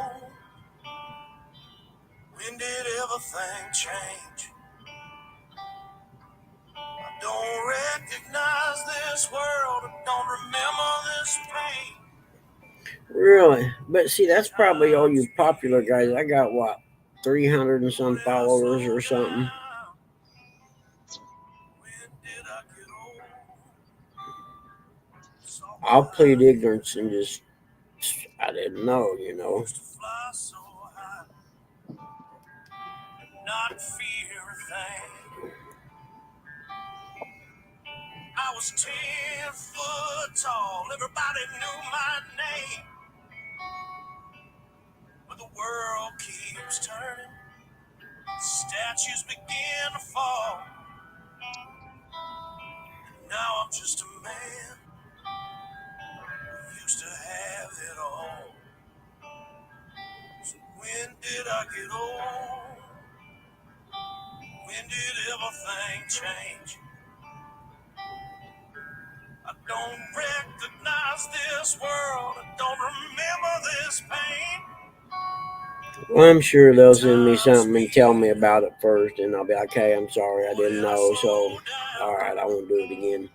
When did everything change? I don't recognize this world. I don't remember this pain. Really? But see, that's probably all you popular guys. I got, what, 300 and some followers or something. When did I get old? I'll plead ignorance and just, I didn't know, you know. Used to fly so high, not fear a thing. I was 10 foot tall, everybody knew my name. But the world keeps turning, statues begin to fall. And now I'm just a man who used to have it all. So when did I get old? When did everything change? I don't recognize this world. I don't remember this pain. Well, I'm sure they'll send me something and tell me about it first, and I'll be like, hey, I'm sorry, I didn't know, so, all right, I won't do it again.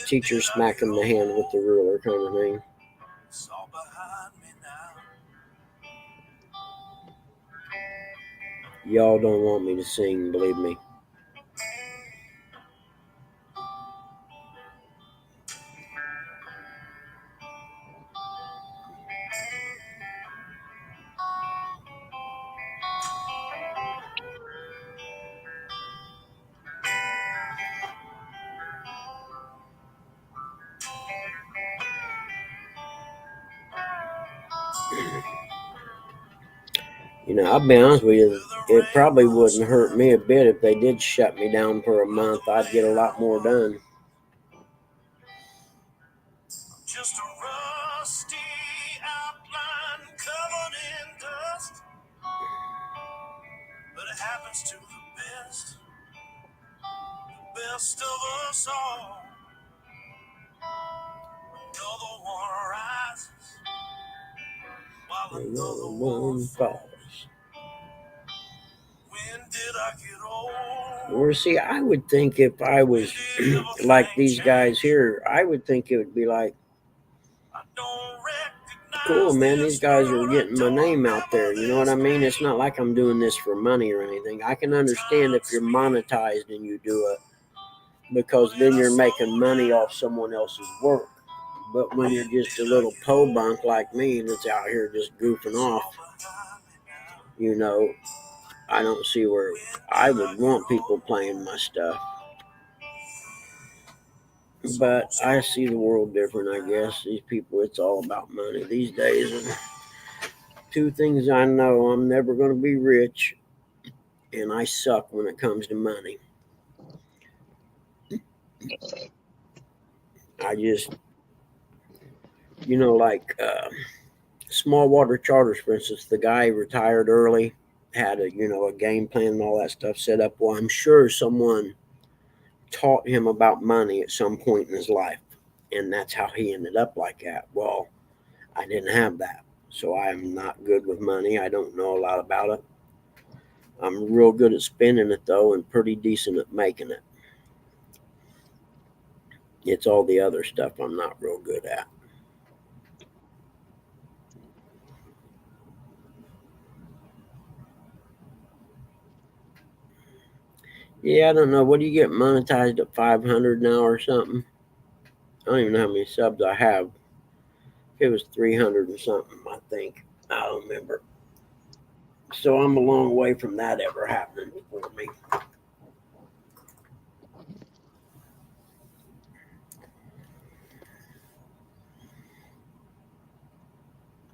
Teacher smack him in the hand with the ruler kind of thing. It's all behind me now. Y'all don't want me to sing, believe me. You know, I'll be honest with you, it probably wouldn't hurt me a bit if they did shut me down for a month. I'd get a lot more done. Just a rusty outline covered in dust. But it happens to the best of us all. Another one rises while another one falls. When did I get old? Or see, I would think if I was like these guys here, I would think it would be like, cool, man, these guys are getting my name out there. You know what I mean? It's not like I'm doing this for money or anything. I can understand if you're monetized and you do it, because then you're making money off someone else's work. But when you're just a little po-bunk like me that's out here just goofing off, you know, I don't see where I would want people playing my stuff. But I see the world different, I guess. These people, it's all about money these days. And two things I know: I'm never going to be rich, and I suck when it comes to money. I just, you know, like small water charters, for instance, the guy retired early, had a game plan and all that stuff set up. Well, I'm sure someone taught him about money at some point in his life, and that's how he ended up like that. Well, I didn't have that, so I'm not good with money. I don't know a lot about it. I'm real good at spending it, though, and pretty decent at making it. It's all the other stuff I'm not real good at. Yeah, I don't know. What do you get monetized at 500 now or something? I don't even know how many subs I have. It was 300 and something, I think. I don't remember. So I'm a long way from that ever happening for me.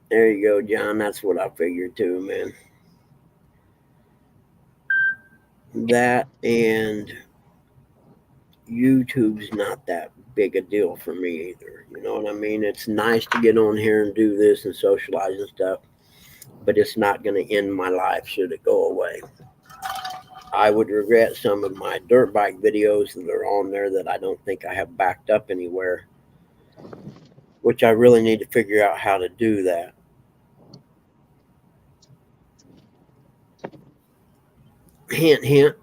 There you go, John. That's what I figured too, man. That and YouTube's not that big a deal for me either. You know what I mean? It's nice to get on here and do this and socialize and stuff, but it's not going to end my life should it go away. I would regret some of my dirt bike videos that are on there that I don't think I have backed up anywhere, which I really need to figure out how to do that. Hint, hint.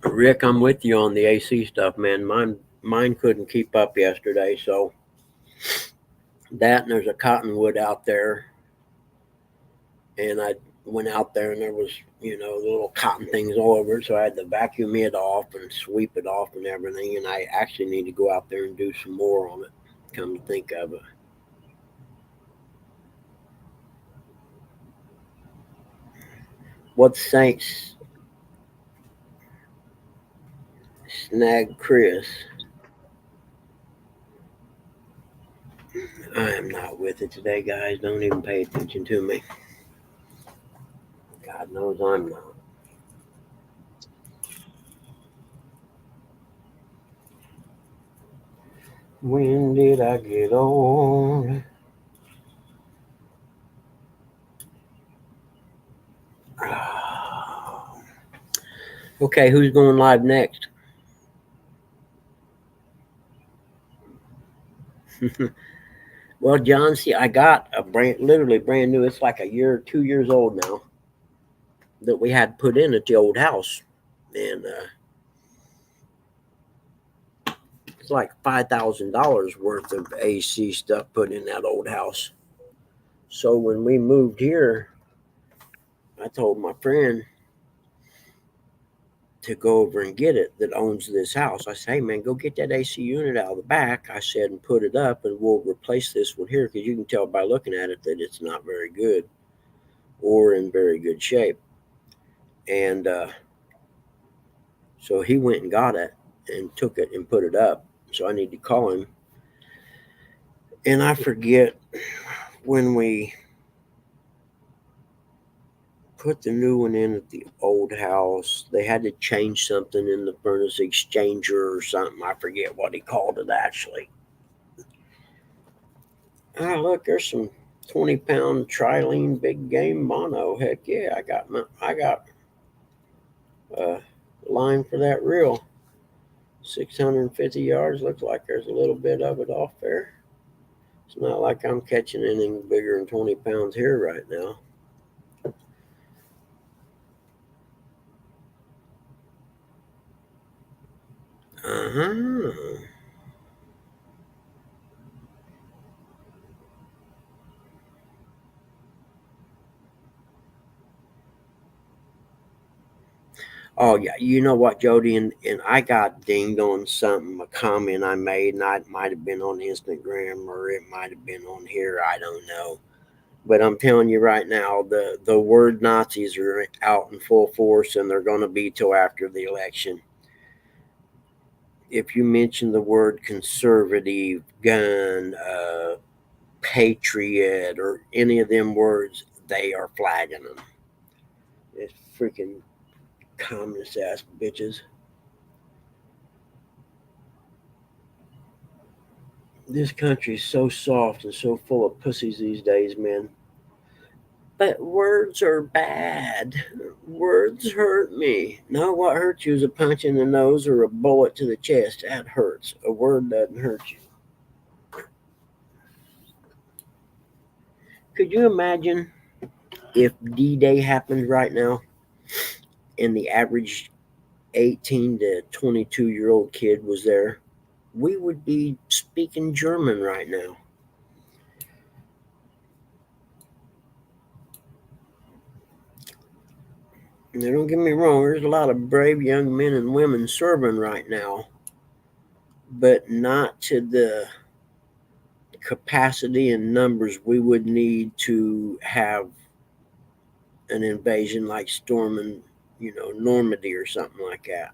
Rick, I'm with you on the AC stuff, man. Mine couldn't keep up yesterday, so that, and there's a cottonwood out there, and I went out there and there was, the little cotton things all over it, so I had to vacuum it off and sweep it off and everything, and I actually need to go out there and do some more on it, come to think of it. What's Saints Snag Chris? I am not with it today, guys. Don't even pay attention to me. God knows I'm not. When did I get old? Okay, who's going live next? Well, John, see, I got a literally brand new. It's like 2 years old now, that we had put in at the old house, and it's like $5,000 worth of AC stuff put in that old house. So when we moved here, I told my friend to go over and get it that owns this house. I said, hey man, go get that AC unit out of the back, I said, and put it up, and we'll replace this one here, because you can tell by looking at it that it's not very good or in very good shape. And so he went and got it, and took it and put it up. So I need to call him. And I forget when we put the new one in at the old house, they had to change something in the furnace exchanger or something. I forget what he called it actually. Ah, look, there's some 20-pound trilene big game mono. Heck yeah, I got line for that reel. 650 yards. Looks like there's a little bit of it off there. It's not like I'm catching anything bigger than 20 pounds here right now. Uh-huh. Oh yeah, you know what, Jody, and I got dinged on something, a comment I made, and it might have been on Instagram or it might have been on here. I don't know. But I'm telling you right now, the word Nazis are out in full force, and they're going to be till after the election. If you mention the word conservative, gun, patriot, or any of them words, they are flagging them. It's freaking communist ass bitches. This country's so soft and so full of pussies these days, man. But words are bad. Words hurt me. No, what hurts you is a punch in the nose or a bullet to the chest. That hurts. A word doesn't hurt you. Could you imagine if D-Day happened right now and the average 18 to 22-year-old kid was there? We would be speaking German right now. Now, don't get me wrong, there's a lot of brave young men and women serving right now, but not to the capacity and numbers we would need to have an invasion like storming, Normandy or something like that.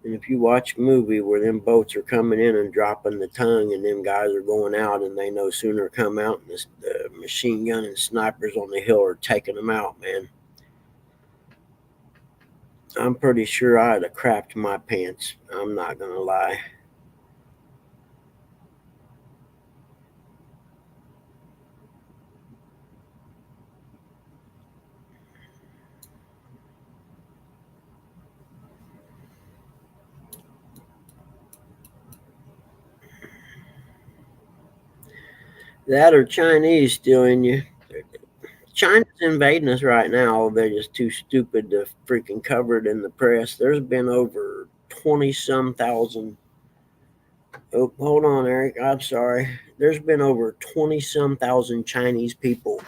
And if you watch a movie where them boats are coming in and dropping the tongue and them guys are going out and they no sooner come out and the machine gun and snipers on the hill are taking them out, man. I'm pretty sure I'd have crapped my pants. I'm not going to lie. That or Chinese still in you. China's invading us right now. They're just too stupid to freaking cover it in the press. There's been over 20-some thousand. Oh, hold on, Eric. I'm sorry. There's been over 20-some thousand Chinese people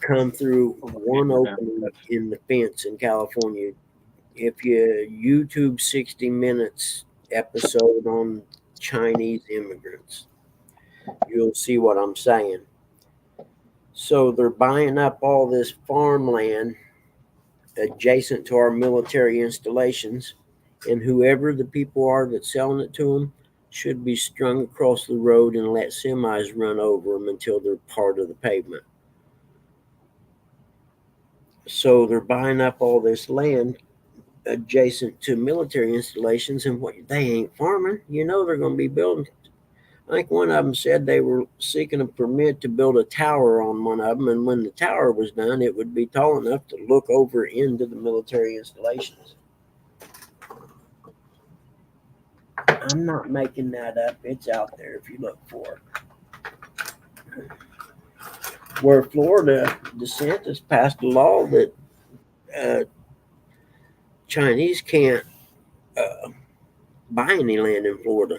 come through one opening in the fence in California. If you YouTube 60 Minutes episode on Chinese immigrants, you'll see what I'm saying. So they're buying up all this farmland adjacent to our military installations, and whoever the people are that's selling it to them should be strung across the road and let semis run over them until they're part of the pavement. So they're buying up all this land adjacent to military installations, and what they ain't farming. They're going to be building. I think one of them said they were seeking a permit to build a tower on one of them, and when the tower was done, it would be tall enough to look over into the military installations. I'm not making that up. It's out there if you look for it. Where Florida, DeSantis passed a law that Chinese can't buy any land in Florida,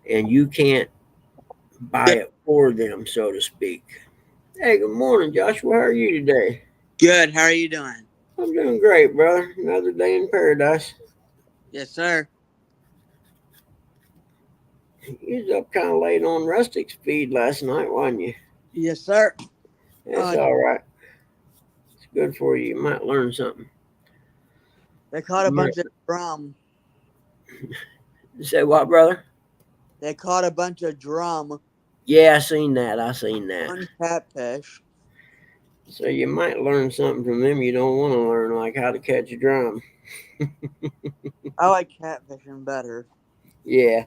and you can't buy it for them, so to speak. Hey, good morning, Joshua. How are you today? Good. How are you doing? I'm doing great, brother. Another day in paradise. Yes, sir. You was up kind of late on Rustic's feed last night, wasn't you? Yes, sir. That's all right. It's good for you. You might learn something. They caught a bunch of drum. You say what, brother? They caught a bunch of drum Yeah, I seen that. on catfish. So you might learn something from them you don't want to learn, like how to catch a drum. I like catfishing better. Yeah.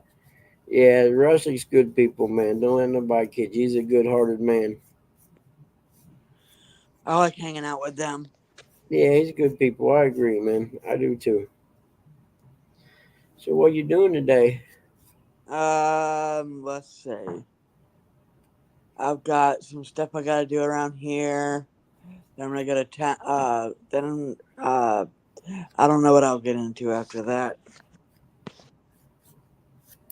Russell's good people, man. Don't let nobody kid you. He's a good-hearted man. I like hanging out with them. Yeah, he's good people. I agree, man. I do too. So what you doing today? Let's see. I've got some stuff I gotta do around here. Then I'm gonna go to then I don't know what I'll get into after that.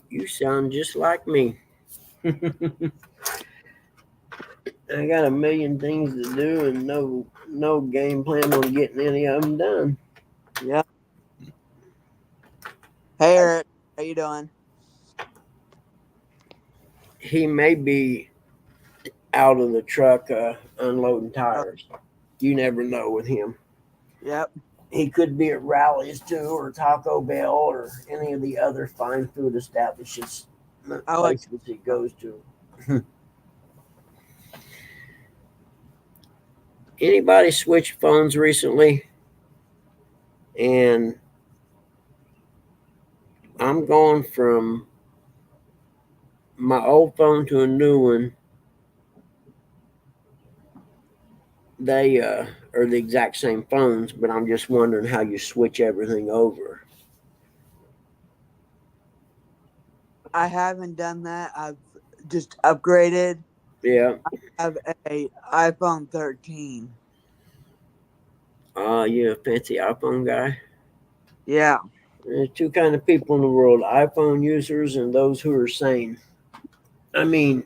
You sound just like me. I got a million things to do and no game plan on getting any of them done. Yeah. Hey Eric, how you doing? He may be out of the truck unloading tires. You never know with him. Yep. He could be at Rally's too, or Taco Bell, or any of the other fine food establishments places he goes to. Anybody switch phones recently? And I'm going from my old phone to a new one. They are the exact same phones, but I'm just wondering how you switch everything over. I haven't done that. I've just upgraded. Yeah. I have a iPhone 13. You a fancy iPhone guy? Yeah. There's two kind of people in the world: iPhone users and those who are sane. I mean,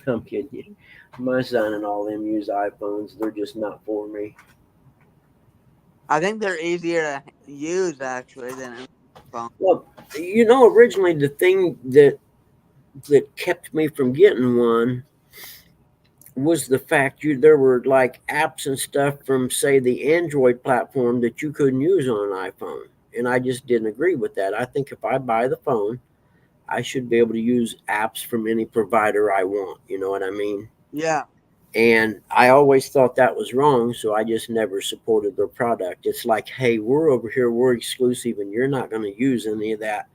I'm kidding you. My son and all them use iPhones. They're just not for me. I think they're easier to use actually than a phone. Well, originally the thing that kept me from getting one was the fact there were like apps and stuff from, say, the Android platform that you couldn't use on an iPhone. And I just didn't agree with that. I think if I buy the phone, I should be able to use apps from any provider I want. You know what I mean? Yeah. And I always thought that was wrong, so I just never supported their product. It's like, hey, we're over here, we're exclusive, and you're not going to use any of that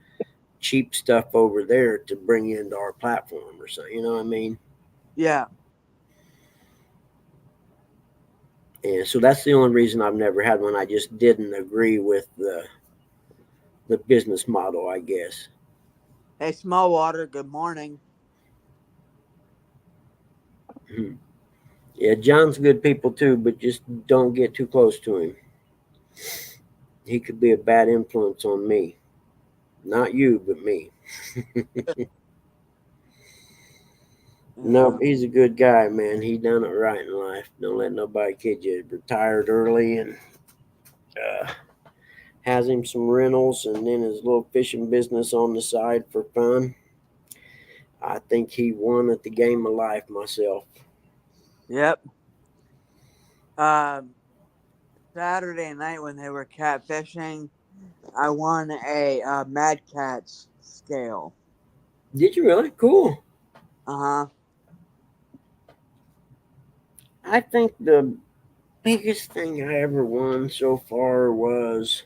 cheap stuff over there to bring into our platform or something. You know what I mean? Yeah. And so that's the only reason I've never had one. I just didn't agree with the business model, I guess. Hey, Small Water, good morning. Yeah, John's good people too, but just don't get too close to him. He could be a bad influence on me. Not you, but me. No, he's a good guy, man. He done it right in life. Don't let nobody kid you. Retired early and has him some rentals and then his little fishing business on the side for fun. I think he won at the game of life myself. Yep. Saturday night when they were catfishing, I won a Mad Catz scale. Did you really? Cool. Uh-huh. I think the biggest thing I ever won so far was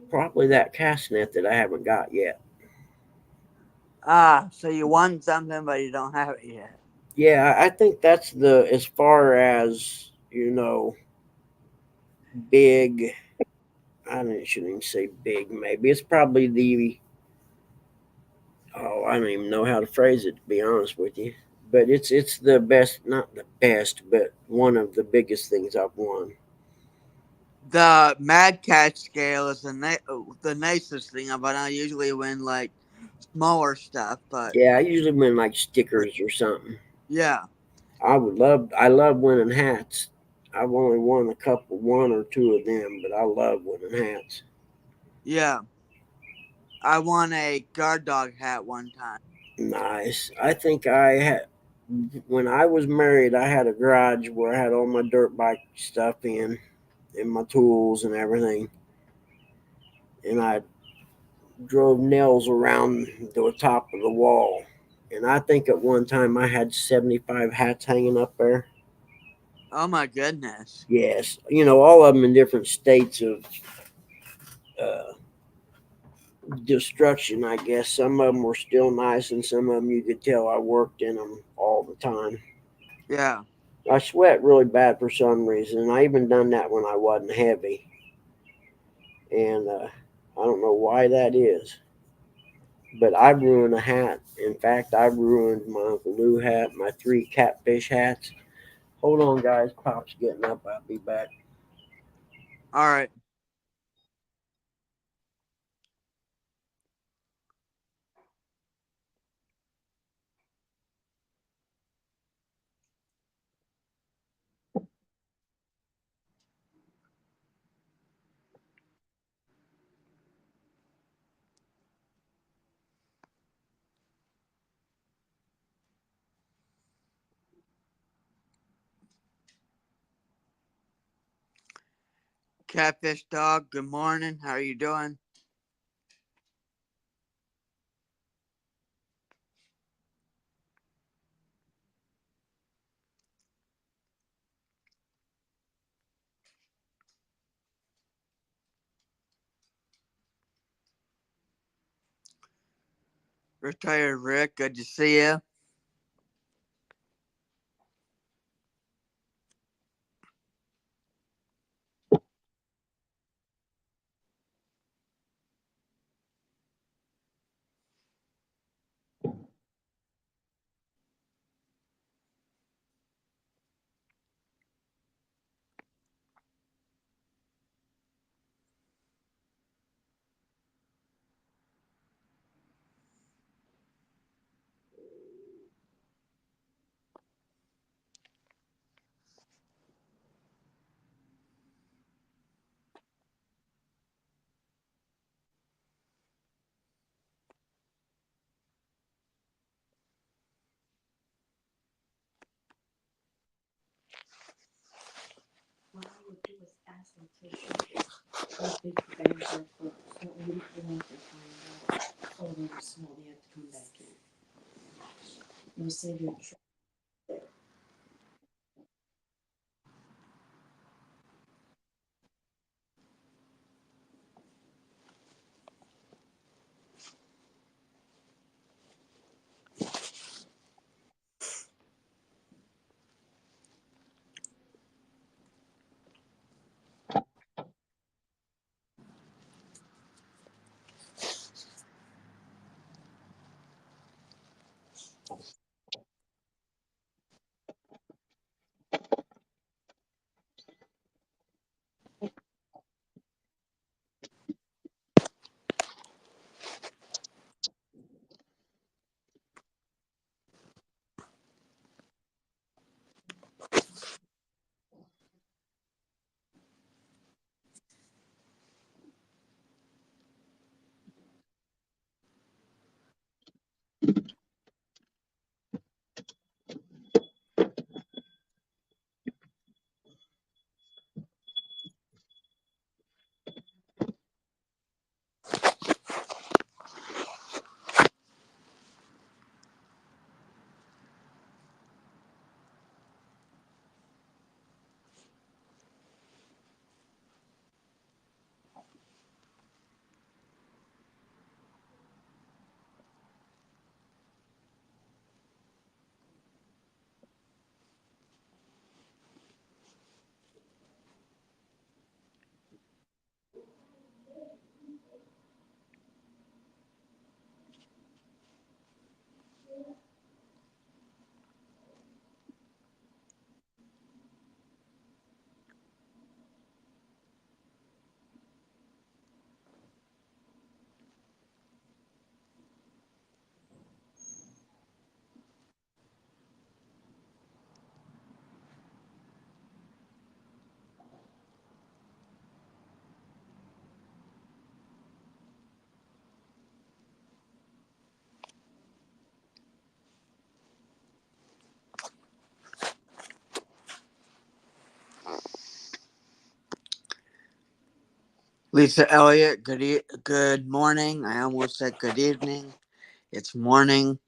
probably that cast net that I haven't got yet. So you won something, but you don't have it yet. Yeah, I think that's as far as, big, I shouldn't even say big, maybe. It's probably I don't even know how to phrase it, to be honest with you. But it's the best, not the best, but one of the biggest things I've won. The Mad Catz scale is the nicest thing, but I usually win like smaller stuff. But yeah, I usually win like stickers or something. Yeah, I love winning hats. I've only won one or two of them, but I love winning hats. Yeah, I won a guard dog hat one time. Nice. I think when I was married, I had a garage where I had all my dirt bike stuff in and my tools and everything. and I drove nails around the top of the wall. And I think at one time I had 75 hats hanging up there. Oh my goodness. Yes, all of them in different states of uh, destruction, I guess. Some of them were still nice, and some of them you could tell I worked in them all the time. Yeah. I sweat really bad for some reason, and I even done that when I wasn't heavy. And I don't know why that is. But I ruined a hat. In fact, I ruined my Uncle Lou hat, my 3 catfish hats. Hold on, guys. Pop's getting up. I'll be back. All right. Catfish Dog, good morning. How are you doing? Retired Rick, good to see you. What I would do is ask them to show how big the bags are for so we don't find out. Oh, they were small, they had to come back in. It was save your trip there. Lisa Elliott, good morning. I almost said good evening. It's morning.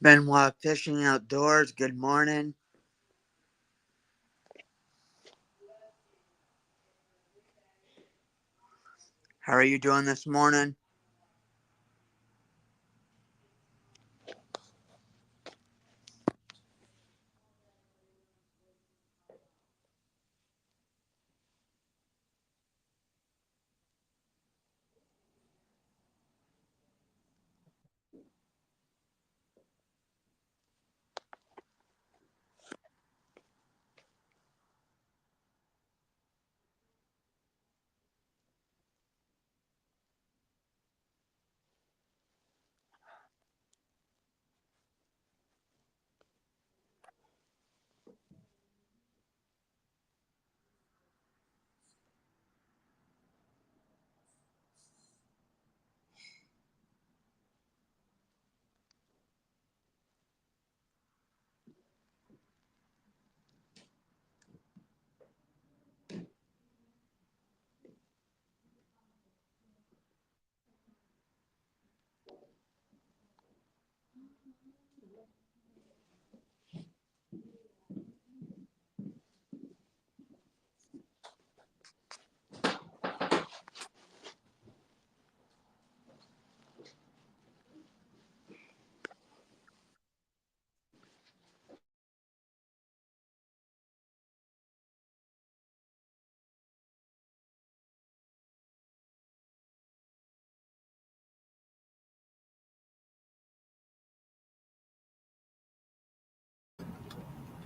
Benoit Fishing Outdoors, good morning. How are you doing this morning?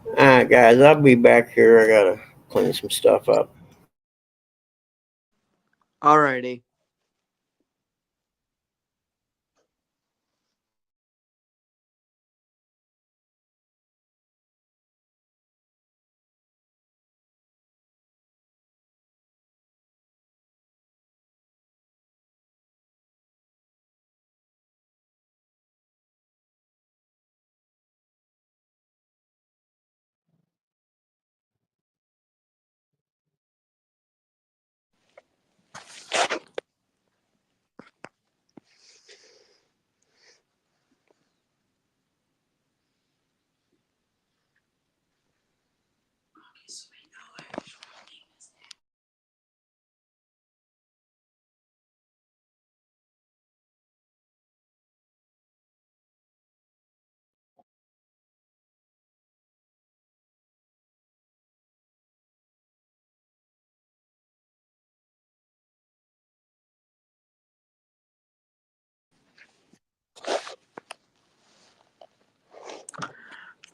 Alright, guys, I'll be back here. I gotta clean some stuff up. Alrighty.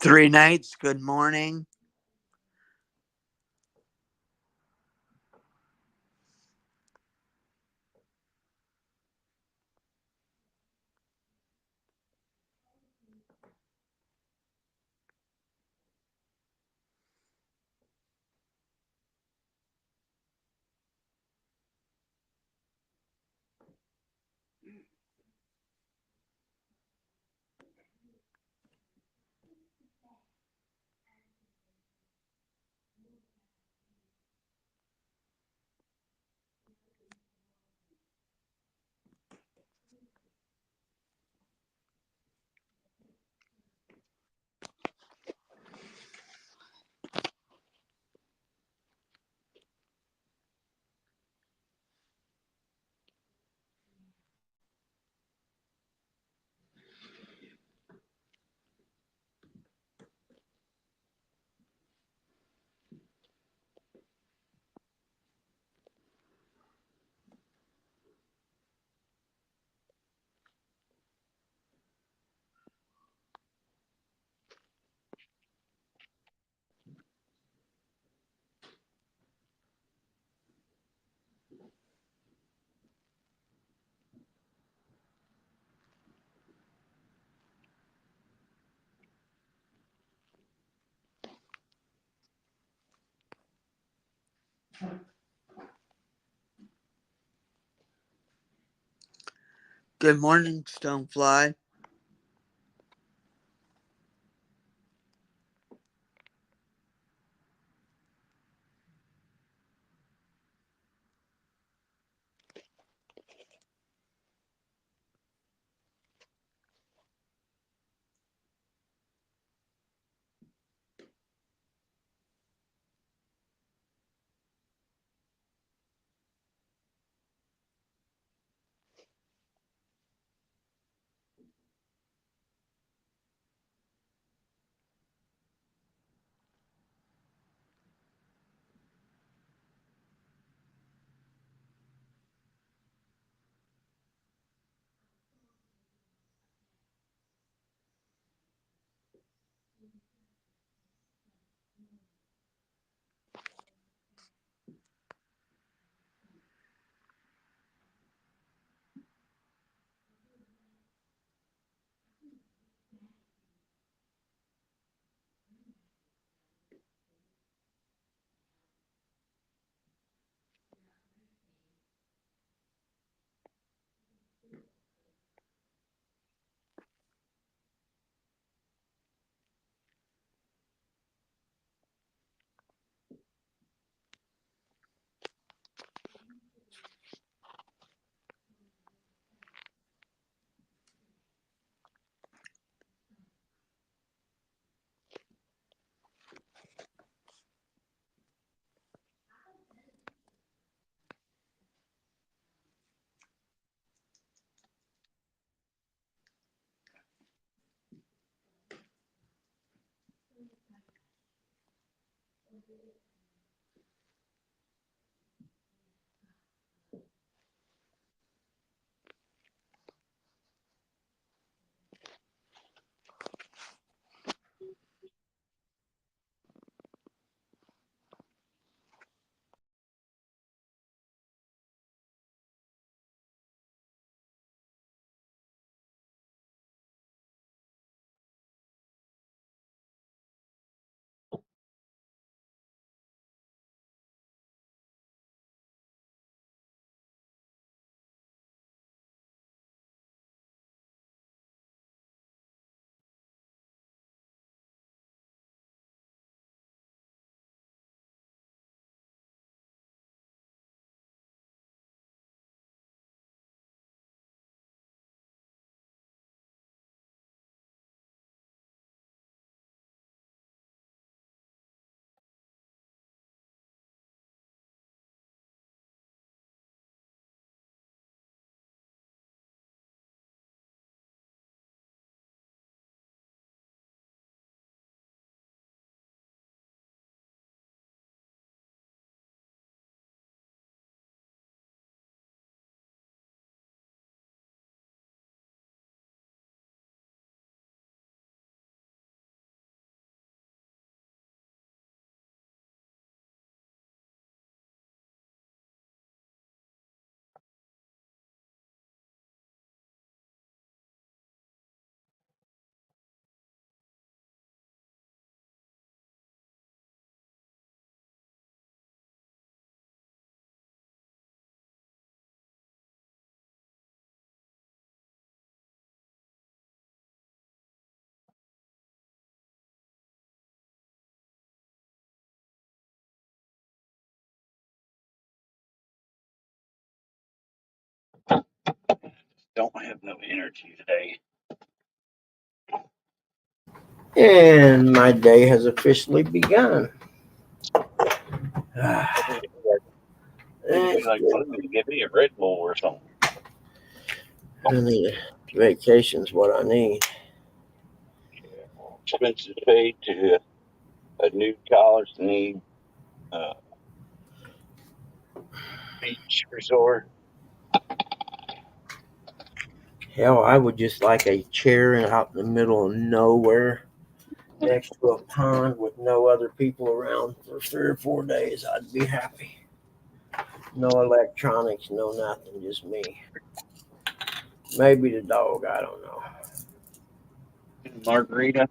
Three Nights, good morning. Good morning, Stonefly. Don't have no energy today. And my day has officially begun. Maybe like give me a Red Bull or something. I need a vacation's what I need. Expenses paid to a new college need beach resort. Hell, I would just like a chair out in the middle of nowhere next to a pond with no other people around for 3 or 4 days. I'd be happy. No electronics, no nothing, just me. Maybe the dog, I don't know. Margarita,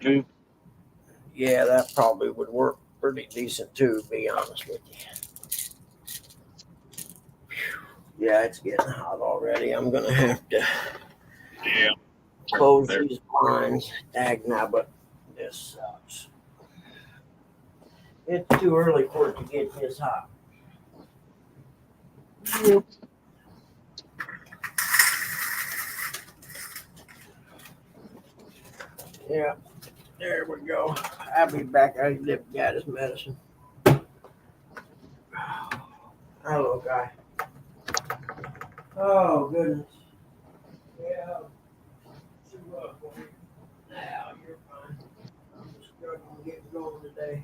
too. Yeah, that probably would work pretty decent too, to be honest with you. Yeah, it's getting hot already. I'm gonna have to close these blinds. Dag nabbit, this sucks. It's too early for it to get this hot. Yeah, there we go. I'll be back. I got his medicine. Hello, guy. Oh, goodness. Yeah. Now you're fine. I'm just struggling to get going today.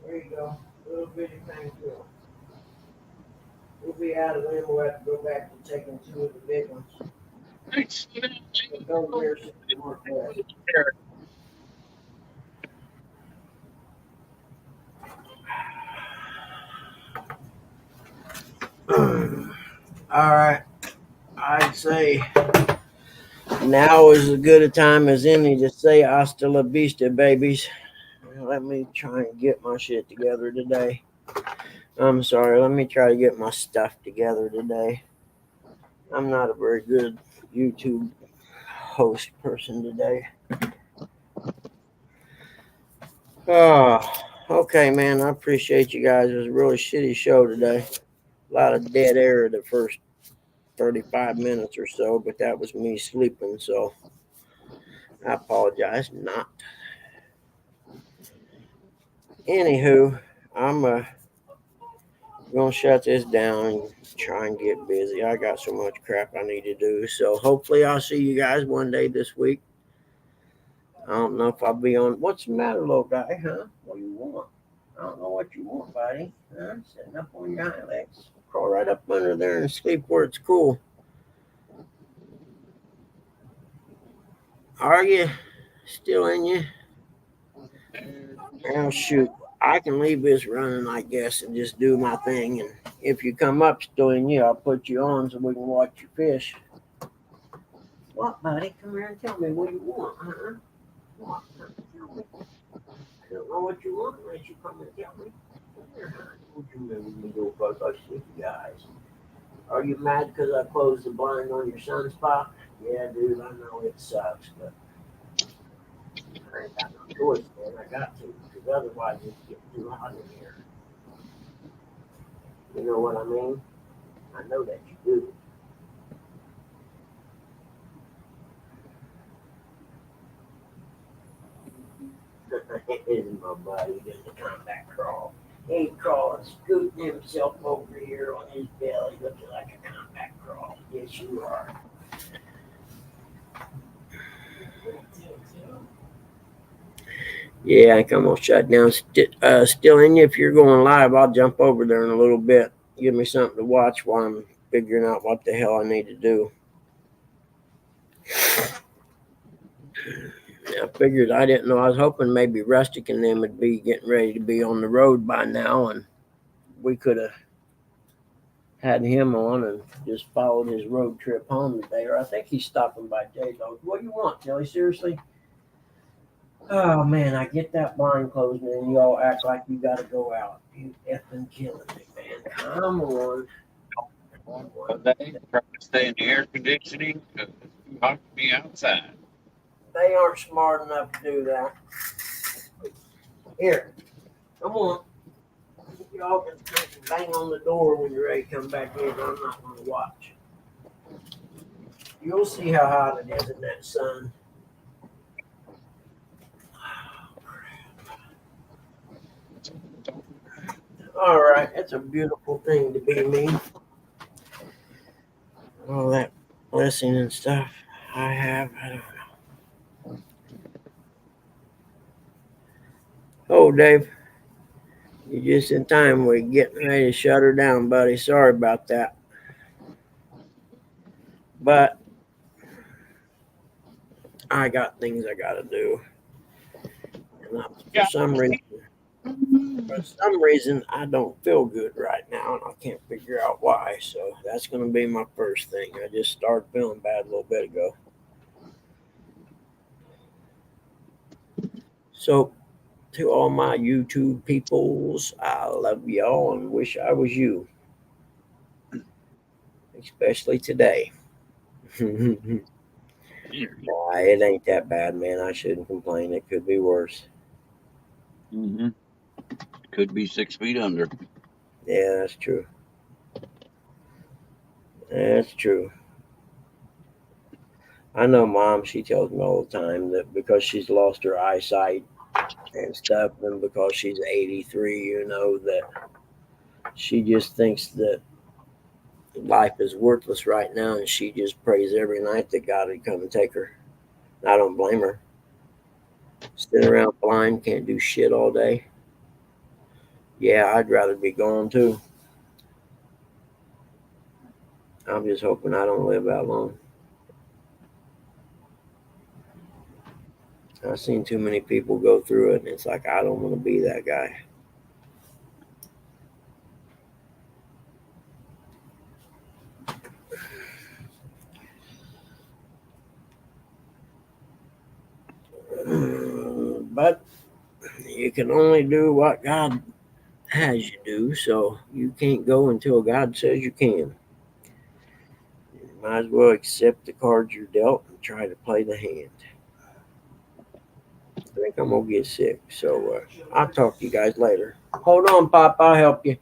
There you go. Little bitty painkiller. We'll be out of them. We'll have to go back to taking 2 of the big ones. Go there, more fast. All right. I'd say now is as good a time as any to say hasta la vista, babies. Let me try and get my shit together today. I'm sorry. Let me try to get my stuff together today. I'm not a very good YouTube host person today. Oh, okay, man. I appreciate you guys. It was a really shitty show today. A lot of dead air the first 35 minutes or so, but that was me sleeping, so I apologize not. Anywho, I'm gonna shut this down and try and get busy. I got so much crap I need to do, so hopefully I'll see you guys one day this week. I don't know if I'll be on. What's the matter, little guy, huh? What do you want? I don't know what you want, buddy. Huh? Sitting up on your hind legs. Crawl right up under there and sleep where it's cool. Are you still in you? Oh, shoot. I can leave this running, I guess, and just do my thing. And if you come up still in you, I'll put you on so we can watch you fish. What, buddy? Come here and tell me what you want, huh? What? Tell me. I don't know what you want unless you come and tell me. Come here, huh? What you mean when you go fuck us with you guys? Are you mad because I closed the blind on your sunspot? Yeah, dude, I know it sucks, but I ain't got no choice, man. I got to, because otherwise it's getting too hot in here. You know what I mean? I know that you do. This is my buddy doing the combat crawl. He's crawling, scooting himself over here on his belly, looking like a combat crawl. Yes, you are. Yeah, I can almost shut down. Still in you. If you're going live, I'll jump over there in a little bit. Give me something to watch while I'm figuring out what the hell I need to do. I figured I didn't know. I was hoping maybe Rustic and them would be getting ready to be on the road by now, and we could have had him on and just followed his road trip home today. Or I think he's stopping by J-Dog. What do you want, Kelly? Seriously? Oh, man, I get that blind closed, and you all act like you got to go out. You effing killing me, man. Come on. They try to stay in the air conditioning because it's too hot to be outside. They aren't smart enough to do that. Here, come on. Y'all can bang on the door when you're ready to come back in. I'm not going to watch. You'll see how hot it is in that sun. All right, that's a beautiful thing to be me. All that blessing and stuff I have, I don't know. Oh, Dave, you're just in time. We're getting ready to shut her down, buddy. Sorry about that. But I got things I got to do. And for some reason, I don't feel good right now, and I can't figure out why. So that's going to be my first thing. I just started feeling bad a little bit ago. So to all my YouTube peoples, I love y'all and wish I was you, especially today. Nah, it ain't that bad, man. I shouldn't complain. It could be worse. Mm-hmm. Could be 6 feet under. Yeah, that's true. That's true. I know Mom, she tells me all the time that because she's lost her eyesight and stuff, and because she's 83, that she just thinks that life is worthless right now, and she just prays every night that God would come and take her. I don't blame her. Sitting around blind, can't do shit all day. Yeah, I'd rather be gone too. I'm just hoping I don't live that long. I've seen too many people go through it, and it's like, I don't want to be that guy. But you can only do what God has you do, so you can't go until God says you can. You might as well accept the cards you're dealt and try to play the hand. I think I'm going to get sick, so I'll talk to you guys later. Hold on, Pop, I'll help you.